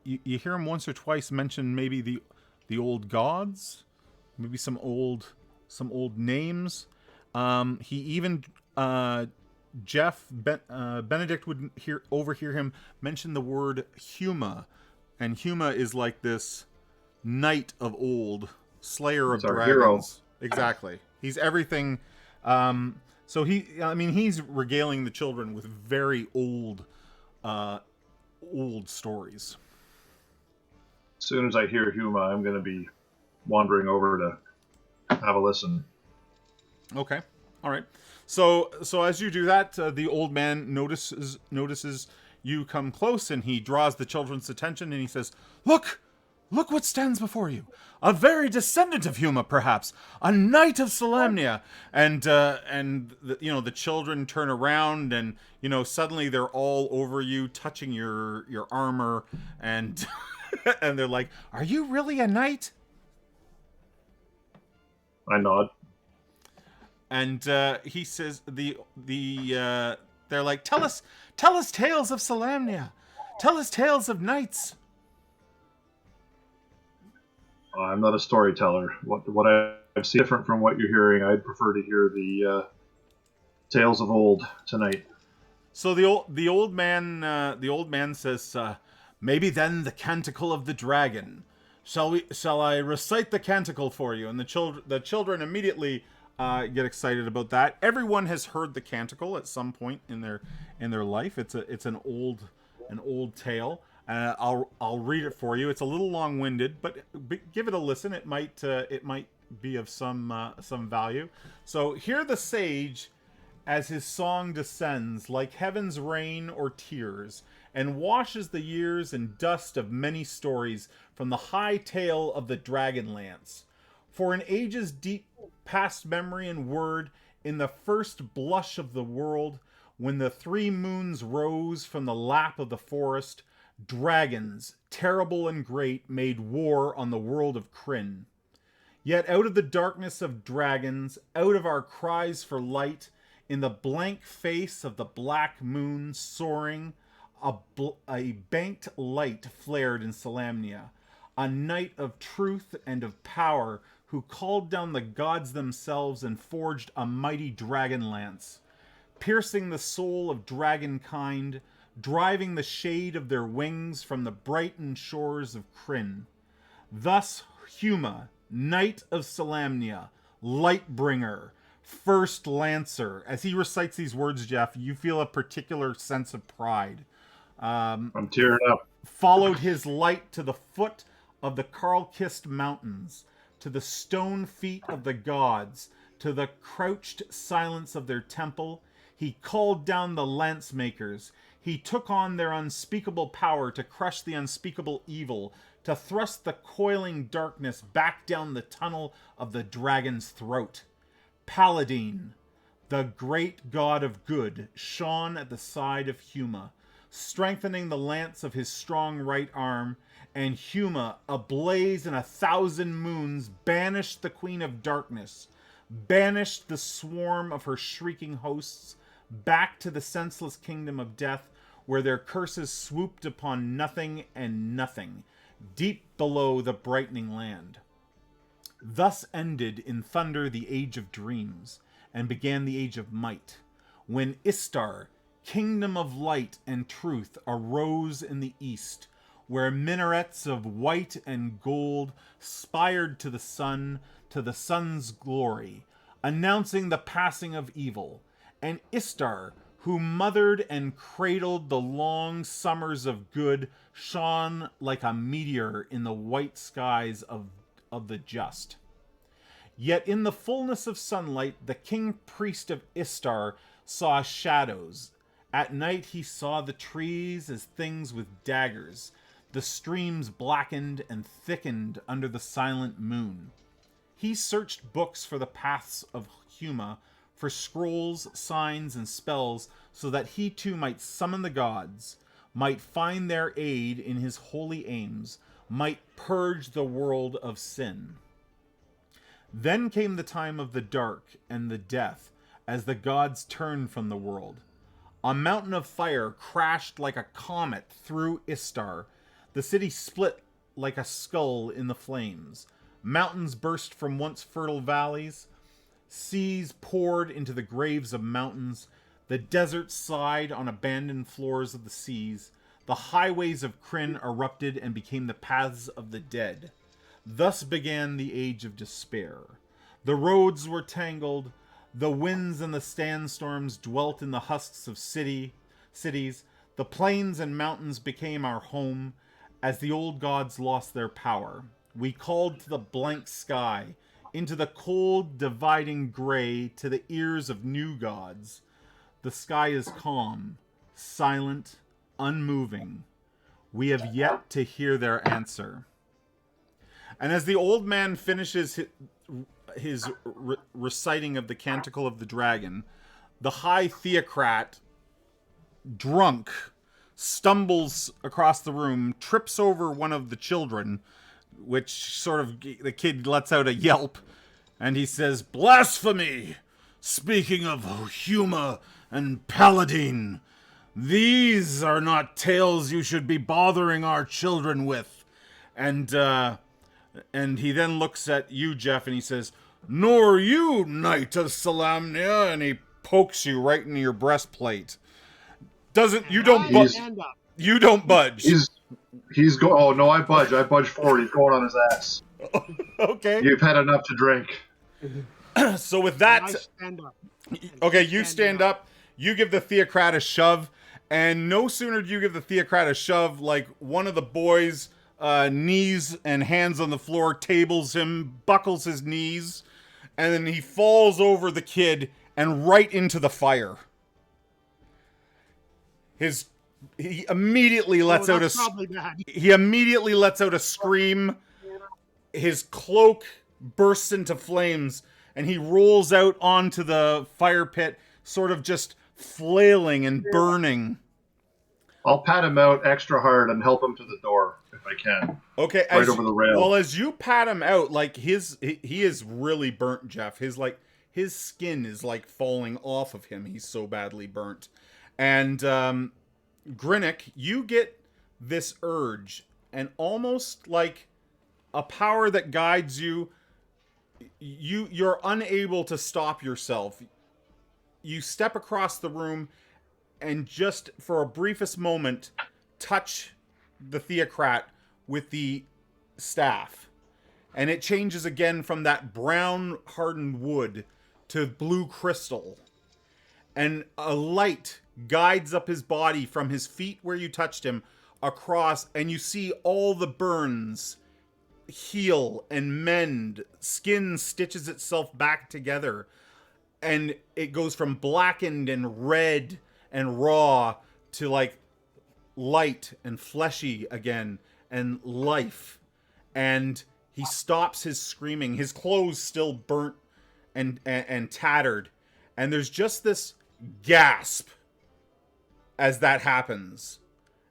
you hear him once or twice mention maybe the old gods, maybe some old names. He even Benedict would overhear him mention the word Huma, and Huma is like this knight of old, slayer of dragons. Hero. Exactly. He's everything. So he's regaling the children with very old stories. As soon as I hear Huma, I'm going to be wandering over to have a listen. Okay. All right. So as you do that, the old man notices you come close, and he draws the children's attention, and he says, Look what stands before you. A very descendant of Huma, perhaps. A knight of Solemnia." And the children turn around, and, suddenly they're all over you, touching your armor, and and they're like, "Are you really a knight?" I nod. And he says, they're like, tell us tales of Solemnia. Tell us tales of knights. I'm not a storyteller. What I've seen different from what you're hearing. I'd prefer to hear the tales of old tonight. So the old man says, "Maybe then the Canticle of the Dragon. Shall I recite the Canticle for you?" And the children immediately get excited about that. Everyone has heard the Canticle at some point in their life. It's an old tale. I'll read it for you. It's a little long-winded, but give it a listen. It might be of some value. So hear the sage as his song descends like heaven's rain or tears, and washes the years in dust of many stories from the high tale of the Dragonlance. For in ages deep past memory and word, in the first blush of the world, when the 3 moons rose from the lap of the forest, Dragons, terrible and great, made war on the world of Krynn. Yet out of the darkness of dragons, out of our cries for light, in the blank face of the black moon soaring, a banked light flared in Salamnia, a knight of truth and of power who called down the gods themselves and forged a mighty dragon lance, piercing the soul of dragonkind, driving the shade of their wings from the brightened shores of Krynn. Thus Huma, Knight of Salamnia, Lightbringer, First Lancer. As he recites these words, Jeff, you feel a particular sense of pride. I'm tearing up. Followed his light to the foot of the Karl-kissed mountains, to the stone feet of the gods, to the crouched silence of their temple. He called down the lance makers. He took on their unspeakable power to crush the unspeakable evil, to thrust the coiling darkness back down the tunnel of the dragon's throat. Paladin, the great god of good, shone at the side of Huma, strengthening the lance of his strong right arm, and Huma, ablaze in 1,000 moons, banished the queen of darkness, banished the swarm of her shrieking hosts, back to the senseless kingdom of death, where their curses swooped upon nothing and nothing, deep below the brightening land. Thus ended in thunder the age of dreams, and began the age of might, when Istar, kingdom of light and truth, arose in the east, where minarets of white and gold spired to the sun's glory, announcing the passing of evil, and Istar, who mothered and cradled the long summers of good, shone like a meteor in the white skies of the just. Yet in the fullness of sunlight, the king-priest of Istar saw shadows. At night he saw the trees as things with daggers, the streams blackened and thickened under the silent moon. He searched books for the paths of Huma, for scrolls, signs, and spells, so that he too might summon the gods, might find their aid in his holy aims, might purge the world of sin. Then came the time of the dark and the death, as the gods turned from the world. A mountain of fire crashed like a comet through Istar. The city split like a skull in the flames. Mountains burst from once fertile valleys. Seas poured into the graves of mountains. The desert sighed on abandoned floors of the seas. The highways of Krynn erupted and became the paths of the dead. Thus began the age of despair. The roads were tangled. The winds and the sandstorms dwelt in the husks of cities. The plains and mountains became our home. As the old gods lost their power, we called to the blank sky, into the cold, dividing gray, to the ears of new gods. The sky is calm, silent, unmoving. We have yet to hear their answer. And as the old man finishes his reciting of the Canticle of the Dragon, the High Theocrat, drunk, stumbles across the room, trips over one of the children, which sort of, the kid lets out a yelp, and he says, "Blasphemy! Speaking of Huma and Paladin, these are not tales you should be bothering our children with." And he then looks at you, Jeff, and he says, "Nor you, Knight of Salamnia," and he pokes you right in your breastplate. You don't budge. He's going. Oh no, I budge. I budge forward. He's going on his ass. Okay. You've had enough to drink. So with that, I stand up. okay, you stand up. You give the Theocrat a shove, and no sooner do you give the Theocrat a shove, like one of the boys' knees and hands on the floor tables him, buckles his knees, and then he falls over the kid and right into the fire. He immediately lets out he immediately lets out a scream. His cloak bursts into flames, and he rolls out onto the fire pit, sort of just flailing and burning. I'll pat him out extra hard and help him to the door if I can. Okay, right over the rail. Well, as you pat him out, like he is really burnt, Jeff. His skin is like falling off of him. He's so badly burnt. And Grinnick, you get this urge, and almost like a power that guides you. You're unable to stop yourself. You step across the room and just for a briefest moment touch the theocrat with the staff. And it changes again from that brown hardened wood to blue crystal. And a light guides up his body from his feet where you touched him across, and you see all the burns heal and mend. Skin stitches itself back together, and it goes from blackened and red and raw to like light and fleshy again and life. And he stops his screaming, his clothes still burnt and tattered, and there's just this gasp as that happens,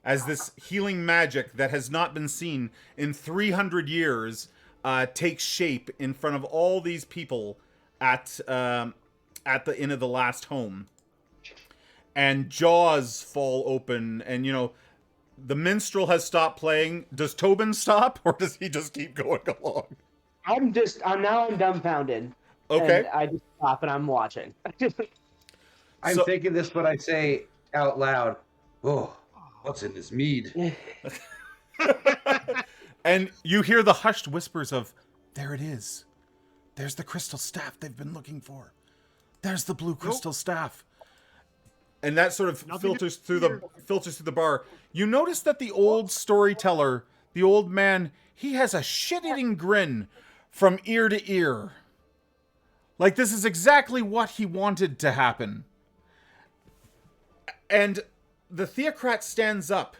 as this healing magic that has not been seen in 300 years takes shape in front of all these people at the Inn of the Last Home. And jaws fall open, and the minstrel has stopped playing. Does Tobin stop, or does he just keep going along? I'm dumbfounded. Okay. And I just stop and I'm watching. I'm thinking this, but I say out loud, "Oh, what's in this mead?" And you hear the hushed whispers of, "There it is. There's the crystal staff they've been looking for. There's the blue crystal staff." And that sort of filters through the bar. You notice that the old storyteller, the old man, he has a shit-eating grin from ear to ear. Like this is exactly what he wanted to happen. And the theocrat stands up,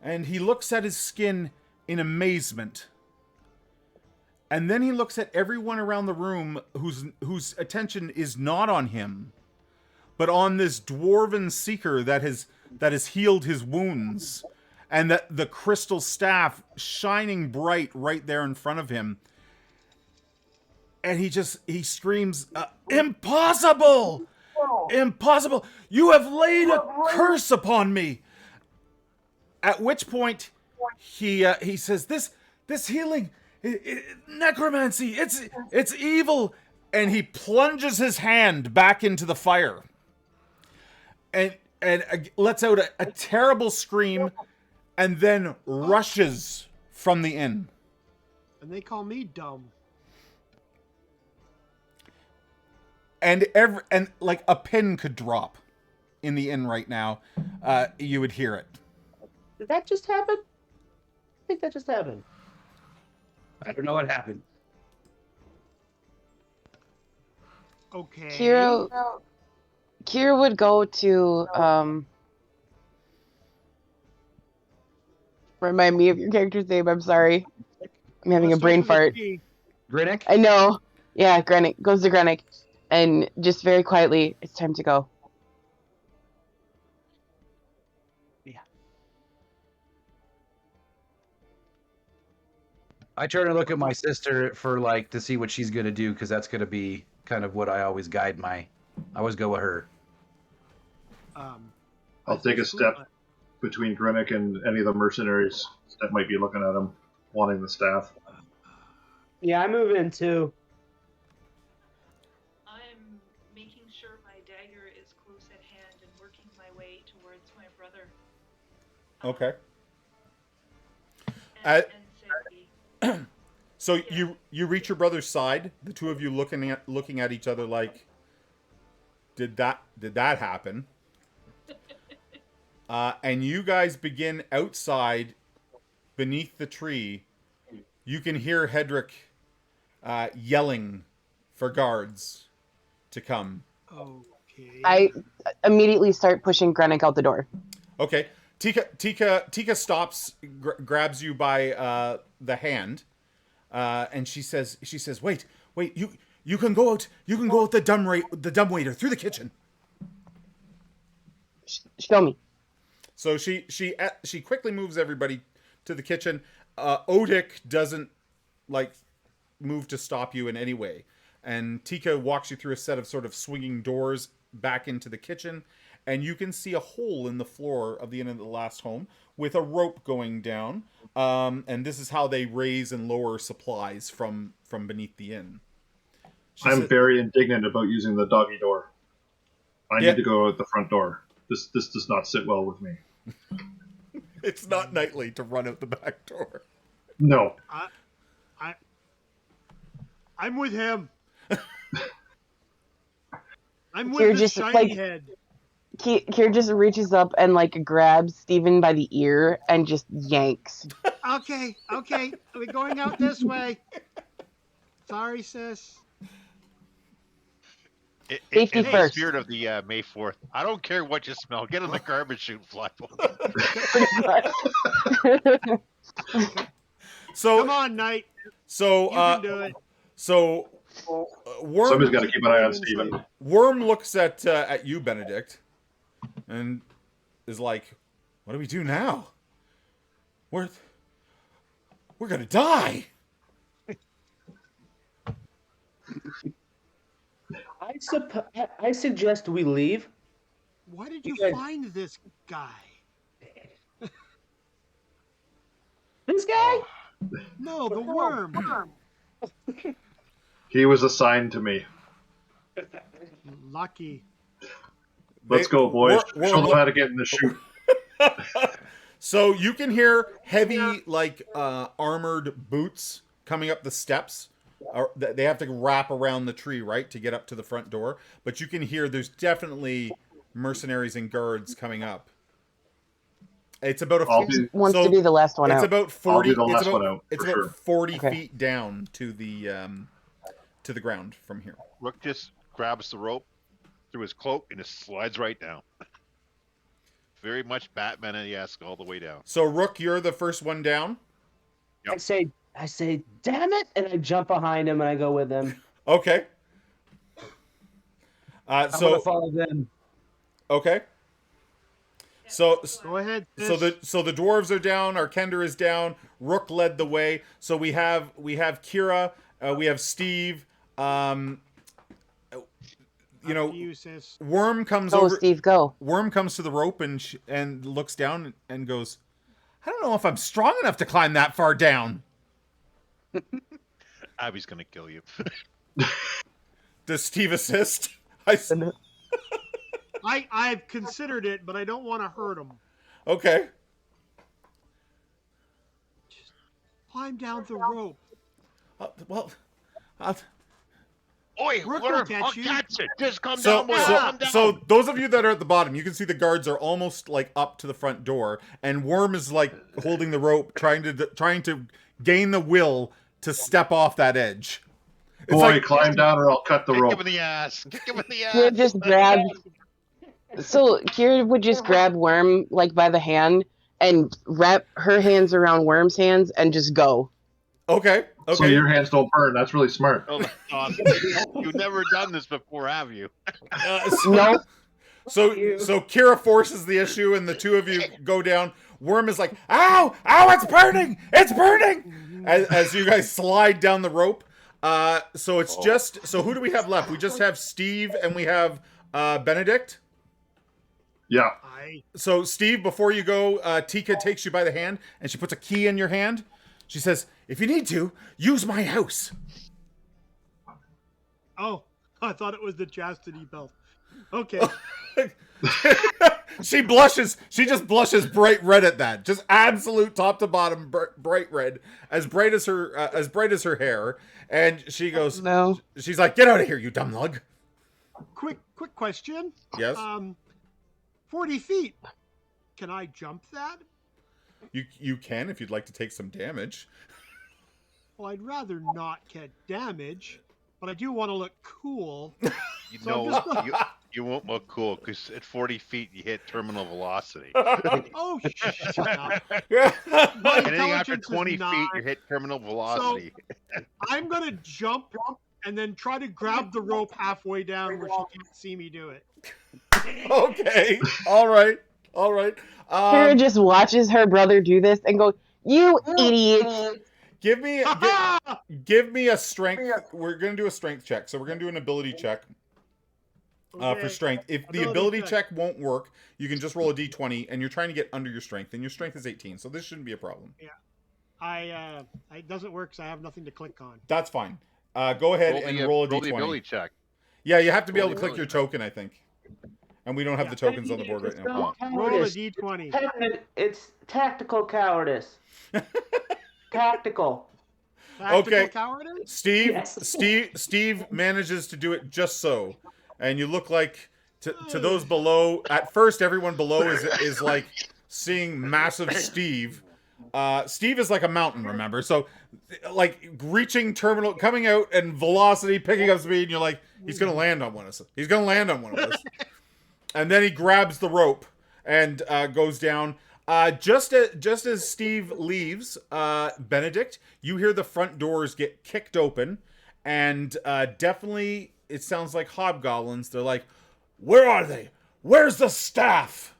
and he looks at his skin in amazement. And then he looks at everyone around the room whose attention is not on him, but on this dwarven seeker that has healed his wounds, and that the crystal staff shining bright right there in front of him. And he screams, "Impossible! Impossible! You have laid a curse upon me!" At which point he says, "This healing, necromancy, it's evil," and he plunges his hand back into the fire, and lets out a terrible scream, and then rushes from the inn. And they call me dumb. And like a pin could drop in the inn right now. You would hear it. Did that just happen? I think that just happened. I don't know what happened. Okay. Kira would go to remind me of your character's name. I'm sorry. I'm having a brain fart. Grinnick? I know. Yeah, Grinnick. Goes to Grinnick. And just very quietly, "It's time to go." Yeah. I turn and look at my sister for to see what she's gonna do, because that's gonna be kind of what I always guide I always go with her. I'll take a step between Grinnick and any of the mercenaries that might be looking at him, wanting the staff. Yeah, I move in too. I'm making sure my dagger is close at hand and working my way towards my brother. Okay. And say, So you reach your brother's side. The two of you looking at each other like, did that happen? And you guys begin outside, beneath the tree. You can hear Hedrick yelling for guards to come. Okay. I immediately start pushing Grinnick out the door. Okay. Tika stops, grabs you by the hand, and she says, "Wait, you can go out. You can go out the dumbwaiter through the kitchen." Show me. So she quickly moves everybody to the kitchen. Odik doesn't like move to stop you in any way, and Tika walks you through a set of sort of swinging doors back into the kitchen, and you can see a hole in the floor of the Inn of the Last Home with a rope going down. And this is how they raise and lower supplies from beneath the inn. I'm very indignant about using the doggy door. I need to go out the front door. This does not sit well with me. It's not nightly to run out the back door. No. I'm with him. I'm You're with the just, shiny like- head. Kier just reaches up and like grabs Steven by the ear and just yanks. Okay. We're going out this way. Sorry, sis. Safety In the first. spirit of the May 4th, I don't care what you smell. Get in the garbage chute and fly. So Come on, Knight. So You can do it. So Worm. Somebody's got to keep an eye on Steven. Worm looks at you, Benedict, and is like, "What do we do now? We're gonna die." I suggest we leave. Why did you Because- find this guy? This guy? No, the worm. He was assigned to me. Lucky. Let's go, boys. Worm- Show them how to get in the chute. So you can hear heavy, like armored boots coming up the steps. They have to wrap around the tree, right, to get up to the front door. But you can hear there's definitely mercenaries and guards coming up. It's about Wants to be the last one it's out. about 40. I'll be the last it's one about, out, it's for about sure. 40 Okay. feet down to the ground from here. Rook just grabs the rope through his cloak and just slides right down. Very much Batman-esque all the way down. So Rook, you're the first one down. Yep. I say, damn it, and I jump behind him and I go with him. Okay. I'm gonna follow them. Okay. So Go ahead. So the dwarves are down. Our Kender is down. Rook led the way. So we have Kira. We have Steve. You, sis. Worm comes Go, over. Steve, go. Worm comes to the rope and looks down and goes, "I don't know if I'm strong enough to climb that far down." Abby's gonna kill you. Does Steve assist? I've considered it, but I don't want to hurt him. Okay. Just climb down the rope. Oi, Rook Worm, will catch I'll you. catch it. Just come So, down, boy. so, Come down. so those of you that are at the bottom, you can see the guards are almost like up to the front door, and Worm is like holding the rope, trying to gain the will to step off that edge. It's Boy, like, climb down or I'll cut the Kick him rope. in the ass. Kick him in the Kira ass. just grab. So Kira would just grab Worm like by the hand and wrap her hands around Worm's hands and just go. okay. So your hands don't burn. That's really smart. Oh, that's awesome. You've never done this before, have you? No. So Kira forces the issue, and the two of you go down. Worm is like, "Ow! Ow! It's burning! It's burning!" As you guys slide down the rope. So it's just. So who do we have left? We just have Steve and we have Benedict. Yeah. So Steve, before you go, Tika takes you by the hand and she puts a key in your hand. She says, "If you need to, use my house." Oh, I thought it was the chastity belt. Okay. She blushes. She just blushes bright red at that. Just absolute top to bottom bright red, as bright as her hair. And she goes, No. She's like, "Get out of here, you dumb lug." Quick question. Yes. 40 feet. Can I jump that? You can if you'd like to take some damage. Well, I'd rather not get damage, but I do want to look cool. You So I'm know, just- you won't look cool because at 40 feet you hit terminal velocity. Oh, shut up. My Anything after intelligence is 20 feet, 9. you hit terminal velocity. I'm going to jump and then try to grab the rope halfway down where she can't see me do it. Okay. All right. All right. Kara just watches her brother do this and go, "You idiot!" Give me a strength. We're gonna do a strength check. So we're gonna do an ability check for strength. If the ability check won't work, you can just roll a d20, and you're trying to get under your strength, and your strength is 18, so this shouldn't be a problem. Yeah, it doesn't work because I have nothing to click on. That's fine. Go ahead and roll a d20. The ability check. Yeah, you have to be able to click your token, I think. And we don't have the tokens on the board right now. Roll a d20. It's tactical cowardice. Tactical. Okay. Cowardice? Steve, Yes. Steve manages to do it just so, and you look like to those below. At first, everyone below is like seeing massive Steve. Steve is like a mountain, remember? So, like reaching terminal, coming out, and velocity, picking up speed, and you're like, he's gonna land on one of us. He's gonna land on one of us. And then he grabs the rope and goes down. Just as Steve leaves, Benedict, you hear the front doors get kicked open, and definitely it sounds like hobgoblins. They're like, "Where are they? Where's the staff?"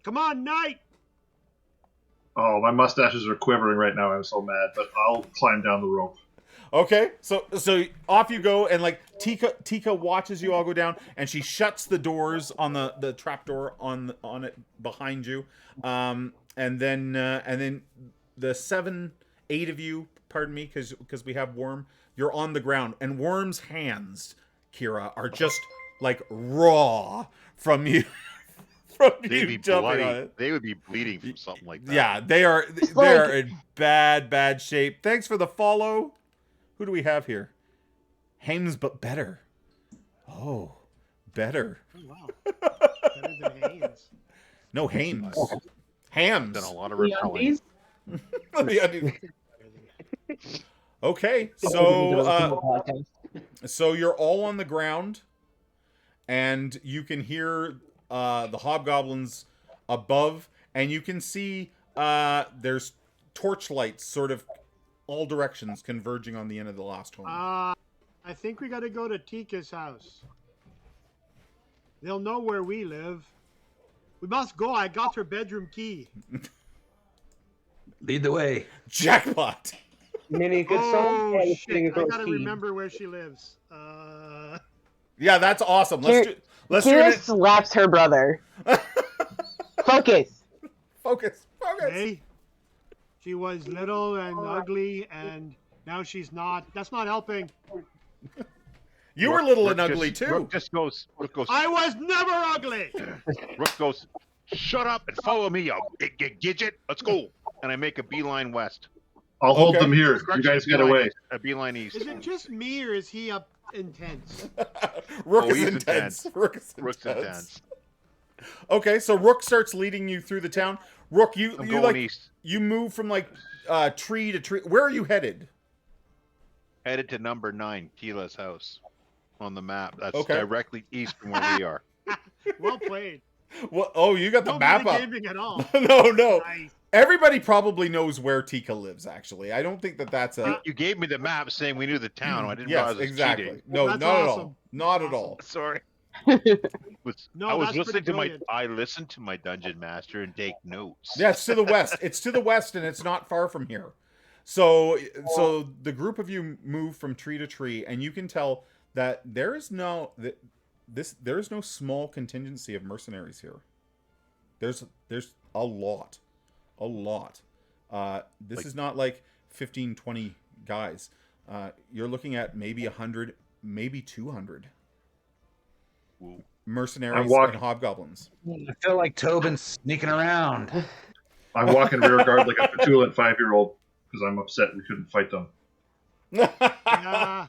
Come on, Knight! Oh, my mustaches are quivering right now. I'm so mad, but I'll climb down the rope. Okay, so off you go, and like Tika watches you all go down, and she shuts the doors on the trap door on it behind you, and then the 7-8 of you, pardon me, because we have Worm, you're on the ground, and Worm's hands, Kira, are just like raw from you. They'd be jumping bloody. on it. They would be bleeding from something like that. Yeah, they are in bad shape. Thanks for the follow. Who do we have here? Hames, but better. Oh, better. Oh, wow. Better than Haynes. No, Hames. Hams. Done a lot of repelling. Okay, so you're all on the ground, and you can hear the hobgoblins above, and you can see there's torchlights sort of all directions converging on the end of the last home. I think we got to go to Tika's house. They'll know where we live. We must go. I got her bedroom key. Lead the way. Jackpot. Mini good Oh, song. shit. I got to remember where she lives. Yeah, that's awesome. Let's do Kira it. slaps her brother. Focus. Focus. Hey, she was little and ugly, and now she's not. That's not helping. You were little and ugly too. Rook goes. I was never ugly. Rook goes. Shut up and follow me, you gidget. Let's go. And I make a beeline west. I'll hold them here. You guys get away. A beeline east. Is it just me, or is he intense? Rook is he's intense. Rook's intense. Okay, so Rook starts leading you through the town. Rook, you going like east. You move from like tree to tree. Where are you headed? Headed to number 9, Tila's house, on the map. That's Okay. directly east from where we are. Well played. Well, oh, you got the No map up. metagaming at all. No. Nice. Everybody probably knows where Tika lives. Actually, I don't think that's a. You gave me the map saying we knew the town. I didn't realize Yes, it was exactly. cheating. No, That's not at all. awesome. Not at all. Sorry. No, I was that's listening pretty to my. brilliant. I listened to my dungeon master and take notes. Yeah, it's to the west. It's to the west, and it's not far from here. So the group of you move from tree to tree, and you can tell that there is no small contingency of mercenaries here. There's a lot. This is not like 15, 20 guys. You're looking at maybe 100, maybe 200 mercenaries and hobgoblins. I feel like Tobin's sneaking around. I'm walking rear guard like a petulant 5-year-old because I'm upset we couldn't fight them. Yeah,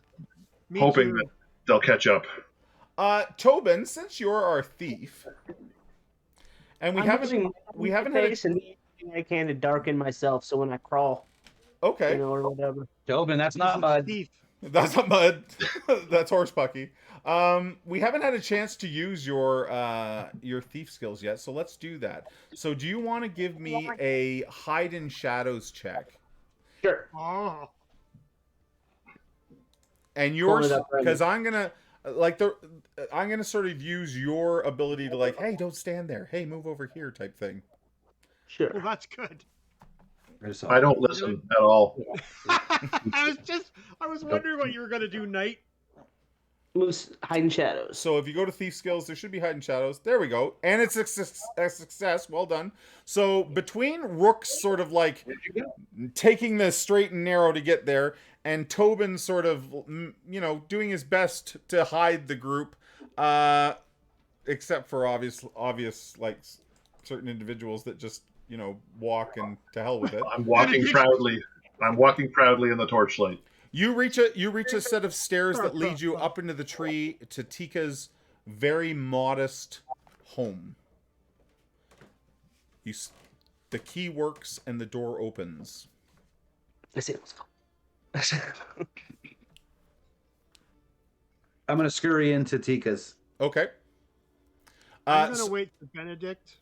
me Hoping too. that they'll catch up. Tobin, since you're our thief, and we haven't had a, and I can to darken myself so when I crawl, okay. you know, or whatever. Tobin, that's not mud. Thief. That's not mud. That's horse pucky. We haven't had a chance to use your thief skills yet, so let's do that. So do you want to give me a hide in shadows check? Sure. Oh, And yours, Pull it up right because I'm gonna. like I'm gonna sort of use your ability to like, hey, don't stand there. Hey, move over here, type thing. Sure. Well, that's good. I don't listen at all. I was wondering what you were gonna do, Knight. Moose hiding shadows. So if you go to thief skills, there should be hiding shadows. There we go, and it's a success. Well done. So between Rook's sort of like taking the straight and narrow to get there, and Tobin sort of doing his best to hide the group, except for obvious like certain individuals that just walk and to hell with it. I'm walking proudly. In the torchlight. You reach a set of stairs that lead you up into the tree to Tika's very modest home. The key works and the door opens. I see. I'm gonna scurry into Tika's. Okay. I'm gonna wait for Benedict.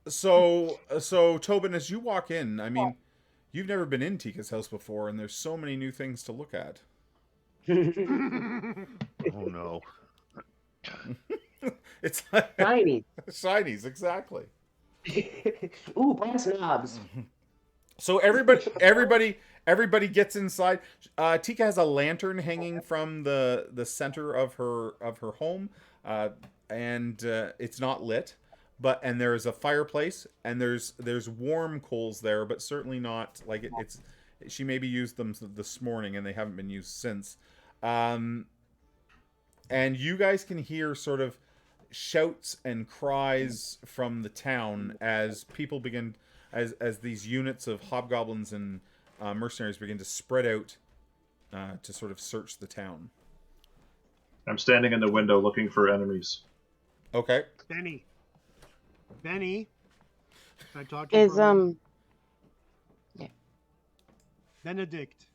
So Tobin, as you walk in, I mean, you've never been in Tika's house before, and there's so many new things to look at. Oh no. It's like Shiny. shinies, exactly. Ooh, brass knobs. So everybody gets inside. Tika has a lantern hanging from the center of her home, and it's not lit. And there is a fireplace, and there's warm coals there, but certainly not like it's. She maybe used them this morning, and they haven't been used since. And you guys can hear sort of shouts and cries from the town as people begin, as these units of hobgoblins and mercenaries begin to spread out to sort of search the town. I'm standing in the window looking for enemies. Okay. Benny, can I talk to you Is for a moment? Yeah. Benedict.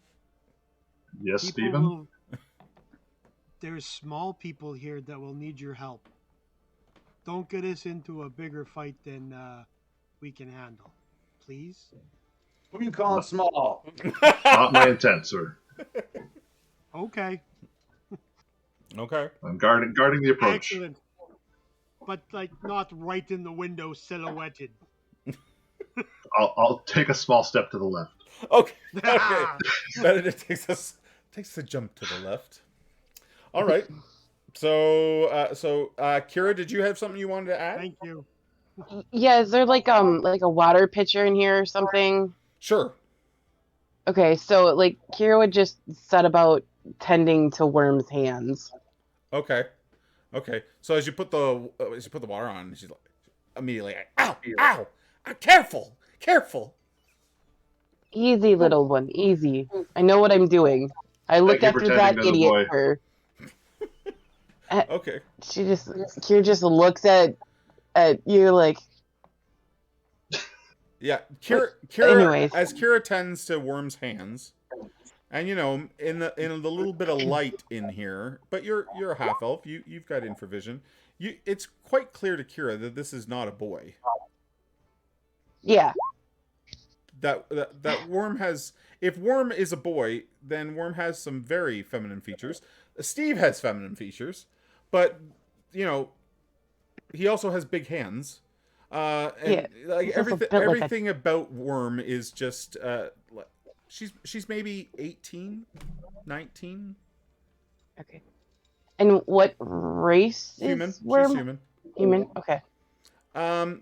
Yes, Stephen? There's small people here that will need your help. Don't get us into a bigger fight than we can handle. Please? Who are you calling small? Not my intent, sir. Okay. Okay. I'm guarding the approach. Excellent. But, like, not right in the window silhouetted. I'll take a small step to the left. Okay. Benedict takes a jump to the left. All right. So Kira, did you have something you wanted to add? Thank you. Yeah, is there like a water pitcher in here or something? Sure. Okay, so like Kira would just set about tending to Worm's hands. Okay. So as you put the water on, she's like immediately, ow, careful. Easy, little one, easy. I know what I'm doing. I looked Thank you after for that tending to the idiot boy. for. Okay. Kira just looks at you like. Yeah, Kira. Anyways. As Kira tends to Worm's hands, and in the little bit of light in here, but you're a half elf. You've got infravision. It's quite clear to Kira that this is not a boy. Yeah. That Worm has. If Worm is a boy, then Worm has some very feminine features. Steve has feminine features, but he also has big hands. And like everything about Worm is just she's maybe 18, 19. Okay. And what race Human. is Worm? She's human. Human. Okay.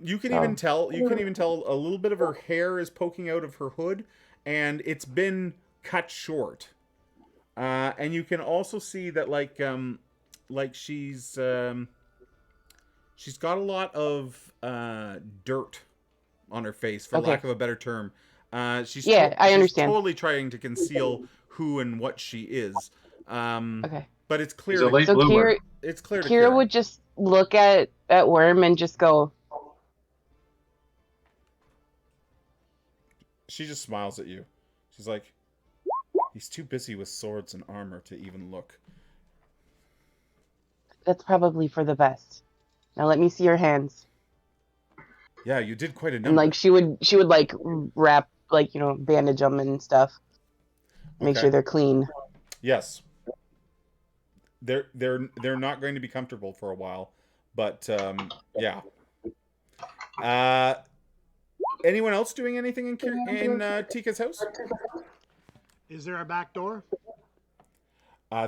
You can even tell a little bit of her hair is poking out of her hood, and it's been cut short. And you can also see that like she's got a lot of dirt on her face, for lack of a better term. She's I understand. Totally trying to conceal who and what she is. Okay. But it's clear. He's a late bloomer. It's clear. Kira would just look at Worm and just go. She just smiles at you. She's like, he's too busy with swords and armor to even look. That's probably for the best. Now let me see your hands. Yeah, you did quite a number. And like she would like wrap bandage them and stuff. Make sure they're clean. Yes. they're not going to be comfortable for a while, but yeah. Anyone else doing anything in Tika's house? Is there a back door?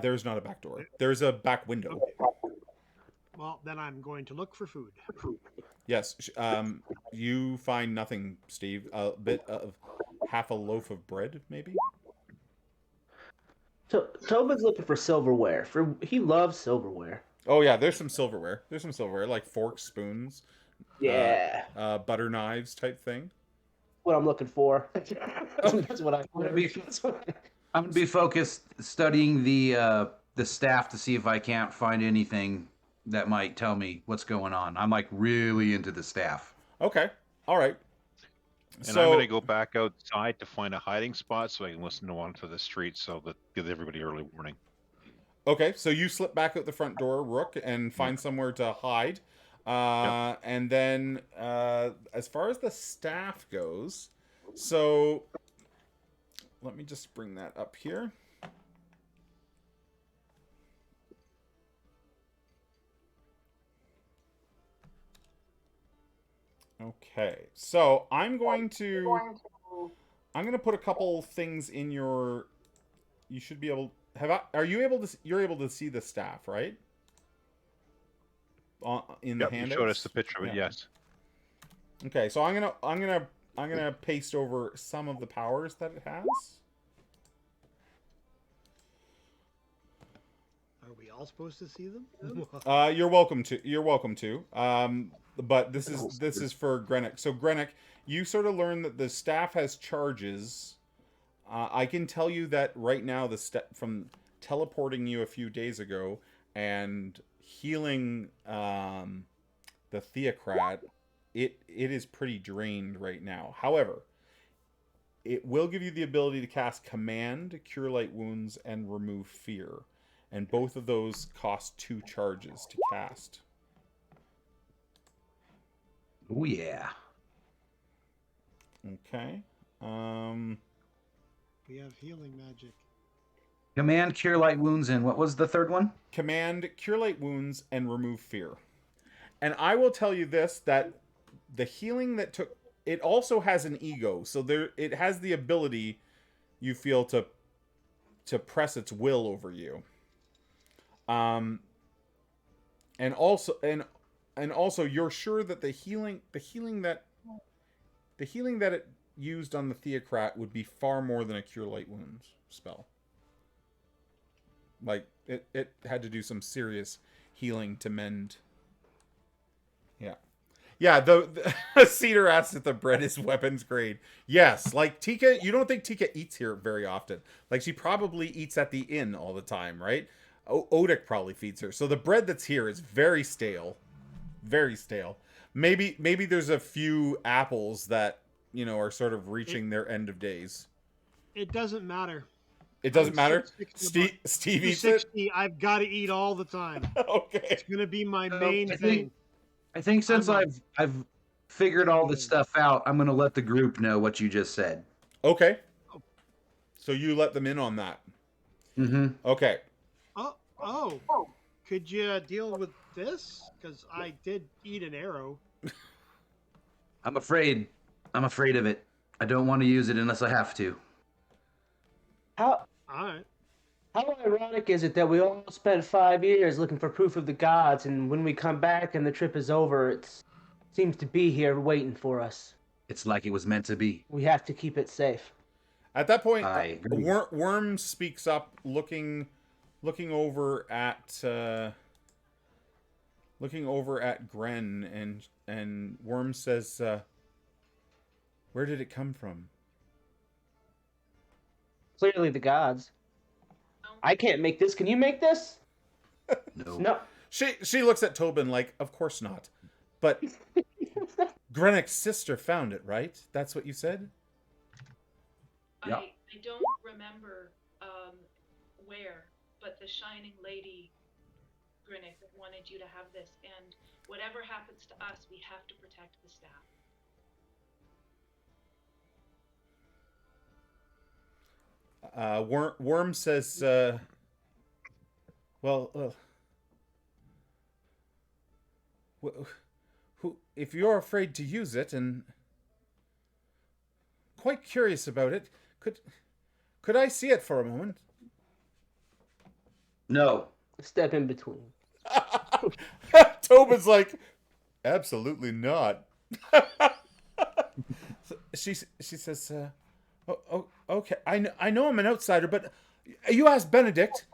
There's not a back door. There's a back window. Well, then I'm going to look for food. Yes. You find nothing, Steve. A bit of half a loaf of bread, maybe. So Tobin's looking for silverware. He loves silverware. Oh yeah, there's some silverware. There's some silverware like forks, spoons, Yeah. butter knives type thing. What I'm looking for. That's what I'm gonna be. I'm gonna be focused studying the staff to see if I can't find anything that might tell me what's going on. I'm like really into the staff. Okay. All right. And So I'm going to go back outside to find a hiding spot so I can listen to one for the street, so that give everybody early warning. okay, so you slip back out the front door, Rook, and find somewhere to hide. And then as far as the staff goes, so let me just bring that up here. Okay, so I'm going to put a couple things in your. You should be able. Are you able to? You're able to see the staff, right? In the handouts. You showed us the picture of it. Yes. Okay, so I'm gonna paste over some of the powers that it has. Are we all supposed to see them? You're welcome to. You're welcome to. But this is for Grenick. So Grenick, you sort of learn that the staff has charges. I can tell you that right now, from teleporting you a few days ago and healing the Theocrat, it is pretty drained right now. However, it will give you the ability to cast Command, Cure Light Wounds, and Remove Fear. And both of those cost 2 charges to cast. Oh yeah. Okay. We have healing magic. Command, Cure Light Wounds, and what was the third one? Command, Cure Light Wounds, and Remove Fear. And I will tell you this, that the healing that took... It also has an ego, so it has the ability, you feel, to press its will over you. And also you're sure that the healing that it used on the Theocrat would be far more than a Cure Light Wounds spell. Like it had to do some serious healing to mend. Yeah, the Cedar asks if the bread is weapons grade. Yes, like Tika, you don't think Tika eats here very often. Like she probably eats at the inn all the time, right? Odik probably feeds her. So the bread that's here is very stale. Very stale. Maybe there's a few apples that, are sort of reaching their end of days. It doesn't matter. It doesn't matter? Steve eats it? I've got to eat all the time. Okay. It's going to be my main thing. I think since I've figured all this stuff out, I'm going to let the group know what you just said. Okay. So you let them in on that. Mm-hmm. Okay. Oh. Could you deal with this? Because I did eat an arrow. I'm afraid of it. I don't want to use it unless I have to. All right. How ironic is it that we all spent 5 years looking for proof of the gods, and when we come back and the trip is over, it seems to be here waiting for us. It's like it was meant to be. We have to keep it safe. At that point, I agree. Worm speaks up, looking over at Gren, and Worm says, "Where did it come from?" Clearly the gods. I can't make this. Can you make this? No. She looks at Tobin like, of course not. But Grenick's sister found it, right? That's what you said? Yeah. I don't remember where, but the Shining Lady, Grinnick, wanted you to have this, and whatever happens to us, we have to protect the staff. Worm says, Well, if you're afraid to use it and quite curious about it, could I see it for a moment? No. Step in between. Tobin's like, absolutely not. she says, okay. I know I'm an outsider, but you asked Benedict.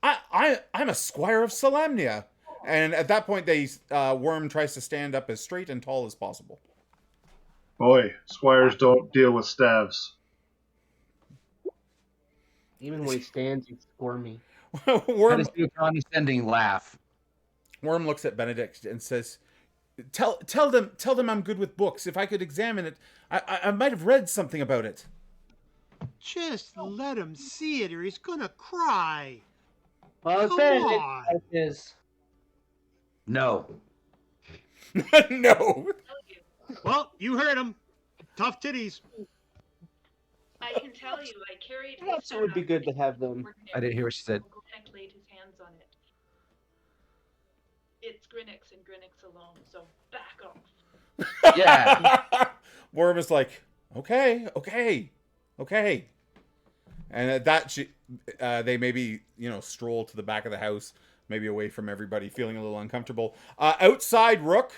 I'm a squire of Solamnia. And at that point, Worm tries to stand up as straight and tall as possible. Boy, squires don't deal with staves. Even when he stands, he's squirmy. Worm, a condescending laugh. Worm looks at Benedict and says, Tell them I'm good with books. If I could examine it, I might have read something about it. Just let him see it or he's gonna cry. Well, Come Benedict on. is. No. No. Well, you heard him. Tough titties. I can tell you, I carried his Perhaps it would be good to have them. I didn't hear what she said. Grinnick laid his hands on it. It's Grinnick's and Grinnick's alone, so back off. Yeah. Worm is like, okay. And at that, they maybe, stroll to the back of the house, maybe away from everybody, feeling a little uncomfortable. Outside Rook,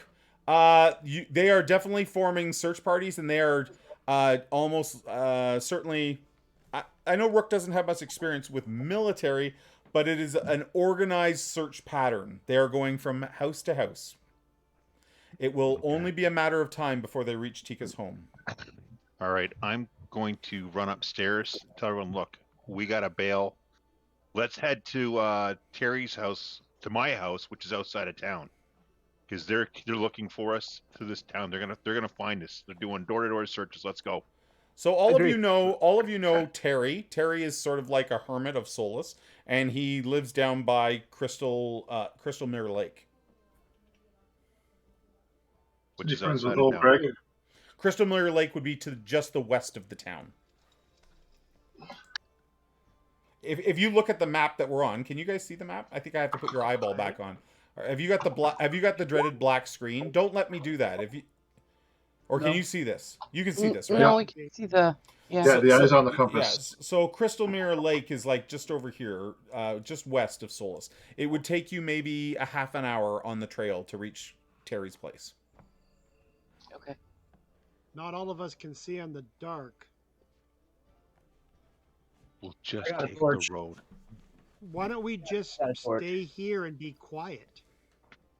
they are definitely forming search parties, and they are almost certainly... I know Rook doesn't have much experience with military, but it is an organized search pattern. They are going from house to house. It will only be a matter of time before they reach Tika's home. All right, I'm going to run upstairs, tell everyone, look, we got to bail. Let's head to Terry's house, to my house, which is outside of town, because they're looking for us through this town. They're gonna find us. They're doing door-to-door searches. Let's go. So all of you know Terry. Terry is sort of like a hermit of Solus, and he lives down by Crystal Mirror Lake. Which is friends outside with old of town. Greg. Crystal Mirror Lake would be to just the west of the town. If you look at the map that we're on, can you guys see the map? I think I have to put your eyeball back on. Have you got the dreaded black screen? Don't let me do that. Can you see this? You can see this, right? No, we can see the... Yeah, the eyes on the compass. Yeah, so Crystal Mirror Lake is like just over here, just west of Solus. It would take you maybe a half an hour on the trail to reach Terry's place. Okay. Not all of us can see in the dark. We'll just got a take torch. the road. Why don't we just Got a torch. stay here and be quiet?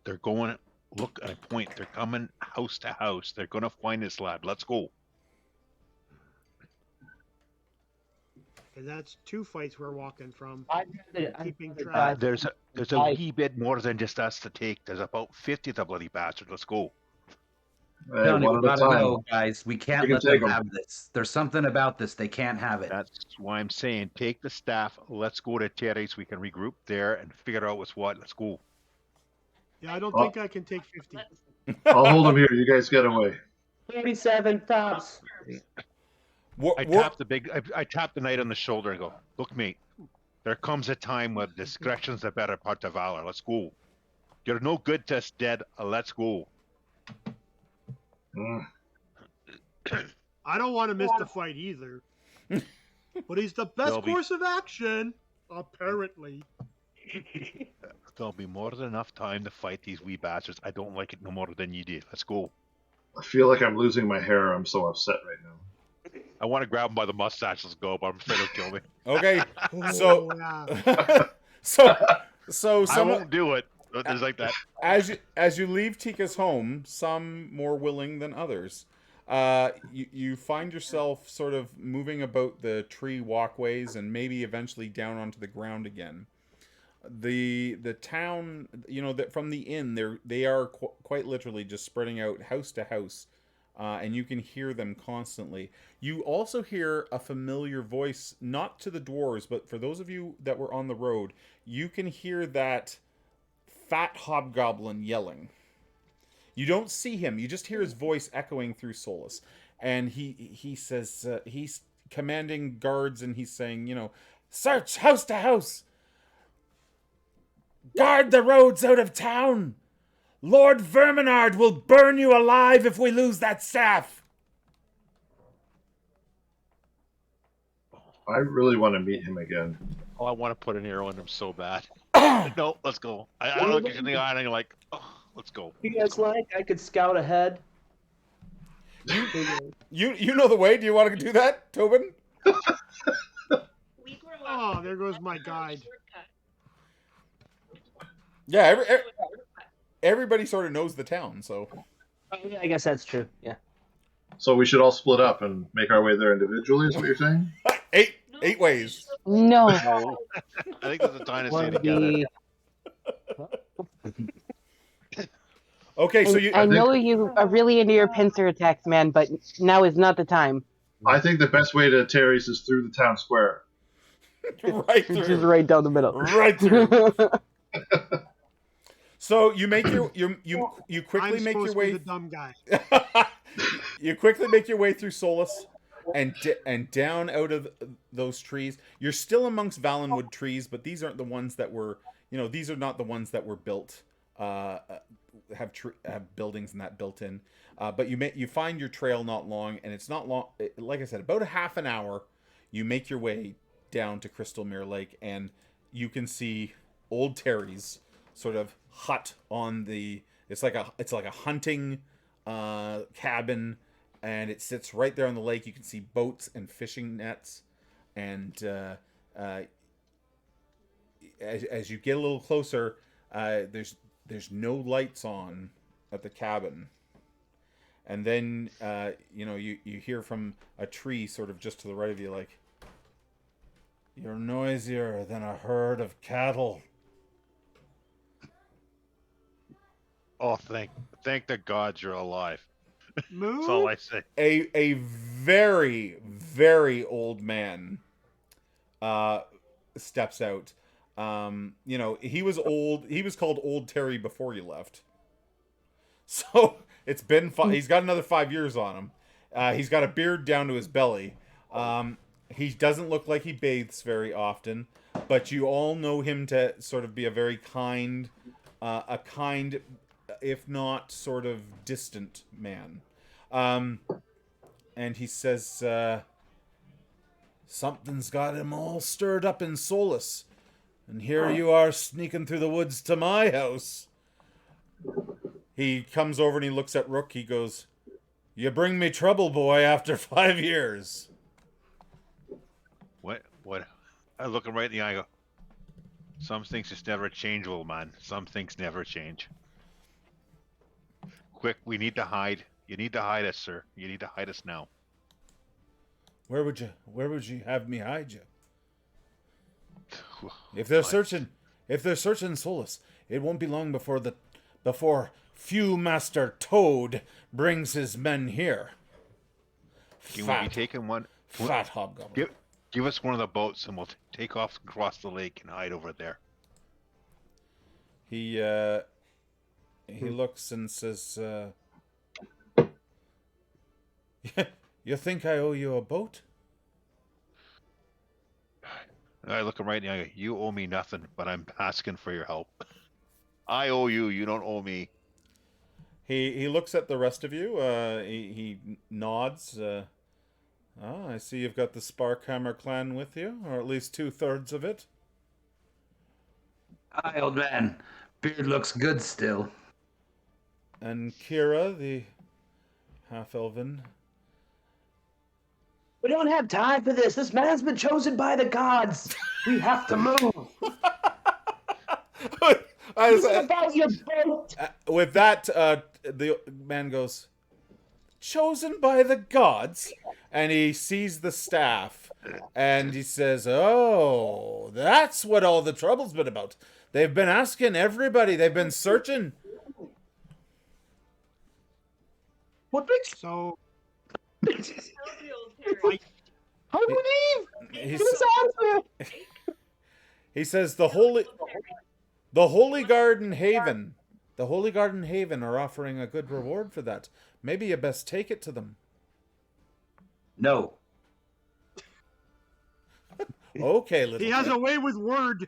They're going. Look at a point. They're coming house to house. They're gonna find this lad. Let's go. And that's 2 fights we're walking from. Keeping I'd track. There's a wee bit more than just us to take. There's about 50 of the bloody bastards. Let's go. Hey, Tony, one we at a gotta time. go, guys. We can't We can let them take 'em. have this. There's something about this. They can't have it. That's why I'm saying take the staff. Let's go to Terry's. We can regroup there and figure out what's what. Let's go. Yeah, I don't Oh. think I can take 50. I'll hold him here. You guys get away. 37 tops. I tap the knight on the shoulder and go, look, mate, there comes a time when discretion's the better part of valor. Let's go. You're no good to us dead. Let's go. Mm. I don't want to miss the fight either. But he's the best course of action, apparently. There'll be more than enough time to fight these wee bastards. I don't like it no more than you do. Let's go. I feel like I'm losing my hair. I'm so upset right now. I want to grab him by the mustache. Let's go, but I'm afraid he'll kill me. Okay, Oh, yeah. so I won't do it. But there's like that. as you leave Tika's home, some more willing than others, you find yourself sort of moving about the tree walkways and maybe eventually down onto the ground again. The town, from the inn, they are quite literally just spreading out house to house, and you can hear them constantly. You also hear a familiar voice, not to the dwarves, but for those of you that were on the road, you can hear that fat hobgoblin yelling. You don't see him, you just hear his voice echoing through Solus, and he says, he's commanding guards, and he's saying, search house to house. Guard the roads out of town! Lord Verminard will burn you alive if we lose that staff! I really want to meet him again. Oh, I want to put an arrow in him so bad. No, let's go. I look at the eye and I'm like, oh, let's go. You guys like? I could scout ahead. You know the way. Do you want to do that, Tobin? Oh, there goes my guide. Yeah, everybody sort of knows the town, so. Yeah, I guess that's true. Yeah. So we should all split up and make our way there individually, is what you're saying? Eight ways. No. No. I think there's a time to stay together. Okay, so I know you are really into your pincer attacks, man, but now is not the time. I think the best way to Terry's is through the town square. Right through. Just right down the middle. Right through. So you make you quickly I'm make your supposed to be way. the dumb guy. You quickly make your way through Solus, and down out of those trees. You're still amongst Valenwood trees, but these aren't the ones that were. These are not the ones that were built. Have buildings and that built in. But you find your trail not long, and it's not long. Like I said, about a half an hour. You make your way down to Crystalmere Lake, and you can see old Terry's sort of hut on the. It's like a hunting cabin, and it sits right there on the lake. You can see boats and fishing nets, and as you get a little closer, there's no lights on at the cabin, and then you hear from a tree sort of just to the right of you, like, "You're noisier than a herd of cattle." Oh, thank the gods you're alive. Moo? That's all I say. A very, very old man steps out. He was old. He was called Old Terry before you left. So it's been he's got another 5 years on him. He's got a beard down to his belly. He doesn't look like he bathes very often, but you all know him to sort of be a very kind, if not sort of distant man. And he says, "Something's got him all stirred up in Solus. And here you are sneaking through the woods to my house." He comes over and he looks at Rook. He goes, "You bring me trouble, boy, after 5 years." What? I look him right in the eye and go, "Some things just never change, old man. Some things never change. Quick, we need to hide. You need to hide us, sir. You need to hide us now." Where would you have me hide you? If they're searching Solus, it won't be long before Few Master Toad brings his men here. Can we be taking one? Fat hobgoblin. Give us one of the boats and we'll take off across the lake and hide over there. He looks and says, "You think I owe you a boat?" I look him right in the eye and go, "You owe me nothing, but I'm asking for your help. I owe you. You don't owe me." He looks at the rest of you. He nods. I see you've got the Sparkhammer clan with you, or at least 2/3 of it. Hi, old man. Beard looks good still. And Kira, the half-elven. We don't have time for this. This man's been chosen by the gods. We have to move. It's about your boat. With that, the man goes, "Chosen by the gods?" And he sees the staff, and he says, "Oh, that's what all the trouble's been about. They've been asking everybody. They've been searching." What makes So I believe He, this answer. he says, the Holy Garden Haven. The Holy Garden Haven are offering a good reward for that. Maybe you best take it to them. No. Okay, little. he has a way with word.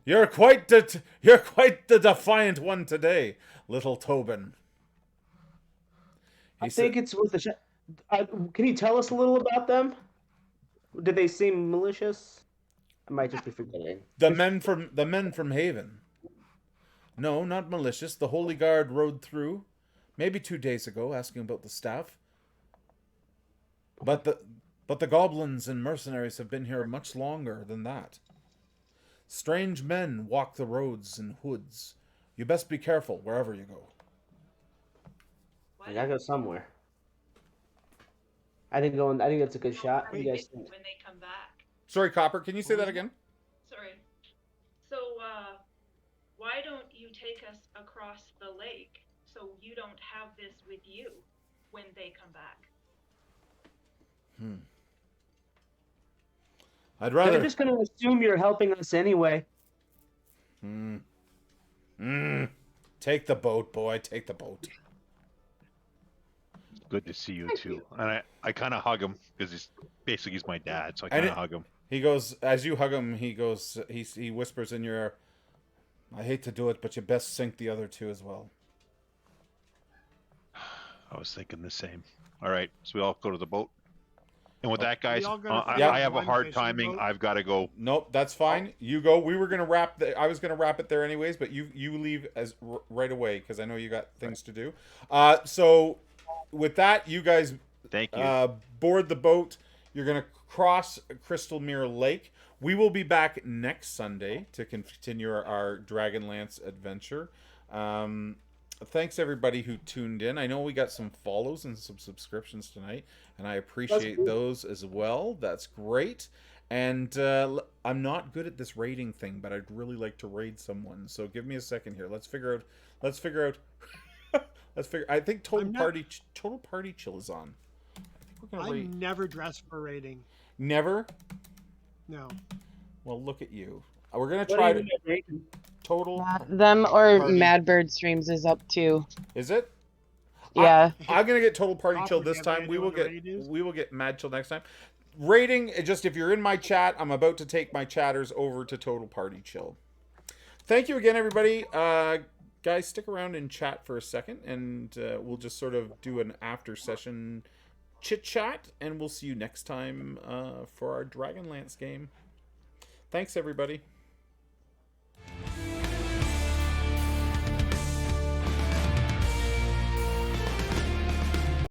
You're quite the defiant one today, little Tobin. I think it's with the. Can you tell us a little about them? Did they seem malicious? I might just be forgetting. The men from Haven. No, not malicious. The Holy Guard rode through, maybe 2 days ago, asking about the staff. But the goblins and mercenaries have been here much longer than that. Strange men walk the roads in hoods. You best be careful wherever you go. I gotta go somewhere. I think that's a good shot. What do you guys think? When they come back. Sorry, Copper, can you say that again? Sorry. So, why don't you take us across the lake so you don't have this with you when they come back? I'd rather. They're just gonna assume you're helping us anyway. Take the boat, boy. Take the boat. Good to see you too. And I kind of hug him because he's my dad, so I kind of hug him. He goes, as you hug him, he whispers in your ear, I hate to do it, but you best sink the other two as well. I was thinking the same. All right, so we all go to the boat. And with that, guys, Yeah. I have a hard timing. I've got to go. Nope, that's fine. You go. We were gonna wrap. I was gonna wrap it there anyways, but you leave right away because I know you got things to do. So with that, you guys, thank you. Board the boat. You're gonna cross Crystal Mirror Lake. We will be back next Sunday to continue our Dragonlance adventure. Thanks everybody who tuned in. I know we got some follows and some subscriptions tonight, and I appreciate those as well. That's great. And I'm not good at this raiding thing, but I'd really like to raid someone. So give me a second here. Let's figure out. I think Total Party Chill is on. I think we're gonna raid. never dress for raiding. Never. No. Well, look at you. We're gonna try to Total. Them or Party. Madbird Streams is up too. Is it? Yeah. I'm gonna get Total Party Chill this time. We will get Mad Chill next time. Rating, just if you're in my chat, I'm about to take my chatters over to Total Party Chill. Thank you again, everybody. Guys, stick around and chat for a second, and we'll just sort of do an after session chit chat, and we'll see you next time for our Dragonlance game. Thanks, everybody.